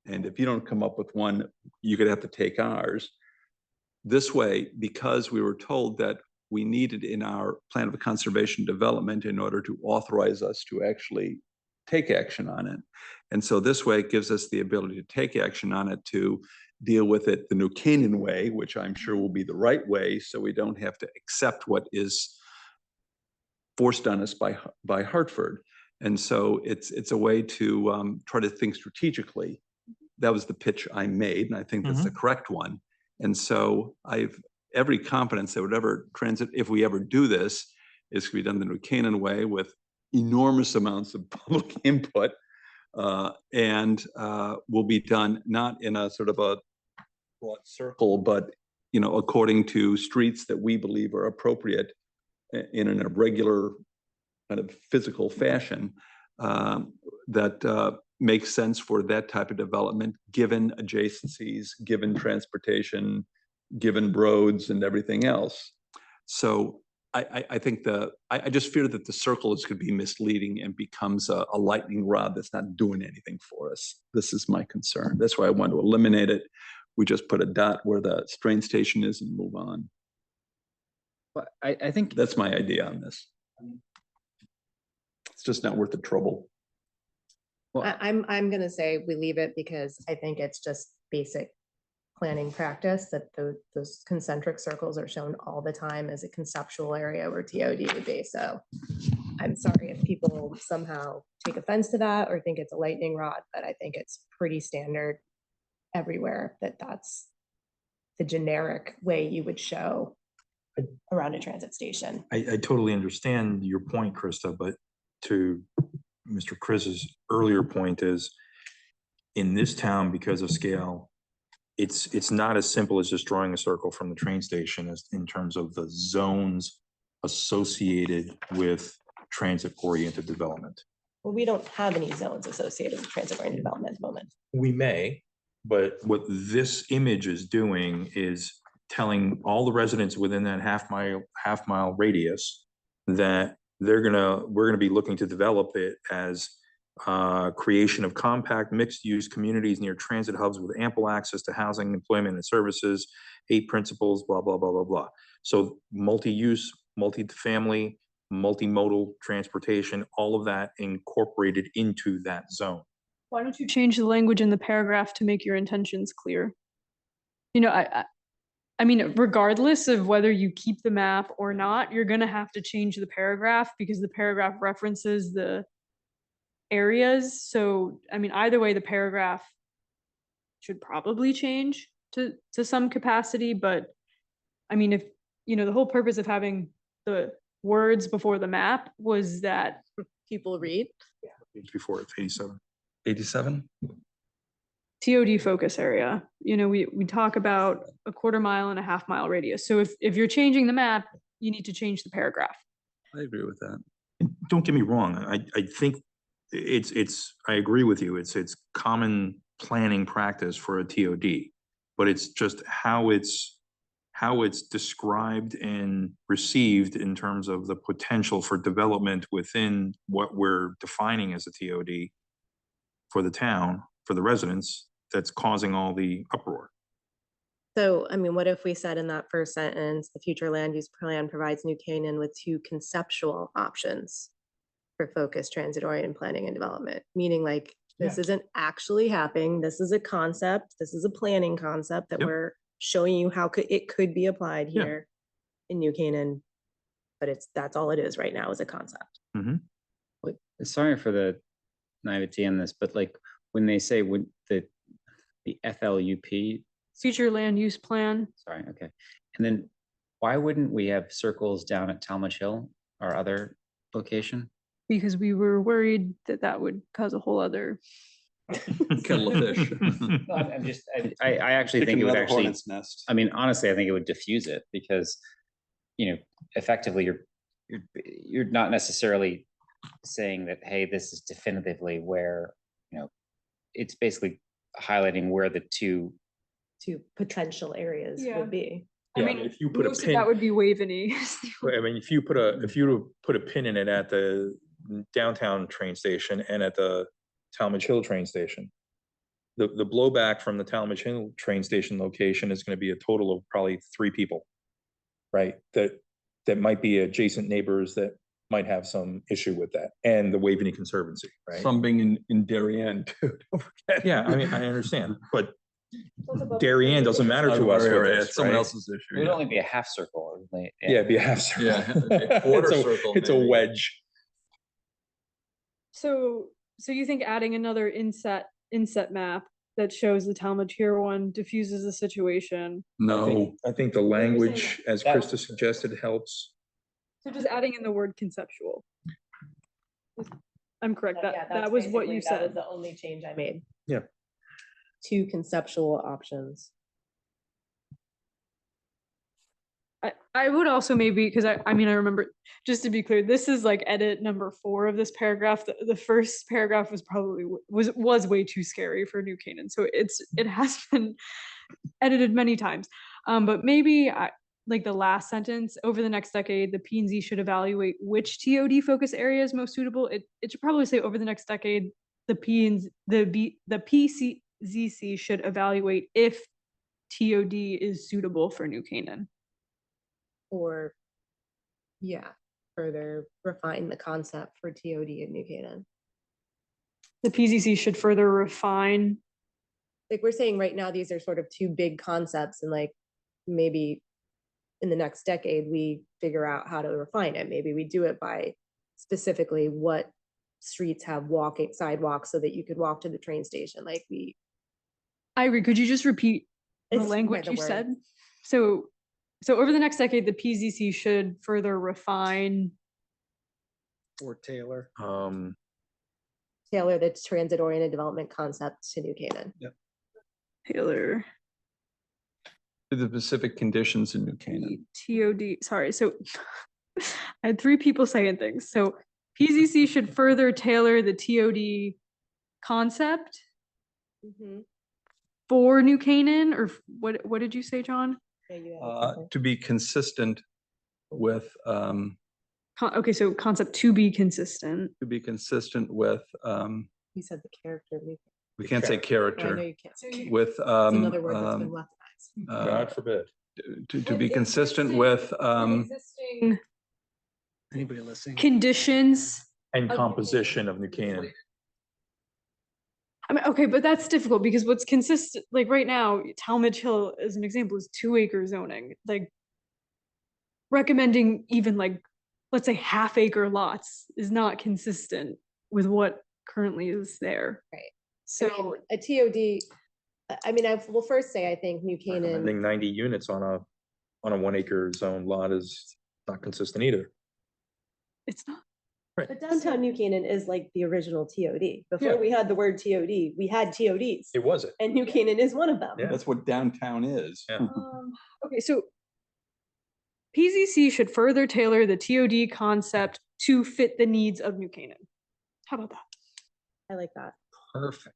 and if you don't come up with one, you're gonna have to take ours. This way, because we were told that we needed in our plan of conservation development in order to authorize us to actually take action on it. And so this way it gives us the ability to take action on it, to deal with it the New Canaan way, which I'm sure will be the right way, so we don't have to accept what is forced on us by Hartford. And so it's a way to try to think strategically. That was the pitch I made, and I think that's the correct one. And so I've every confidence that whatever transit, if we ever do this, is going to be done the New Canaan way with enormous amounts of public input, and will be done not in a sort of a broad circle, but according to streets that we believe are appropriate in a regular kind of physical fashion that makes sense for that type of development, given adjacencies, given transportation, given roads and everything else. So I think I just fear that the circle is going to be misleading and becomes a lightning rod that's not doing anything for us. This is my concern. That's why I want to eliminate it. we just put a dot where the train station is and move on. But I think That's my idea on this. It's just not worth the trouble. I'm gonna say we leave it because I think it's just basic planning practice that those concentric circles are shown all the time as a conceptual area where TOD would be. So I'm sorry if people somehow take offense to that or think it's a lightning rod, but I think it's pretty standard everywhere that that's the generic way you would show around a transit station. I totally understand your point, Krista, but to Mr. Chris's earlier point is, in this town, because of scale, it's not as simple as just drawing a circle from the train station as in terms of the zones associated with transit-oriented development. Well, we don't have any zones associated with transit-oriented development at the moment. We may, but what this image is doing is telling all the residents within that half mile radius that we're gonna be looking to develop it as creation of compact mixed-use communities near transit hubs with ample access to housing, employment, and services, 8 principles, blah, blah, blah, blah, blah. So multi-use, multi-family, multimodal transportation, all of that incorporated into that zone. Why don't you change the language in the paragraph to make your intentions clear? You know, I mean, regardless of whether you keep the map or not, you're gonna have to change the paragraph because the paragraph references the areas. So, I mean, either way, the paragraph should probably change to some capacity, but I mean, if, you know, the whole purpose of having the words before the map was that People read. Before it's 87. 87? TOD focus area, you know, we talk about a 1/4 mile and a 1/2 mile radius. So if you're changing the map, you need to change the paragraph. I agree with that. Don't get me wrong, I think I agree with you, it's common planning practice for a TOD, but it's just how it's described and received in terms of the potential for development within what we're defining as a TOD for the town, for the residents, that's causing all the uproar. So, I mean, what if we said in that first sentence, the future land use plan provides New Canaan with 2 conceptual options for focused transit-oriented planning and development, meaning like this isn't actually happening. This is a concept. This is a planning concept that Yep. we're showing you how it could be applied Yeah. here in New Canaan. But that's all it is right now, is a concept. sorry for the naivety in this, but like when they say when the FLUP, Future land use plan. sorry, okay. And then why wouldn't we have circles down at Talmadge Hill, our other location? Because we were worried that that would cause a whole other. Kettle of fish. No, I'm just, I actually think it would actually, Nest. I mean, honestly, I think it would diffuse it because, you know, effectively you're not necessarily saying that, hey, this is definitively where, you know, it's basically highlighting where the two. 2 potential areas Yeah. would be. I Yeah, mean, if you put a most of pin, that would be Waveney. I mean, if you put a pin in it at the downtown train station and at the Talmadge Hill train station, the blowback from the Talmadge Hill train station location is going to be a total of probably 3 people, right? That might be adjacent neighbors that might have some issue with that, and the Waveney Conservancy, right? Some being in Darien too. Don't forget. Yeah, I mean, I understand, but Darien doesn't matter to us with this, It's someone right? else's It issue. would yeah. only be a half circle. Yeah, it'd be a half circle. Yeah, a quarter circle, It's a maybe. wedge. So you think adding another inset map that shows the Talmadge Hill one diffuses the situation? No, I think the language, as That- Krista suggested, helps. So just adding in the word conceptual. I'm correct, Yeah, that that's was what you basically- that was said. the only change I made. Yeah. 2 conceptual options. I would also maybe, because I mean, I remember, just to be clear, this is like edit number 4 of this paragraph. The first paragraph was probably, was way too scary for New Canaan. So it has been edited many times. But maybe like the last sentence, over the next decade, the P&Z should evaluate which TOD focus area is most suitable. It should probably say over the next decade, the PCZC should evaluate if TOD is suitable for New Canaan. Or, yeah, further refine the concept for TOD in New Canaan. The PZC should further refine. Like we're saying right now, these are sort of two big concepts, and like maybe in the next decade, we figure out how to refine it. Maybe we do it by specifically what streets have walking sidewalks so that you could walk to the train station. Like I agree. Could you just repeat the It's- language the you word. said? So over the next decade, the PZC should further refine. Or Taylor. tailor the transit-oriented development concept to New Canaan. Taylor To the specific conditions in New Canaan. TOD, sorry, so I had three people saying things. So PZC should further tailor the TOD concept for New Canaan, or what did you say, John? Yeah, you had something. To be consistent with, Okay, so concept to be consistent. with, You said the character of New we can't say Canaan. I know character, you can't say. It's with, another word that's been weaponized. God forbid. to be consistent with, Existing Anybody listening? conditions. And composition of New Canaan. I mean, okay, but that's difficult because what's consistent, like right now, Talmadge Hill as an example is 2-acre zoning, like recommending even like, let's say 1/2-acre lots is not consistent with what currently is there. Right. So A TOD, I mean, I will first say, I think New Canaan, Recommending 90 units on a 1-acre zone lot is not consistent either. it's not, but downtown New Canaan is like the original TOD. Before we had the word TOD, we had TODs. It wasn't. And New Canaan is one of them. Yeah. that's what downtown is. Yeah. okay, so PZC should further tailor the TOD concept to fit the needs of New Canaan. How about that? I like that. Perfect.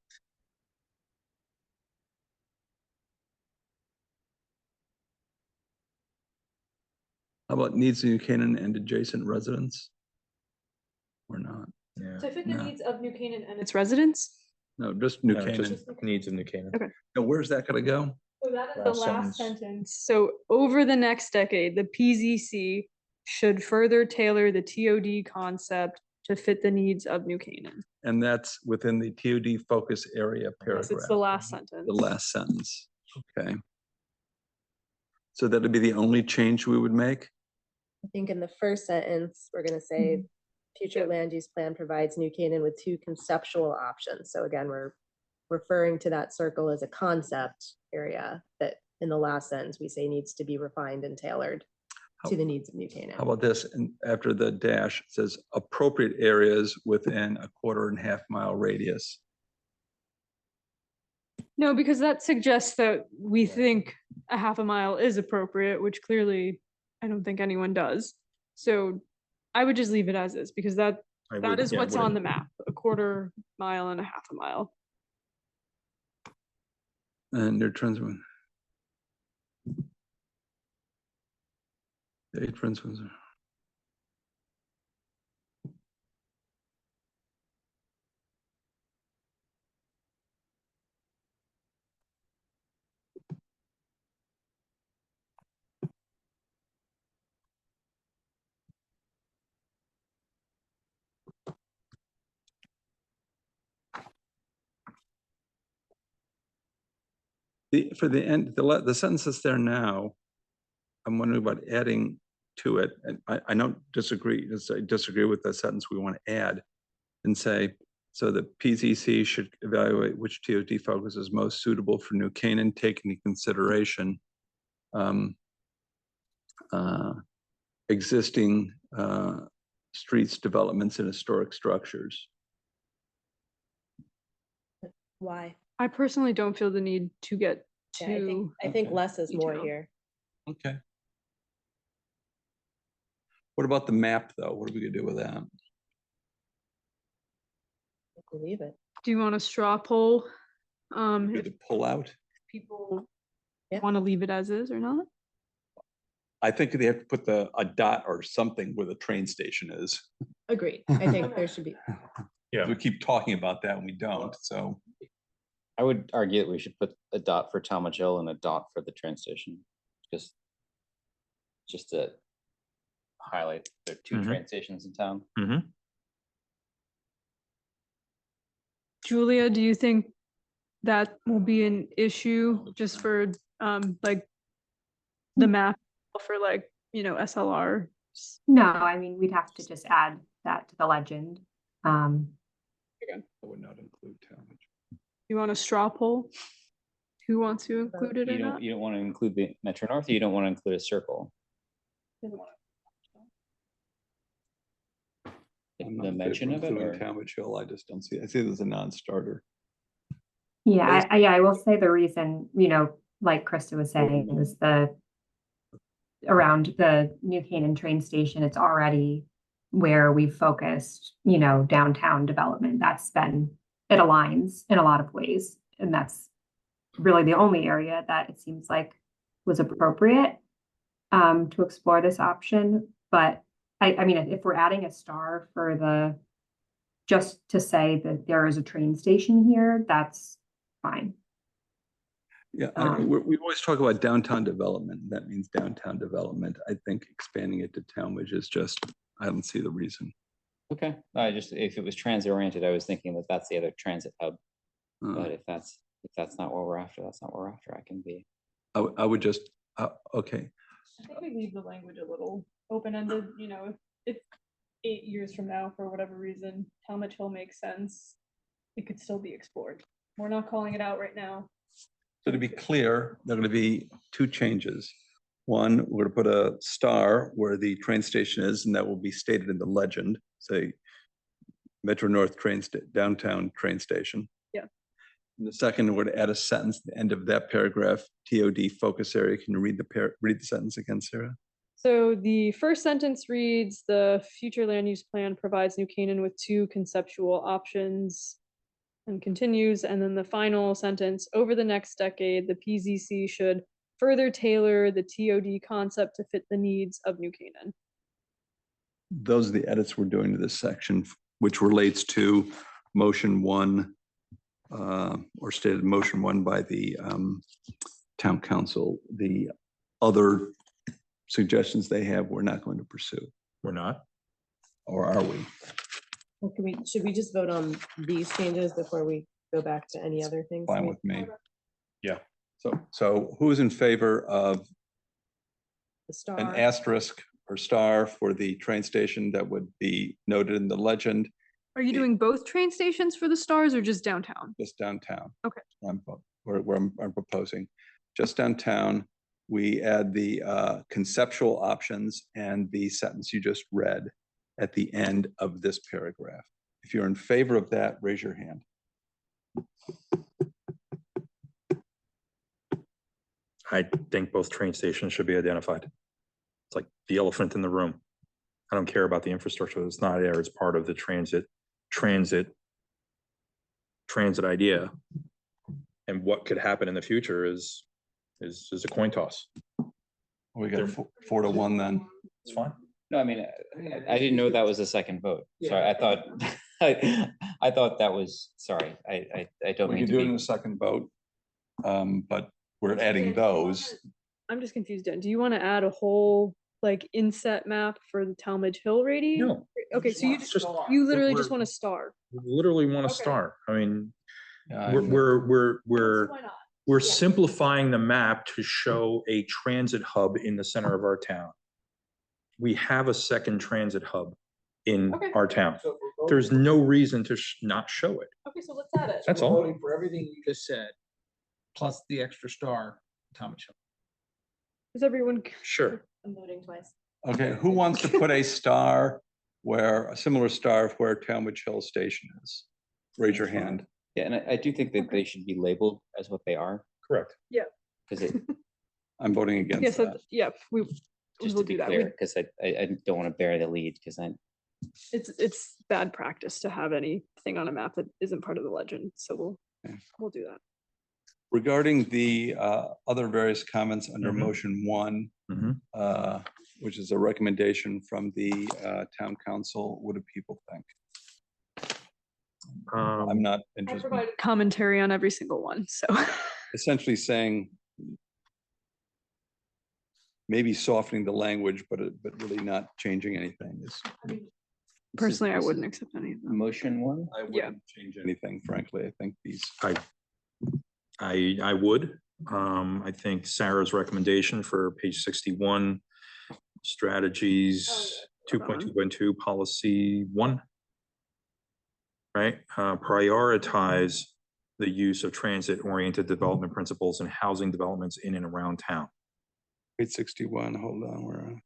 How about needs of New Canaan and adjacent residents? Or not? Yeah. To fit the No. needs of New Canaan and its residents? No, just New No, Canaan. just needs of New Canaan. Okay. Now, where's that gonna go? So that is the Last last sentence. sentence. So over the next decade, the PZC should further tailor the TOD concept to fit the needs of New Canaan. And that's within the TOD focus area Yes, paragraph. it's the last sentence. The last sentence, okay. So that'd be the only change we would make? I think in the first sentence, we're gonna say, future land use plan provides New Canaan with 2 conceptual options. So again, we're referring to that circle as a concept area that in the last sentence, we say needs to be refined and tailored to the needs of New How Canaan. about this? And after the dash, it says appropriate areas within a 1.5 mile radius. No, because that suggests that we think 1/2 mile is appropriate, which clearly I don't think anyone does. So I would just leave it as is because that is what's on the map, 1/4 mile and 1/2 mile. And their trans. The 8 principles. For the end, the sentence that's there now, I'm wondering about adding to it, and I don't disagree, I disagree with the sentence we want to add and say, so the PZC should evaluate which TOD focus is most suitable for New Canaan, taking into consideration existing streets, developments, and historic structures. Why? I personally don't feel the need to get Yeah, I think Okay. less is more detail. here. Okay. What about the map, though? What are we gonna do with that? Believe it. Do you want a straw poll? Good If to pull out? people Yeah. want to leave it as is or not? I think they have to put a dot or something where the train station is. Agreed. I think there should be. Yeah. We keep talking about that and we don't, so. I would argue that we should put a dot for Talmadge Hill and a dot for the train station. Just to highlight there are two Mhm. train stations in town. Julia, do you think that will be an issue just for, like the map for like, you know, SLR? No, I mean, we'd have to just add that to the legend. I would not include Talmadge. You want a straw poll? Who wants to include it or not? You don't want to include the Metro North, or you don't want to include a circle? I'm not The in favor mention of it, including or? Talmadge Hill, I just don't see, I see it as a non-starter. Yeah, I will say the reason, you know, like Krista was saying, is around the New Canaan train station, it's already where we've focused, you know, downtown development. It aligns in a lot of ways. And that's really the only area that it seems like was appropriate to explore this option. But I mean, if we're adding a star for just to say that there is a train station here, that's fine. Yeah, Um, we always talk about downtown development. That means downtown development. I think expanding it to Talmadge is just, I don't see the reason. Okay, if it was transit oriented, I was thinking that that's the other transit hub. But if that's not what we're after, that's not what we're after. I can be. I would just, okay, I think we leave the language a little open-ended, you know, if 8 years from now, for whatever reason, Talmadge Hill makes sense, it could still be explored. We're not calling it out right now. so to be clear, there are going to be two changes. One, we're going to put a star where the train station is, and that will be stated in the legend, say Metro North downtown train station. Yeah. And the second, we're going to add a sentence at the end of that paragraph, TOD focus area. Can you read the sentence again, Sarah? So the first sentence reads, the future land use plan provides New Canaan with 2 conceptual options, and continues. And then the final sentence, over the next decade, the PZC should further tailor the TOD concept to fit the needs of New Canaan. Those are the edits we're doing to this section, which relates to motion 1, or stated motion 1 by the town council. The other suggestions they have, we're not going to pursue, We're not. or are we? Well, should we just vote on these changes before we go back to any other things? Fine with me. Yeah. So who's in favor of The star. an asterisk or star for the train station that would be noted in the legend, Are you doing both train stations for the stars or just downtown? just downtown? Okay. Where I'm proposing, just downtown, we add the conceptual options and the sentence you just read at the end of this paragraph. If you're in favor of that, raise your hand. I think both train stations should be identified. It's like the elephant in the room. I don't care about the infrastructure that's not there. It's part of the transit idea. And what could happen in the future is a coin toss. We got 4 to 1 then. It's fine. No, I mean, I didn't know that was a second vote. Sorry, I thought, I thought that was, sorry, I don't We mean can to do it in be. a second vote, but we're adding those. I'm just confused, Dan. Do you want to add a whole like inset map for the Talmadge Hill radius? No. Okay, so you literally just want a star. We literally want to Okay. start. I mean, Yeah, Why not? we're simplifying the map to show a transit hub in the center of our town. We have a second transit hub in Okay. our town. There's no reason to not show it. Okay, so let's add it. That's all. Voting for everything you just said, plus the extra star, Talmadge Hill. Is everyone? Sure. I'm voting twice. Okay, who wants to put a star a similar star where Talmadge Hill Station is? Raise your hand. Yeah, and I do think that they should be labeled as what they are, Correct. because it, I'm voting against Yes, that. yeah, we just will to be do that. clear, because I don't want to bury the lead, because It's bad practice to have anything on a map that isn't part of the legend, so Okay. we'll do that. Regarding the other various comments under Mhm. motion 1, which is a recommendation from the town council, what do people think? I'm not I interested. provided commentary on every single one, so. Essentially saying maybe softening the language, but really not changing anything. Personally, I wouldn't accept any of them. Motion one? I wouldn't change anything, frankly. I think these, I would. I think Sarah's recommendation for page 61, strategies, Oh, yeah. 2.2.2, policy 1. Right, prioritize the use of transit-oriented development principles and housing developments in and around town. page 61, hold on, where?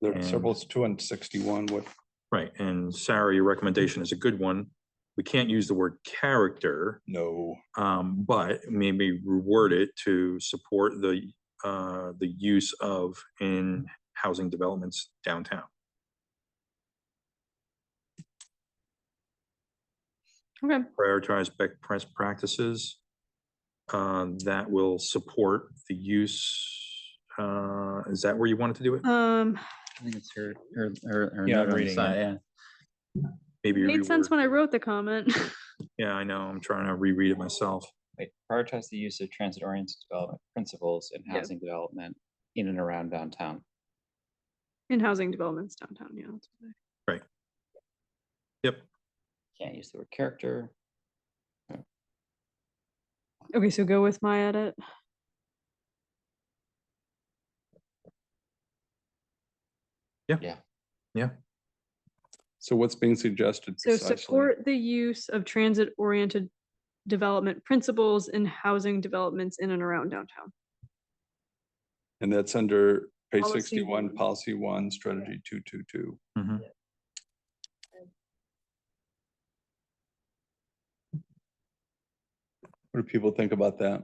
There are several, it's 261, what? Right, and Sarah, your recommendation is a good one. We can't use the word character, No. but maybe reword it to support the use of in housing developments downtown. Okay, Prioritize best practices that will support the use. Is that where you wanted to do it? I think it's her Yeah, note I'm on the reading side, it. yeah. Maybe made sense reword. when I wrote the comment. Yeah, I know. I'm trying to reread it myself. Wait, prioritize the use of transit-oriented development principles in Yeah. housing development in and around downtown. In housing developments downtown, yeah. That's what Right. Yep. Can't use the word character. Okay, so go with my edit. Yeah. So what's being suggested So precisely? support the use of transit-oriented development principles in housing developments in and around downtown. And that's under page Policy 61, one. policy 1, strategy 222. Mhm. What do people think about that?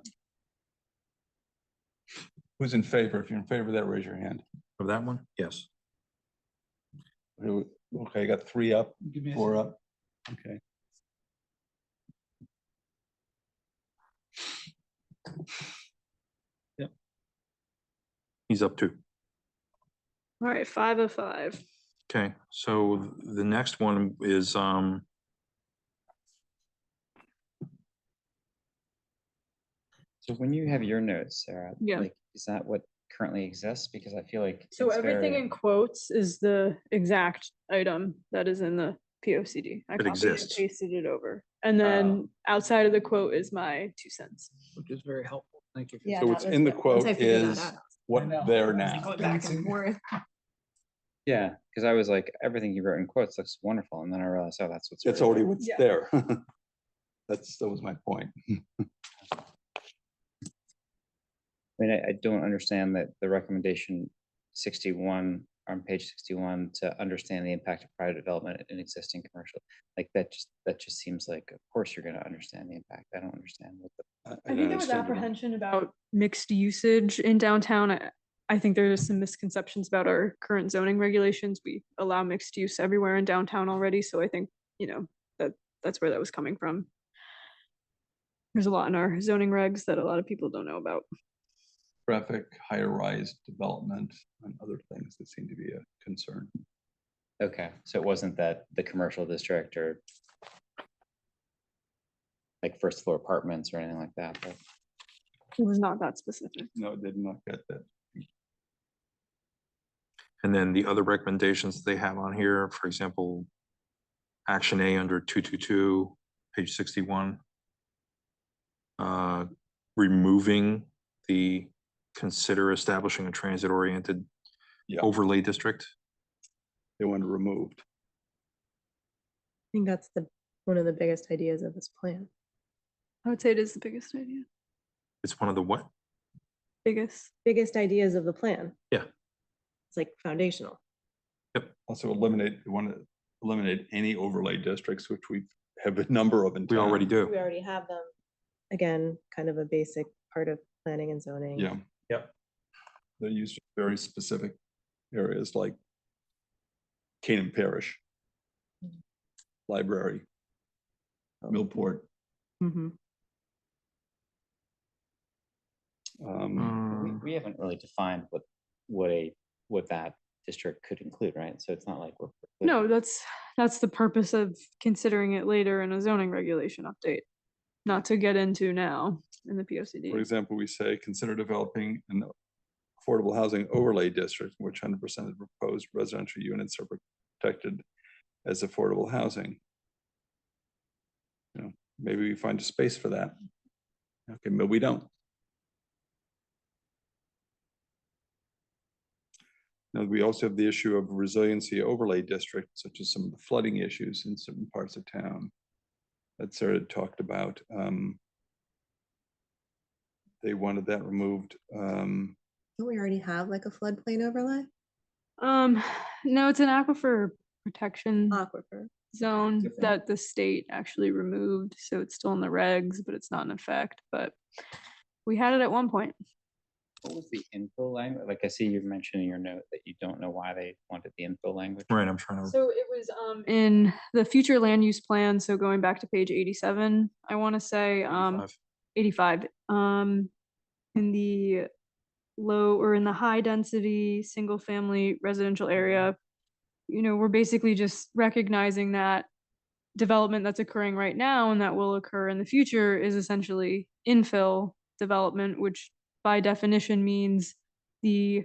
Who's in favor? If you're in favor of that, raise your hand. Of that one? Yes. Okay, got 3 up, 4 up. Okay. He's up to. All right, 5 of 5. Okay, so the next one is, So when you have your notes, Sarah, Yeah. like, is that what currently exists? Because I feel like. So it's everything very- in quotes is the exact item that is in the POCD. I It copied and exists. pasted it over. And then outside of the quote is my 2 cents. Which is very helpful. Thank you. Yeah, So that what's was in the good. Once quote I figured that is out, what they're now. going back and forth. Yeah, because I was like, everything you wrote in quotes looks wonderful, and then I realized, oh, that's what's. That's really already there. what's Yeah. there. That was my point. I mean, I don't understand that the recommendation 61 on page 61 to understand the impact of private development in existing commercial, like that just seems like, of course you're going to understand the impact. I don't understand what the. I think there was apprehension about mixed usage in downtown. I think there's some misconceptions about our current zoning regulations. We allow mixed use everywhere in downtown already, so I think, that's where that was coming from. There's a lot in our zoning regs that a lot of people don't know about. Traffic, higher rise development, and other things that seem to be a concern. Okay, so it wasn't that the commercial district or like first floor apartments or anything like that, but. It was not that specific. No, did not get that. and then the other recommendations they have on here, for example, action A under 222, page 61. Removing the consider establishing a transit-oriented Yeah. overlay district. They want it removed. I think that's one of the biggest ideas of this plan. I would say it is the biggest idea. It's one of the what? Biggest. Biggest ideas of the plan. Yeah. It's like foundational. Also want to eliminate any overlay districts, which we have a number of in We town. already do. We already have them. Again, kind of a basic part of planning and zoning. Yeah. Yep. They're used in very specific areas like Canaan Parish, library, Millport. Mhm. We haven't really defined what that district could include, right? So it's not like we're. No, that's the purpose of considering it later in a zoning regulation update, not to get into now in the For POCD. example, we say, consider developing an affordable housing overlay district in which 100% of the proposed residential units are protected as affordable housing. You know, maybe we find a space for that. Okay, but we don't. Now, we also have the issue of resiliency overlay district, such as some of the flooding issues in certain parts of town that Sarah had talked about. They wanted that removed. Don't we already have like a floodplain overlay? No, it's an aquifer protection Aquifer. zone different. that the state actually removed, so it's still in the regs, but it's not in effect, but we had it at one point. What was the info language? Like I see you mentioning in your note that you don't know why they wanted the info language. Right, I'm trying to, So it was in the future land use plan, so going back to page 87, I want to say 85, in the low or in the high density single family residential area, you know, we're basically just recognizing that development that's occurring right now and that will occur in the future is essentially infill development, which by definition means the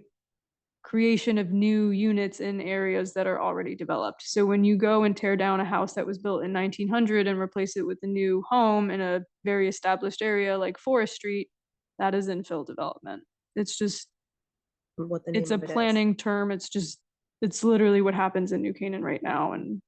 creation of new units in areas that are already developed. So when you go and tear down a house that was built in 1900 and replace it with a new home in a very established area like Forest Street, that is infill development. It's just, What the name it's a of it is. planning term. It's literally what happens in New Canaan right now and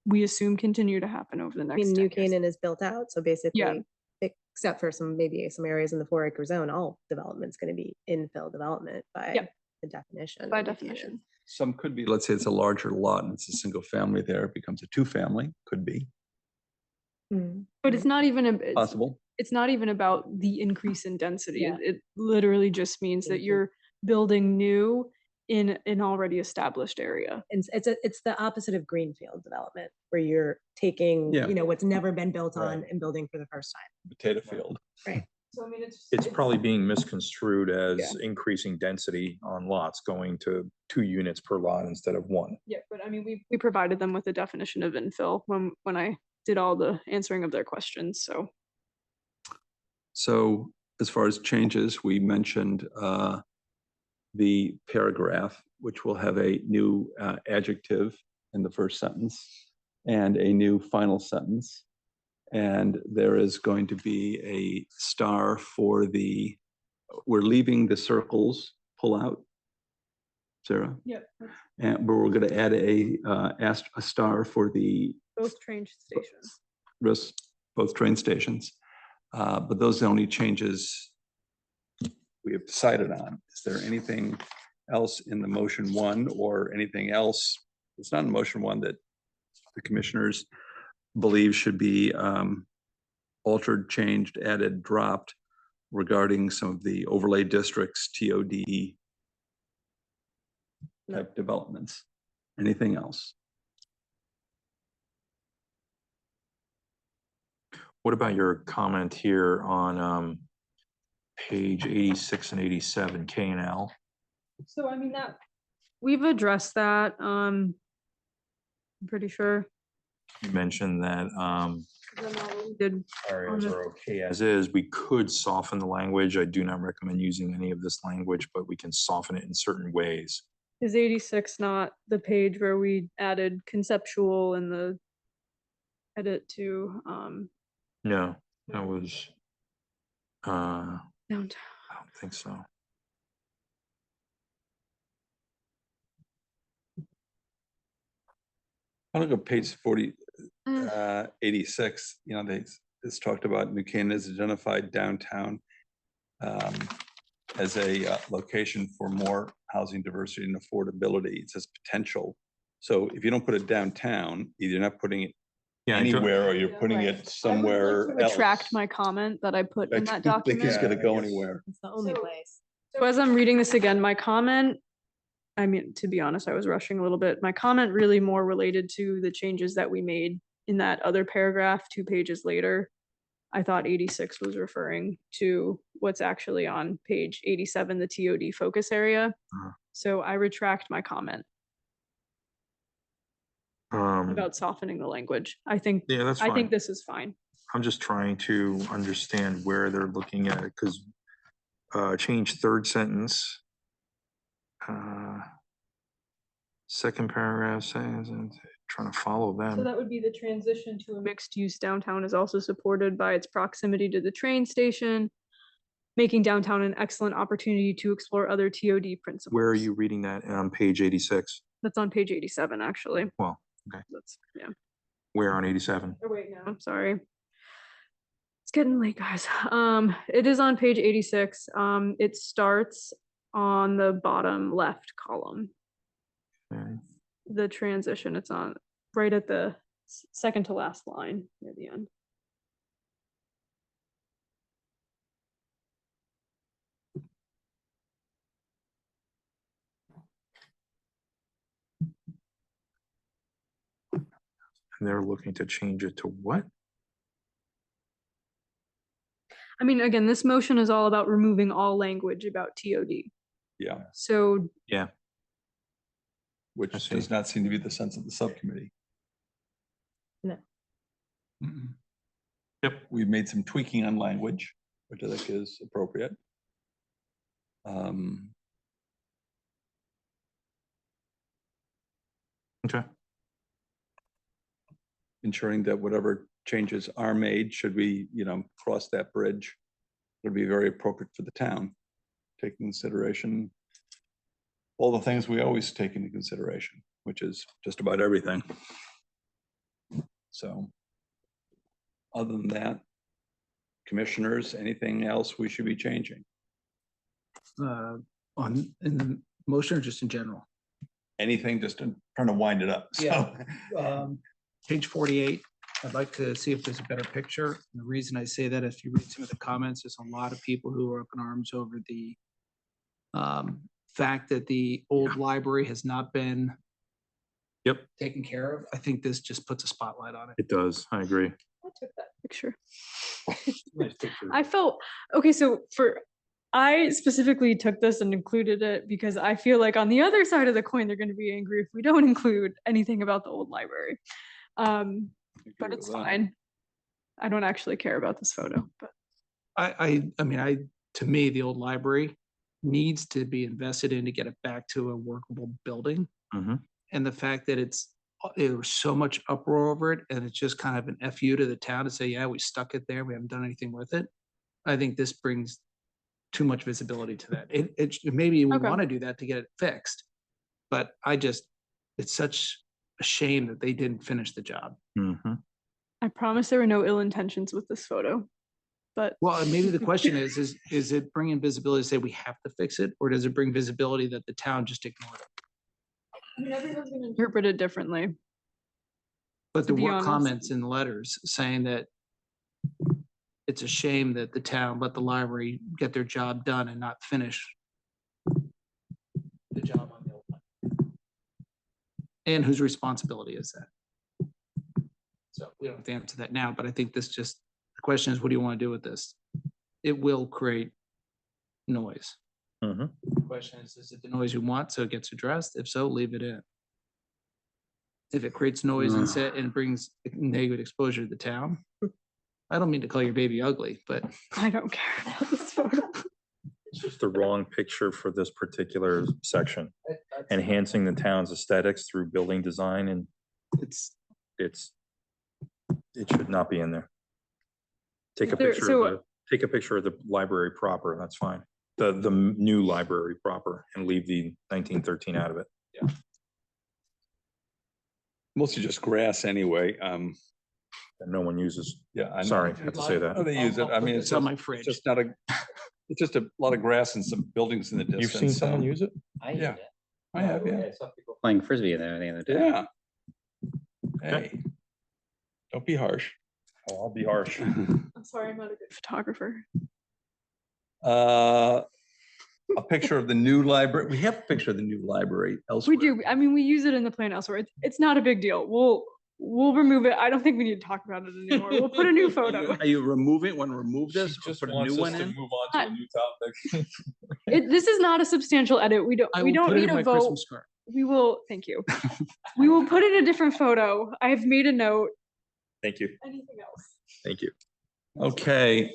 we assume continue to happen over the I next mean, New decades. Canaan is built out, so basically, except for maybe some areas in the 4-acre zone, all development's gonna be infill development by Yep. the definition. By of New Canaan. definition. Some could be, let's say it's a larger lot and it's a single family there, it becomes a 2-family, could be Mm. But it's not even a, possible. it's not even about the increase in density. Yeah. It literally just means that Mhm. you're building new in an already established area. And it's the opposite of greenfield development, where you're taking, Yeah. you know, what's never been built on Right. and building for the first time. Potato field. So I mean, it's probably being misconstrued as increasing density on lots, going to 2 units per lot instead of 1. Yeah, but I mean, we provided them with a definition of infill when I did all the answering of their questions, so. So as far as changes, we mentioned the paragraph, which will have a new adjective in the first sentence and a new final sentence. And there is going to be a star for we're leaving the circles pull out, Sarah, Yep. and but we're going to add a star for the Both train stations. both train stations. But those are the only changes we have decided on. Is there anything else in the motion 1 or anything else? It's not in motion 1 that the commissioners believe should be altered, changed, added, dropped regarding some of the overlay districts, TOD type developments. Anything else? What about your comment here on page 86 and 87, K and L? So I mean we've addressed that, I'm pretty sure. You mentioned that Did areas the- are okay as is. We could soften the language. I do not recommend using any of this language, but we can soften it in certain ways. Is 86 not the page where we added conceptual in the edit to No, that was, I downtown? don't think so. I look at page 86, you know, it's talked about New Canaan is identified downtown as a location for more housing diversity and affordability. It says potential. So if you don't put it downtown, either you're not putting it Yeah, I took- anywhere or you're putting Right. it somewhere else. Retract my comment that I put in I that don't think it's document. gonna go anywhere. It's the only So- place. So as I'm reading this again, my comment, I mean, to be honest, I was rushing a little bit. My comment really more related to the changes that we made in that other paragraph 2 pages later. I thought 86 was referring to what's actually on page 87, the TOD focus area. Uh-huh. So I retract my comment about softening the language. I think, Yeah, that's I think fine. this is fine. I'm just trying to understand where they're looking at it, because change third sentence. Second paragraph says, trying to follow So them. that would be the transition to a mixed-use downtown is also supported by its proximity to the train station, making downtown an excellent opportunity to explore other TOD principles. Where are you reading that on page 86? That's on page 87, actually. Well, okay. That's, yeah. Where on 87? Oh, wait, no, I'm sorry. It's getting late, guys. It is on page 86. It starts on the bottom left column. Okay. The transition, it's on right at the second to last line near the end. And they're looking to change it to what? I mean, again, this motion is all about removing all language about TOD. Yeah, So Yeah. which I see. does not seem to be the sense of the subcommittee. No. Mm-mm. Yep, we've made some tweaking on language, which I think is appropriate. Okay. Ensuring that whatever changes are made, should we, cross that bridge, would be very appropriate for the town, taking consideration all the things we always take into consideration, which is just about everything. So, other than that, commissioners, anything else we should be changing? In the motion or just in general? Anything, just to trying to wind it up. So, Yeah. Page 48, I'd like to see if there's a better picture. And the reason I say that, if you read some of the comments, there's a lot of people who are up in arms over the fact that the old library has not been taken care of. I think this just puts a spotlight on it. It does. I agree. I took that picture. Nice picture. I felt, okay, so I specifically took this and included it because I feel like on the other side of the coin, they're going to be angry if we don't include anything about the old library. But it's fine. I don't actually care about this photo, but To me, the old library needs to be invested in to get it back to a workable building. Mhm. And the fact that there was so much uproar over it, and it's just kind of an FU to the town to say, yeah, we stuck it there, we haven't done anything with it. I think this brings too much visibility to that. Maybe we Okay. want to do that to get it fixed, but it's such a shame that they didn't finish the job. Mhm. I promise there were no ill intentions with this photo. But Well, maybe the question is it bringing visibility to say we have to fix it, or does it bring visibility that the town just ignored it? I mean, everyone's going to interpret it differently. But To there be were honest. comments in letters saying that it's a shame that the town let the library get their job done and not finish the job on the old one. And whose responsibility is that? So we don't have to answer that now, but I think the question is, what do you want to do with this? It will create noise. Mhm. The question is it the noise you want, so it gets addressed? If so, leave it in. If it creates noise and brings negative exposure to the town, I don't mean to call your baby ugly, but I don't care about this photo. It's just the wrong picture for this particular section. Enhancing the town's aesthetics through building design, and it should not be in there. Take a picture of the library proper, that's fine. The new library proper, and leave the 1913 out of it. mostly just grass anyway. That no one uses. Yeah, I know. Sorry, I have to say Oh, that. they use it. I mean, It's on my fridge. It's just not it's just a lot of grass and some buildings in the distance. You've seen someone so- use it? I Yeah. use it. I have, yeah. I saw people playing frisbee in there the other day. Yeah. Hey, don't be harsh. Oh, I'll be harsh. I'm sorry, I'm not a good photographer. A picture of the new library. We have a picture of the new library elsewhere. We do. I mean, we use it in the plan elsewhere. It's not a big deal. we'll remove it. I don't think we need to talk about it anymore. We'll put a new photo. Are you removing, want to remove She this or just put a wants new us one to in? move on to a new topic. This is not a substantial edit. We I don't will put it need in a my vote. Christmas card. We will, thank you. We will put in a different photo. I've made a note. Thank you. Anything else? Thank you. Okay,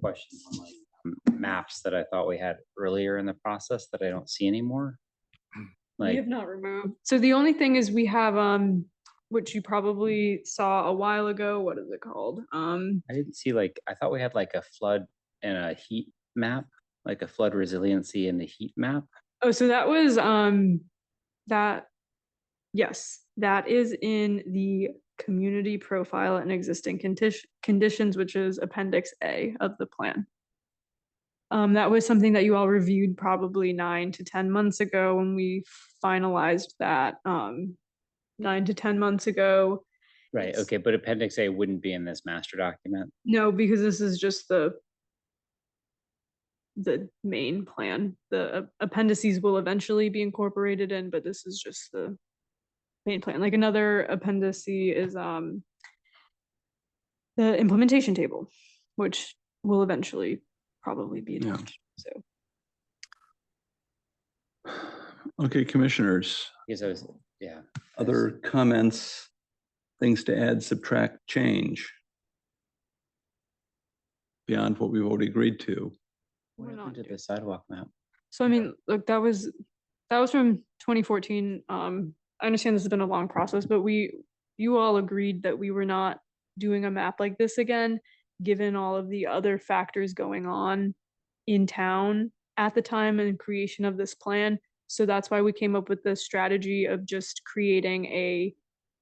Questions on like maps that I thought we had earlier in the process that I don't see anymore. We Like, have not removed. So the only thing is we have, which you probably saw a while ago. What is it called? I didn't see like, I thought we had like a flood and a heat map, like a flood resiliency and the heat map. Oh, so that was, that, yes, that is in the community profile and existing conditions, which is Appendix A of the plan. That was something that you all reviewed probably 9 to 10 months ago when we finalized that, 9 to 10 months ago. Right, It's- okay, but Appendix A wouldn't be in this master document. No, because this is just the main plan. The appendices will eventually be incorporated in, but this is just the main plan. Like another appendix is the implementation table, which will eventually probably be Yeah. attached. So okay, commissioners, Because I was, yeah. other comments, things to add, subtract, change beyond what we've already agreed to. What We're happened not to the sidewalk map? So I mean, look, that was from 2014. I understand this has been a long process, but you all agreed that we were not doing a map like this again, given all of the other factors going on in town at the time and creation of this plan. So that's why we came up with the strategy of just creating a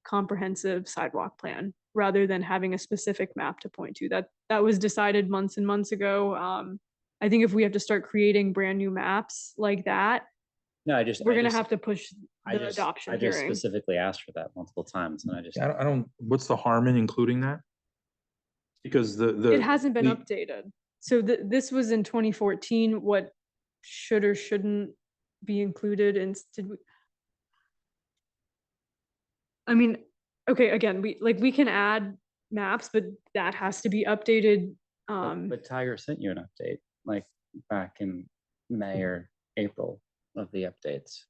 comprehensive sidewalk plan rather than having a specific map to point to. That was decided months and months ago. I think if we have to start creating brand new maps like that, No, I just. we're I gonna just- have to push I the just- adoption I just hearing. specifically asked for that multiple times and I just. I don't, what's the harm in including that? Because the. It hasn't been the- updated. So this was in 2014, what should or shouldn't be included and did we? I mean, okay, again, we can add maps, but that has to be updated. But Tiger sent you an update, like back in May or April of the updates.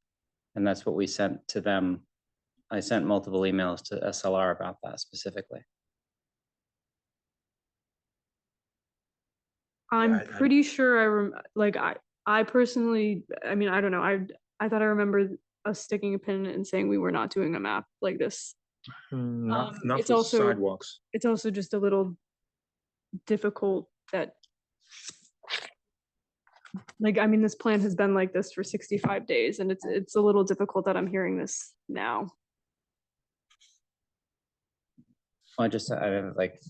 And that's what we sent to them. I sent multiple emails to SLR about that specifically. I'm I- pretty sure I personally, I mean, I don't know. I thought I remember us sticking a pin and saying we were not doing a map like this. Not, not it's for also- sidewalks. It's also just a little difficult that, like, I mean, this plan has been like this for 65 days and it's a little difficult that I'm hearing this now. I just, like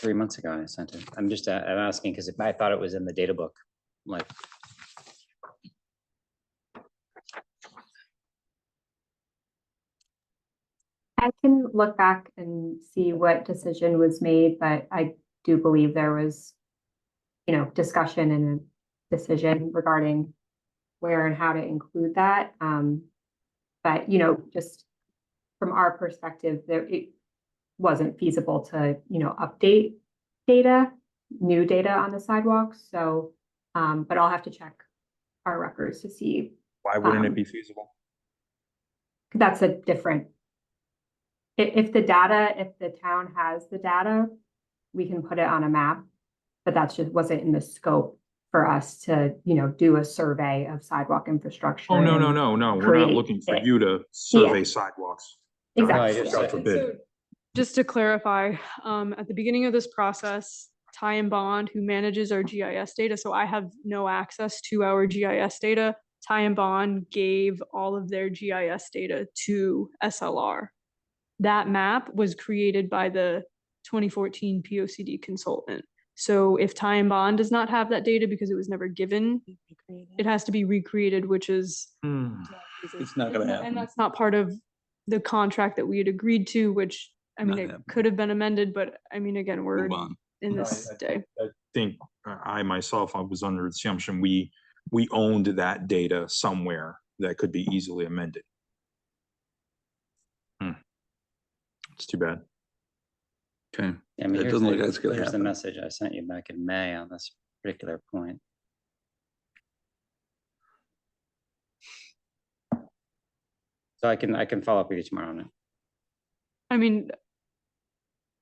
3 months ago I sent it. I'm just, I'm asking because I thought it was in the data book, like. I can look back and see what decision was made, but I do believe there was, discussion and a decision regarding where and how to include that. But, just from our perspective, it wasn't feasible to, update new data on the sidewalks. So, but I'll have to check our records to see. Why wouldn't it Um, be feasible? That's a different. If the town has the data, we can put it on a map, but that's just wasn't in the scope for us to, do a survey of sidewalk infrastructure. Oh, no, no, and- no, no. We're not create looking for it. you to survey sidewalks. Exactly. just yeah. God forbid. So, just to clarify, at the beginning of this process, Ty and Bond, who manages our GIS data, so I have no access to our GIS data. Ty and Bond gave all of their GIS data to SLR. That map was created by the 2014 POCD consultant. So if Ty and Bond does not have that data because it was never given, it has to be recreated, which is. It's not gonna happen. And that's not part of the contract that we had agreed to, which, I mean, Not it happening. could have been amended, but I mean, again, we're Move on. in No, this day. I think I myself, I was under the assumption we owned that data somewhere that could be easily amended. Hmm. It's too bad. Okay. I mean, It here's doesn't look the, like it's gonna here's the happen. message I sent you back in May on this particular point. So I can follow up with you tomorrow on it. I mean,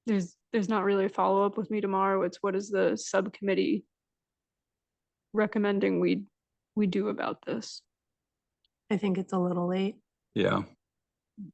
there's not really a follow-up with me tomorrow. It's what is the subcommittee recommending we do about this? I think it's a little late. Yeah.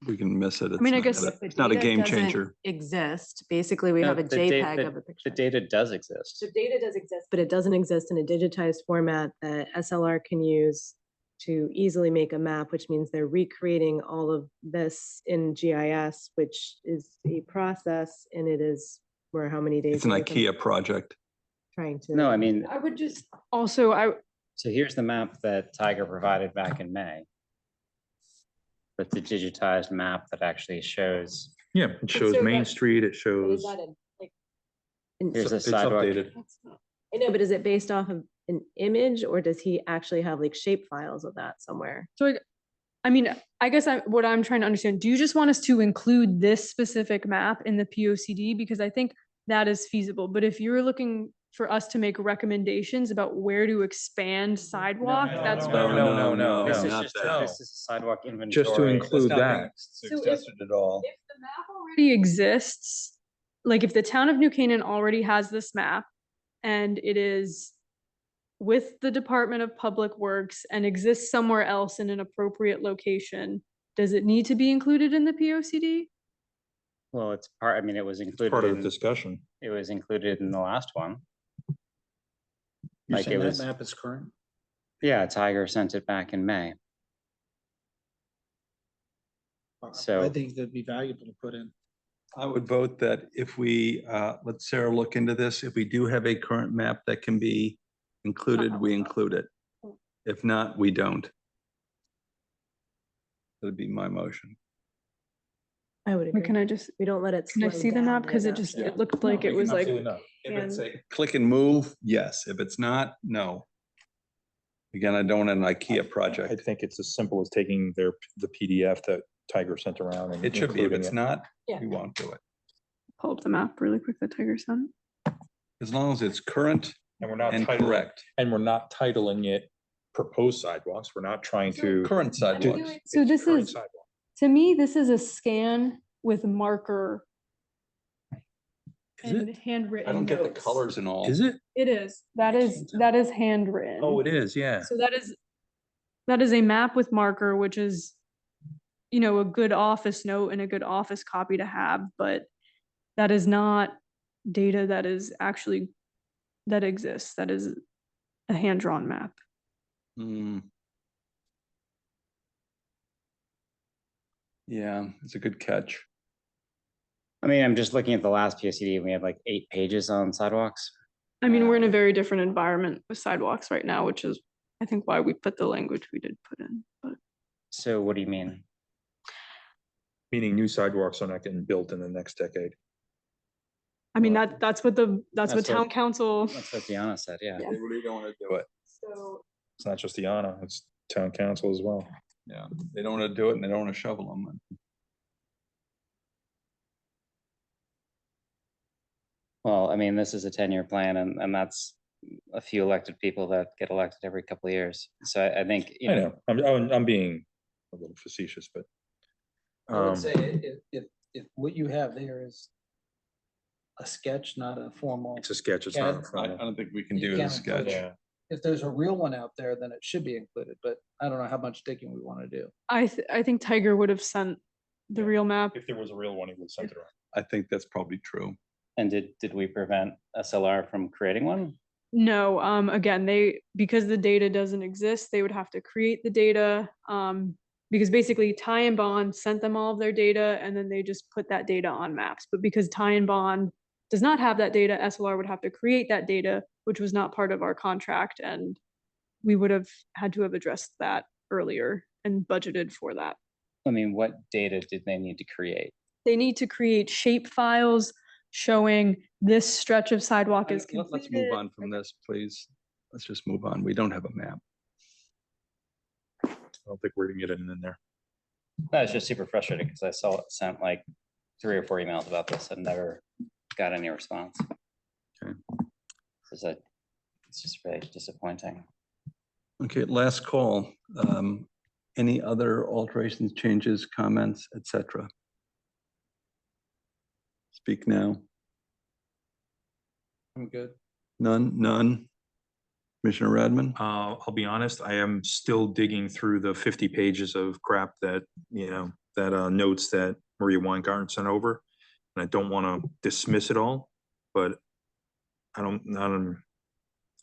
We can miss it. mean, I It's not guess gonna- If the It's not a data game doesn't changer. Exist, basically, we No, have a the da- JPEG of a The picture. data does exist. The data does exist, but it doesn't exist in a digitized format that SLR can use to easily make a map, which means they're recreating all of this in GIS, which is a process, and it is, where how many days? It's an away from IKEA project. Trying to. No, I mean, I would just also, so here's the map that Tiger provided back in May. But the digitized map that actually shows, Yeah, it shows so Main that- Street, it But shows. is that a, like? here's the It's sidewalk. updated. I know, but is it based off of an image, or does he actually have like shape files of that somewhere? so I mean, I guess what I'm trying to understand, do you just want us to include this specific map in the POCD? Because I think that is feasible, but if you're looking for us to make recommendations about where to expand sidewalk, that's. no, This is not just, that. this is a sidewalk inventory. Just to include that. Suggested at all. If the map already exists, like if the town of New Canaan already has this map and it is with the Department of Public Works and exists somewhere else in an appropriate location, does it need to be included in the POCD? Well, it's part, I mean, it was included Part of the in, discussion. it was included in the last one. You're Like it saying that was, map is current? yeah, Tiger sent it back in May. I So- think that'd be valuable to put in. I would vote that if we, let Sarah look into this, if we do have a current map that can be included, we include it. If not, we don't. That'd be my motion. I would Or agree. can I just, We don't let it. can I slow see the down map? Cause it adoption. just, it looked like it was like, If it's a click and move, yes. If it's not, no. Again, I don't want an IKEA I project. think it's as simple as taking the PDF that Tiger sent around and It should be. If including it's it. not, Yeah. we won't do it. pull up the map really quick that Tiger sent. As long as it's current And we're not and titling, correct. and we're not titling it proposed sidewalks. We're not trying to. Current sidewalks. So it's this current is- sidewalk. To me, this is a scan with marker Is and it? handwritten I don't get the notes. colors and all. Is it? It is, that is handwritten. Oh, it is, yeah. So that is a map with marker, which is, you know, a good office note and a good office copy to have, but that is not data that is actually, that exists. That is a hand-drawn map. Hmm. Yeah, it's a good catch. I mean, I'm just looking at the last POCD and we have like 8 pages on sidewalks. I mean, we're in a very different environment with sidewalks right now, which is, I think, why we put the language we did put in, but. So what do you mean? Meaning new sidewalks are not getting built in the next decade. I mean, Well, that's what that's what- town council. That's what Deanna said, yeah. Yeah. They really don't want to do it. So It's not just Deanna, it's town council as well. Yeah, they don't want to do it and they don't want to shovel them. Well, I mean, this is a 10-year plan and that's a few elected people that get elected every couple of years. So I think, you I know, know, I'm being a little facetious, but. I would um, say if what you have there is a sketch, not a formal. It's a sketch, it's not. a CAD. I formal- don't think we can You do the can't sketch. include it. If there's a real one out there, then it should be included, but I don't know how much digging we want to do. I think Tiger would have sent the real map. If there was a real one, he would send it around. I think that's probably true. and did we prevent SLR from creating one? No, again, because the data doesn't exist, they would have to create the data. Because basically Ty and Bond sent them all of their data and then they just put that data on maps. But because Ty and Bond does not have that data, SLR would have to create that data, which was not part of our contract. And we would have had to have addressed that earlier and budgeted for that. I mean, what data did they need to create? They need to create shape files showing this stretch of sidewalk is Let's move completed. on from this, please. Let's just move on. We don't have a map. I don't think we're gonna get it in there. That was just super frustrating because I saw it sent like 3 or 4 emails about this. I've never got any response. Okay. It's just really disappointing. Okay, last call. Any other alterations, changes, comments, etc.? Speak now. I'm good. None. Commissioner Radman? I'll be honest, I am still digging through the 50 pages of crap that, notes that Maria Weingarten sent over. And I don't want to dismiss it all, but I'm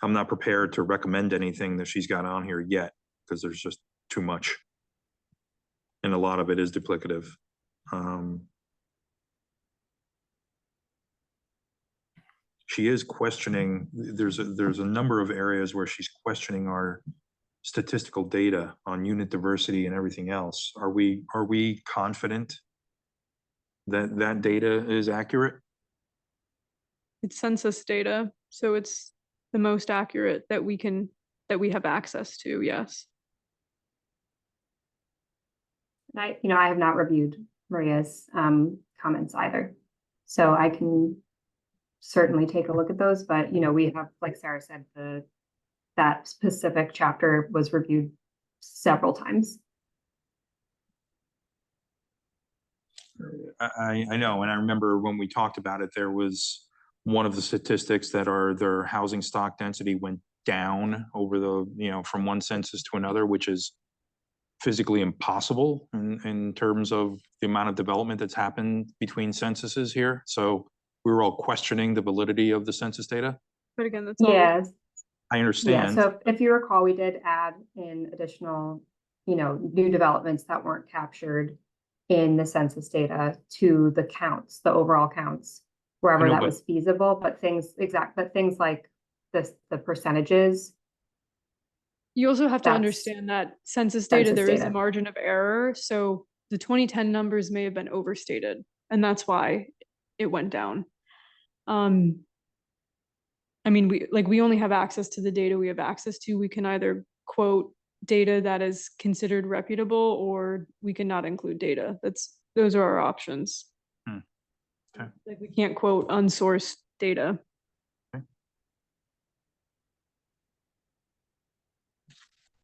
not prepared to recommend anything that she's got on here yet, because there's just too much. And a lot of it is duplicative. She is questioning, there's a number of areas where she's questioning our statistical data on unit diversity and everything else. Are we confident that that data is accurate? It's census data, so it's the most accurate that we have access to, yes. I have not reviewed Maria's comments either. So I can certainly take a look at those, but we have, like Sarah said, that specific chapter was reviewed several times. I know, and I remember when we talked about it, there was one of the statistics that their housing stock density went down over from one census to another, which is physically impossible in terms of the amount of development that's happened between censuses here. So we were all questioning the validity of the census data. But again, that's all. Yes. I Yeah, understand. so if you recall, we did add in additional, new developments that weren't captured in the census data to the counts, the overall counts, wherever know, that but- was feasible, but things like the percentages. You also have to That's understand that census data, census there is a data. margin of error. So the 2010 numbers may have been overstated, and that's why it went down. I mean, we only have access to the data we have access to. We can either quote data that is considered reputable, or we can not include data. Those are our options. Okay. Like, we can't quote unsourced data.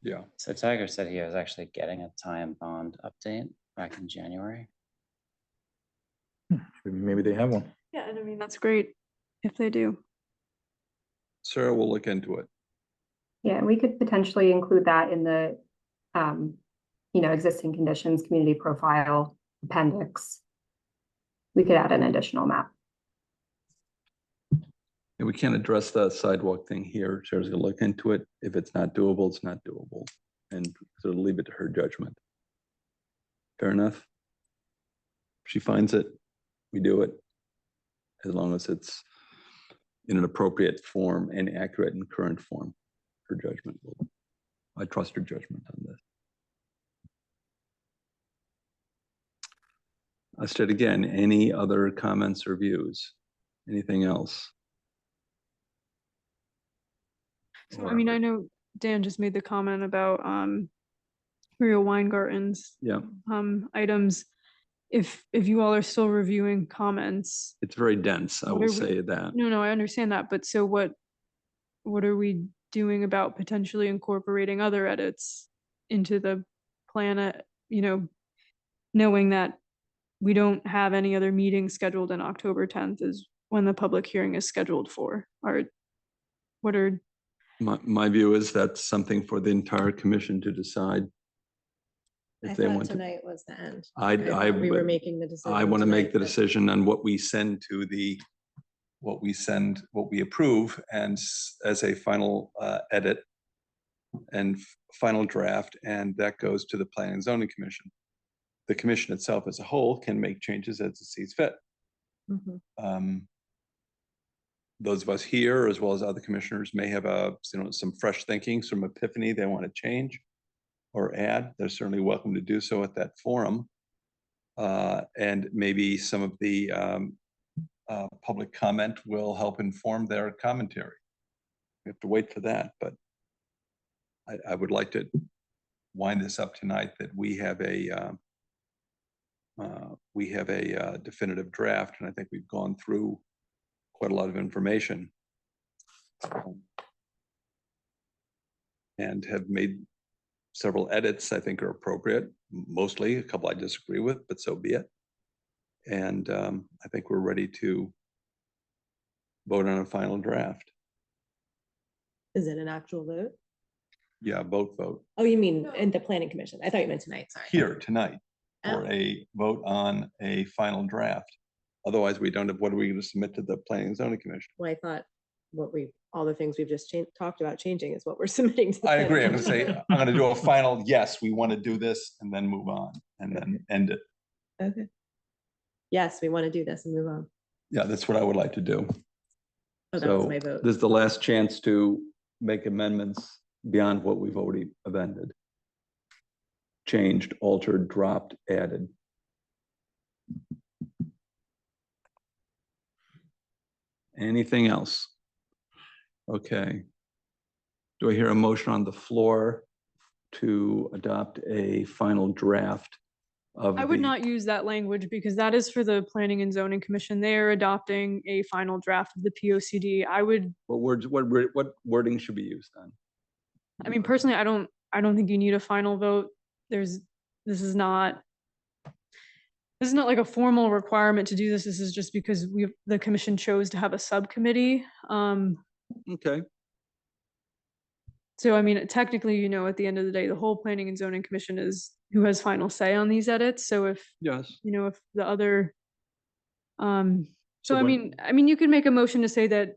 Yeah. So Tiger said he was actually getting a time bond update back in January. Maybe they have one. Yeah, and I mean, that's great if they do. Sarah will look into it. Yeah, we could potentially include that in the, existing conditions, community profile, appendix. We could add an additional map. And we can't address the sidewalk thing here. Sarah's gonna look into it. If it's not doable, it's not doable. And sort of leave it to her judgment. Fair enough? If she finds it, we do it. As long as it's in an appropriate form and accurate and current form. Her judgment will, I trust her judgment on this. I said again, any other comments or views? Anything else? So, I mean, I know Dan just made the comment about Maria Weingarten's Yeah, items. If you all are still reviewing comments, it's very dense, I What will are we- say that. no, I understand that, but so what are we doing about potentially incorporating other edits into the plan, knowing that we don't have any other meetings scheduled in October 10th is when the public hearing is scheduled for? What are My view is that's something for the entire commission to decide. I If they thought want to, tonight was the end. I thought we were would- making the decision. I want to make tonight, the but- decision on what we send to what we approve and as a final edit and final draft, and that goes to the Planning and Zoning Commission. The commission itself as a whole can make changes as it sees fit. Mhm. Those of us here, as well as other commissioners, may have some fresh thinking, some epiphany they want to change or add. They're certainly welcome to do so at that forum. And maybe some of the public comment will help inform their commentary. We have to wait for that, but I would like to wind this up tonight that we have we have a definitive draft, and I think we've gone through quite a lot of information. And have made several edits I think are appropriate, mostly a couple I disagree with, but so be it. And I think we're ready to vote on a final draft. Is it an actual vote? Yeah, vote Oh, you mean in the planning commission? I thought you meant tonight, sorry. here tonight for Oh. a vote on a final draft. Otherwise, we don't have, what are we going to submit to the Planning and Zoning Commission? Well, I thought all the things we've just talked about changing is what we're submitting to. the I agree. I'm planning gonna say, commission. I'm gonna do a final, yes, we want to do this, and then move on, and then end it. Okay. Yes, we want to do this and move on. Yeah, that's what I would like to do. Oh, that was So my vote. this is the last chance to make amendments beyond what we've already amended. Changed, altered, dropped, added. Anything else? Okay. Do I hear a motion on the floor to adopt a final draft of I would the- not use that language because that is for the Planning and Zoning Commission. They are adopting a final draft of the POCD. I would, What words, what wording should be used then? I mean, personally, I don't think you need a final vote. This is not like a formal requirement to do this. This is just because the commission chose to have a subcommittee. Okay, So I mean, technically, you know, at the end of the day, the whole Planning and Zoning Commission is who has final say on these edits. So if, yes. you know, if the other, so So I when- mean, you could make a motion to say that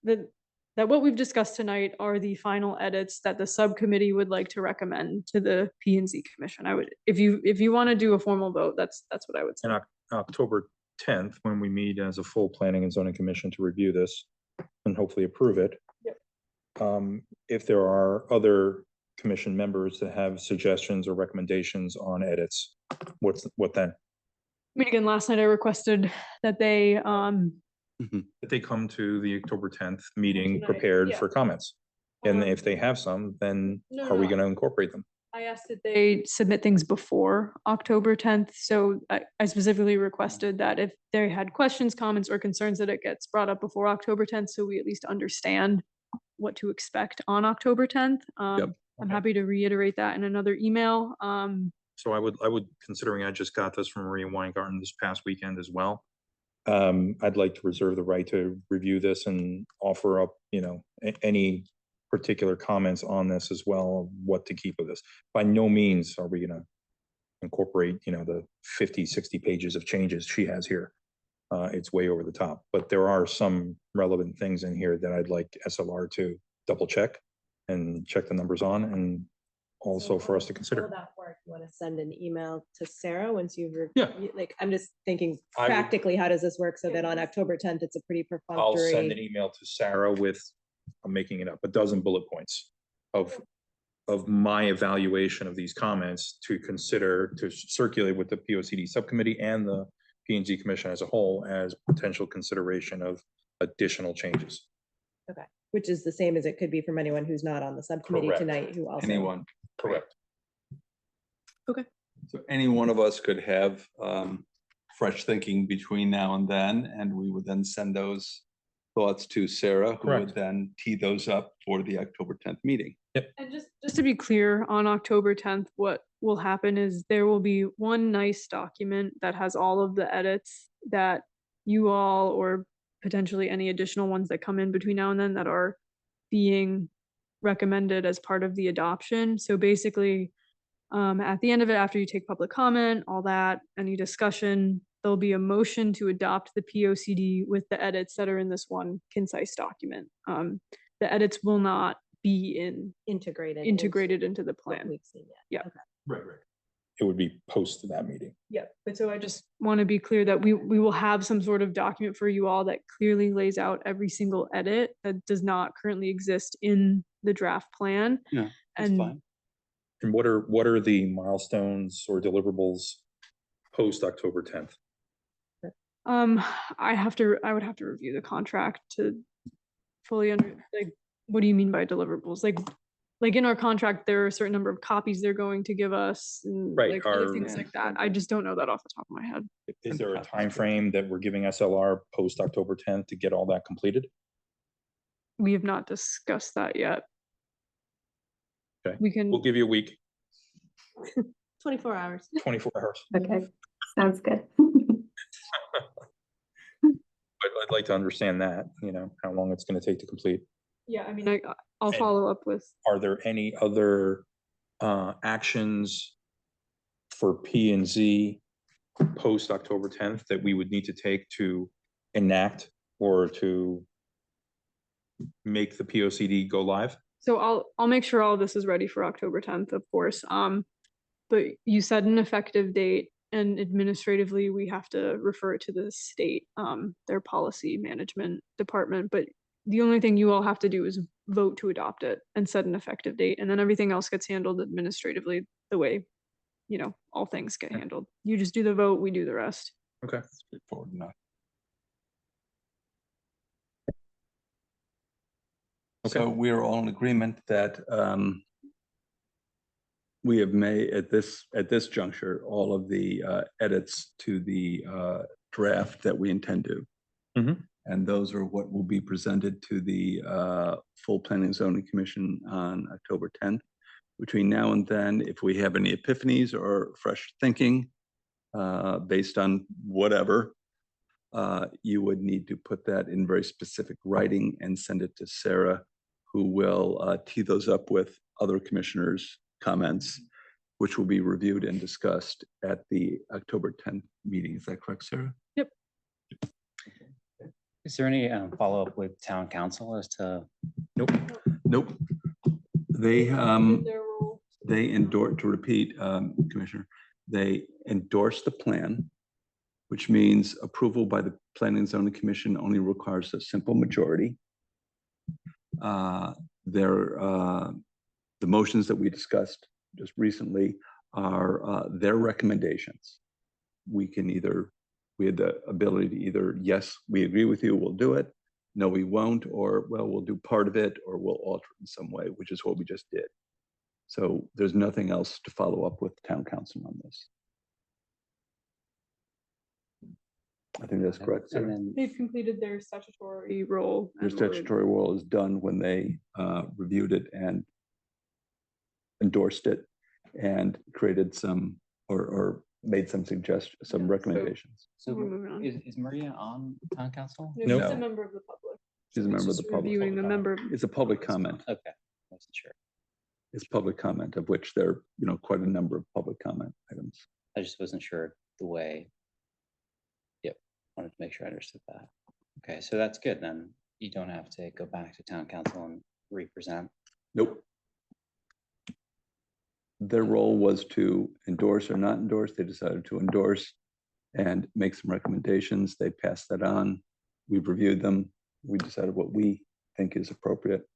that what we've discussed tonight are the final edits that the subcommittee would like to recommend to the P and Z Commission. I would, if you want to do a formal vote, that's what I would say. And October 10th, when we meet as a full planning and zoning commission to review this and hopefully approve it. Yep. If there are other commission members that have suggestions or recommendations on edits, what then? I mean, again, last night I requested that they, That they come to the October 10th meeting Tonight, prepared yeah. for comments. And Um, if they have some, then no, are we no. going to incorporate them? I asked that they submit things before October 10th. So I specifically requested that if they had questions, comments, or concerns, that it gets brought up before October 10th, so we at least understand what to expect on October 10th. I'm Okay. happy to reiterate that in another email. So I would, considering I just got this from Maria Weingarten this past weekend as well. I'd like to reserve the right to review this and offer up, any particular comments on this as well, what to keep of this. By no means are we gonna incorporate, the 50, 60 pages of changes she has here. It's way over the top, but there are some relevant things in here that I'd like SLR to double check and check the numbers on, and also for us to How consider. will that work? You want to send an email to Sarah once you've, Yeah. like, I'm just thinking I would- practically, how does this work? So that on October 10th, it's a pretty I'll send an perfunctory. email to Sarah with, I'm making it up, a dozen bullet points of my evaluation of these comments to consider, to circulate with the POCD subcommittee and the P and Z commission as a whole as potential consideration of additional changes. Which is the same as it could be from anyone who's not on the subcommittee Correct. tonight who also. Anyone. Correct. So any one of us could have fresh thinking between now and then, and we would then send those thoughts to Sarah, who would Correct. then tee those up for the October 10th meeting. And just to be clear, on October 10th, what will happen is there will be one nice document that has all of the edits that you all, or potentially any additional ones that come in between now and then, that are being recommended as part of the adoption. So basically, at the end of it, after you take public comment, all that, any discussion, there'll be a motion to adopt the POCD with the edits that are in this one concise document. The edits will not be Integrated. integrated into the what plan. we've seen yet. Yeah. Okay. Right. It would be post to that meeting. Yeah, but so I just want to be clear that we will have some sort of document for you all that clearly lays out every single edit that does not currently exist in the draft plan. Yeah, that's And fine. And what are the milestones or deliverables post October 10th? I would have to review the contract to fully like, what do you mean by deliverables? Like, like in our contract, there are a certain number of copies they're going to give us and Right, like other our- things like that. I just don't know that off the top of my head. Is there a time frame that we're giving SLR post October 10th to get all that completed? We have not discussed that yet. Okay. We can, We'll give you a week, 24 hours. 24 hours. Okay, sounds good. I'd like to understand that, you know, how long it's going to take to complete. yeah, I mean, I'll And- follow up with, Are there any other actions for P and Z post October 10th that we would need to take to enact or to make the POCD go live? so I'll make sure all of this is ready for October 10th, of course. But you said an effective date, and administratively, we have to refer it to the state, their policy management department. But the only thing you all have to do is vote to adopt it and set an effective date, and then everything else gets handled administratively the way, you know, all things get handled. You just do the vote, we do the rest. Okay. Straightforward enough. Okay. So we are all in agreement that we have made at this juncture, all of the edits to the draft that we intend to. Mhm. And those are what will be presented to the full Planning and Zoning Commission on October 10th. Between now and then, if we have any epiphanies or fresh thinking based on whatever, you would need to put that in very specific writing and send it to Sarah, who will tee those up with other commissioners' comments, which will be reviewed and discussed at the October 10th meeting. Is that correct, Sarah? Is there any follow-up with town council as to? Nope. Nope. They endorse, to repeat, Commissioner, they endorse the plan, which means approval by the Planning and Zoning Commission only requires a simple majority. The motions that we discussed just recently are their recommendations. We had the ability to either, yes, we agree with you, we'll do it. No, we won't, or, well, we'll do part of it, or we'll alter it in some way, which is what we just did. So there's nothing else to follow up with town council on this. I think that's correct, And Sarah. then, They've completed their statutory role. Their and we're- statutory role is done when they reviewed it and endorsed it and created some, or made some suggestions, some Yeah, so- recommendations. so We're moving on. is Maria on town council? No, Nope. she's a No. member of the public. She's a It's member of just the public. Reviewing the member. It's a public comment. Okay, wasn't sure. It's public comment, of which there, quite a number of public comment items. I just wasn't sure the way. Yep, wanted to make sure I understood that. Okay, so that's good, then you don't have to go back to town council and represent. Nope. Their role was to endorse or not endorse. They decided to endorse and make some recommendations. They passed that on. We've reviewed them. We decided what we think is appropriate.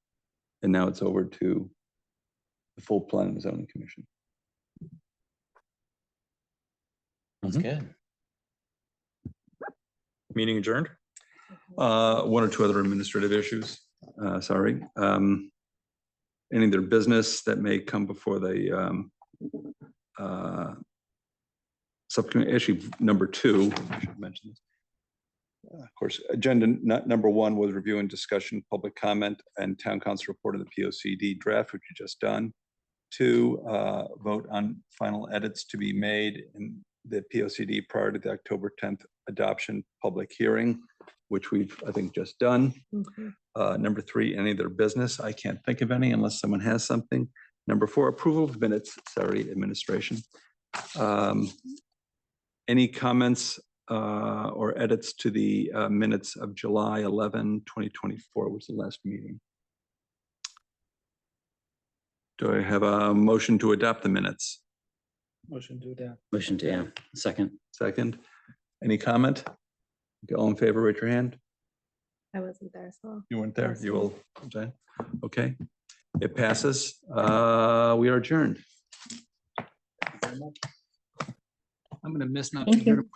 And now it's over to the full Planning and Zoning Commission. That's Mhm. good. Meeting adjourned? One or two other administrative issues, sorry. Any other business that may come before the subcommittee, actually, number 2, I should mention this. Of course, agenda number 1 was review and discussion, public comment, and town council report of the POCD draft, which you just done. 2, vote on final edits to be made in the POCD prior to the October 10th adoption public hearing, which we've, I think, just done. Number 3, any other business? I can't think of any unless someone has something. Number 4, approval of minutes. Sorry, administration. Any comments or edits to the minutes of July 11, 2024 was the last meeting? Do I have a motion to adopt the minutes? Motion to adapt. Motion to, yeah, second. Second. Any comment? Okay, all in favor, raise your hand. I wasn't there, so. You weren't there? You will, Jane? Okay. It passes. We are adjourned. I'm gonna miss not Thank being here you. tomorrow.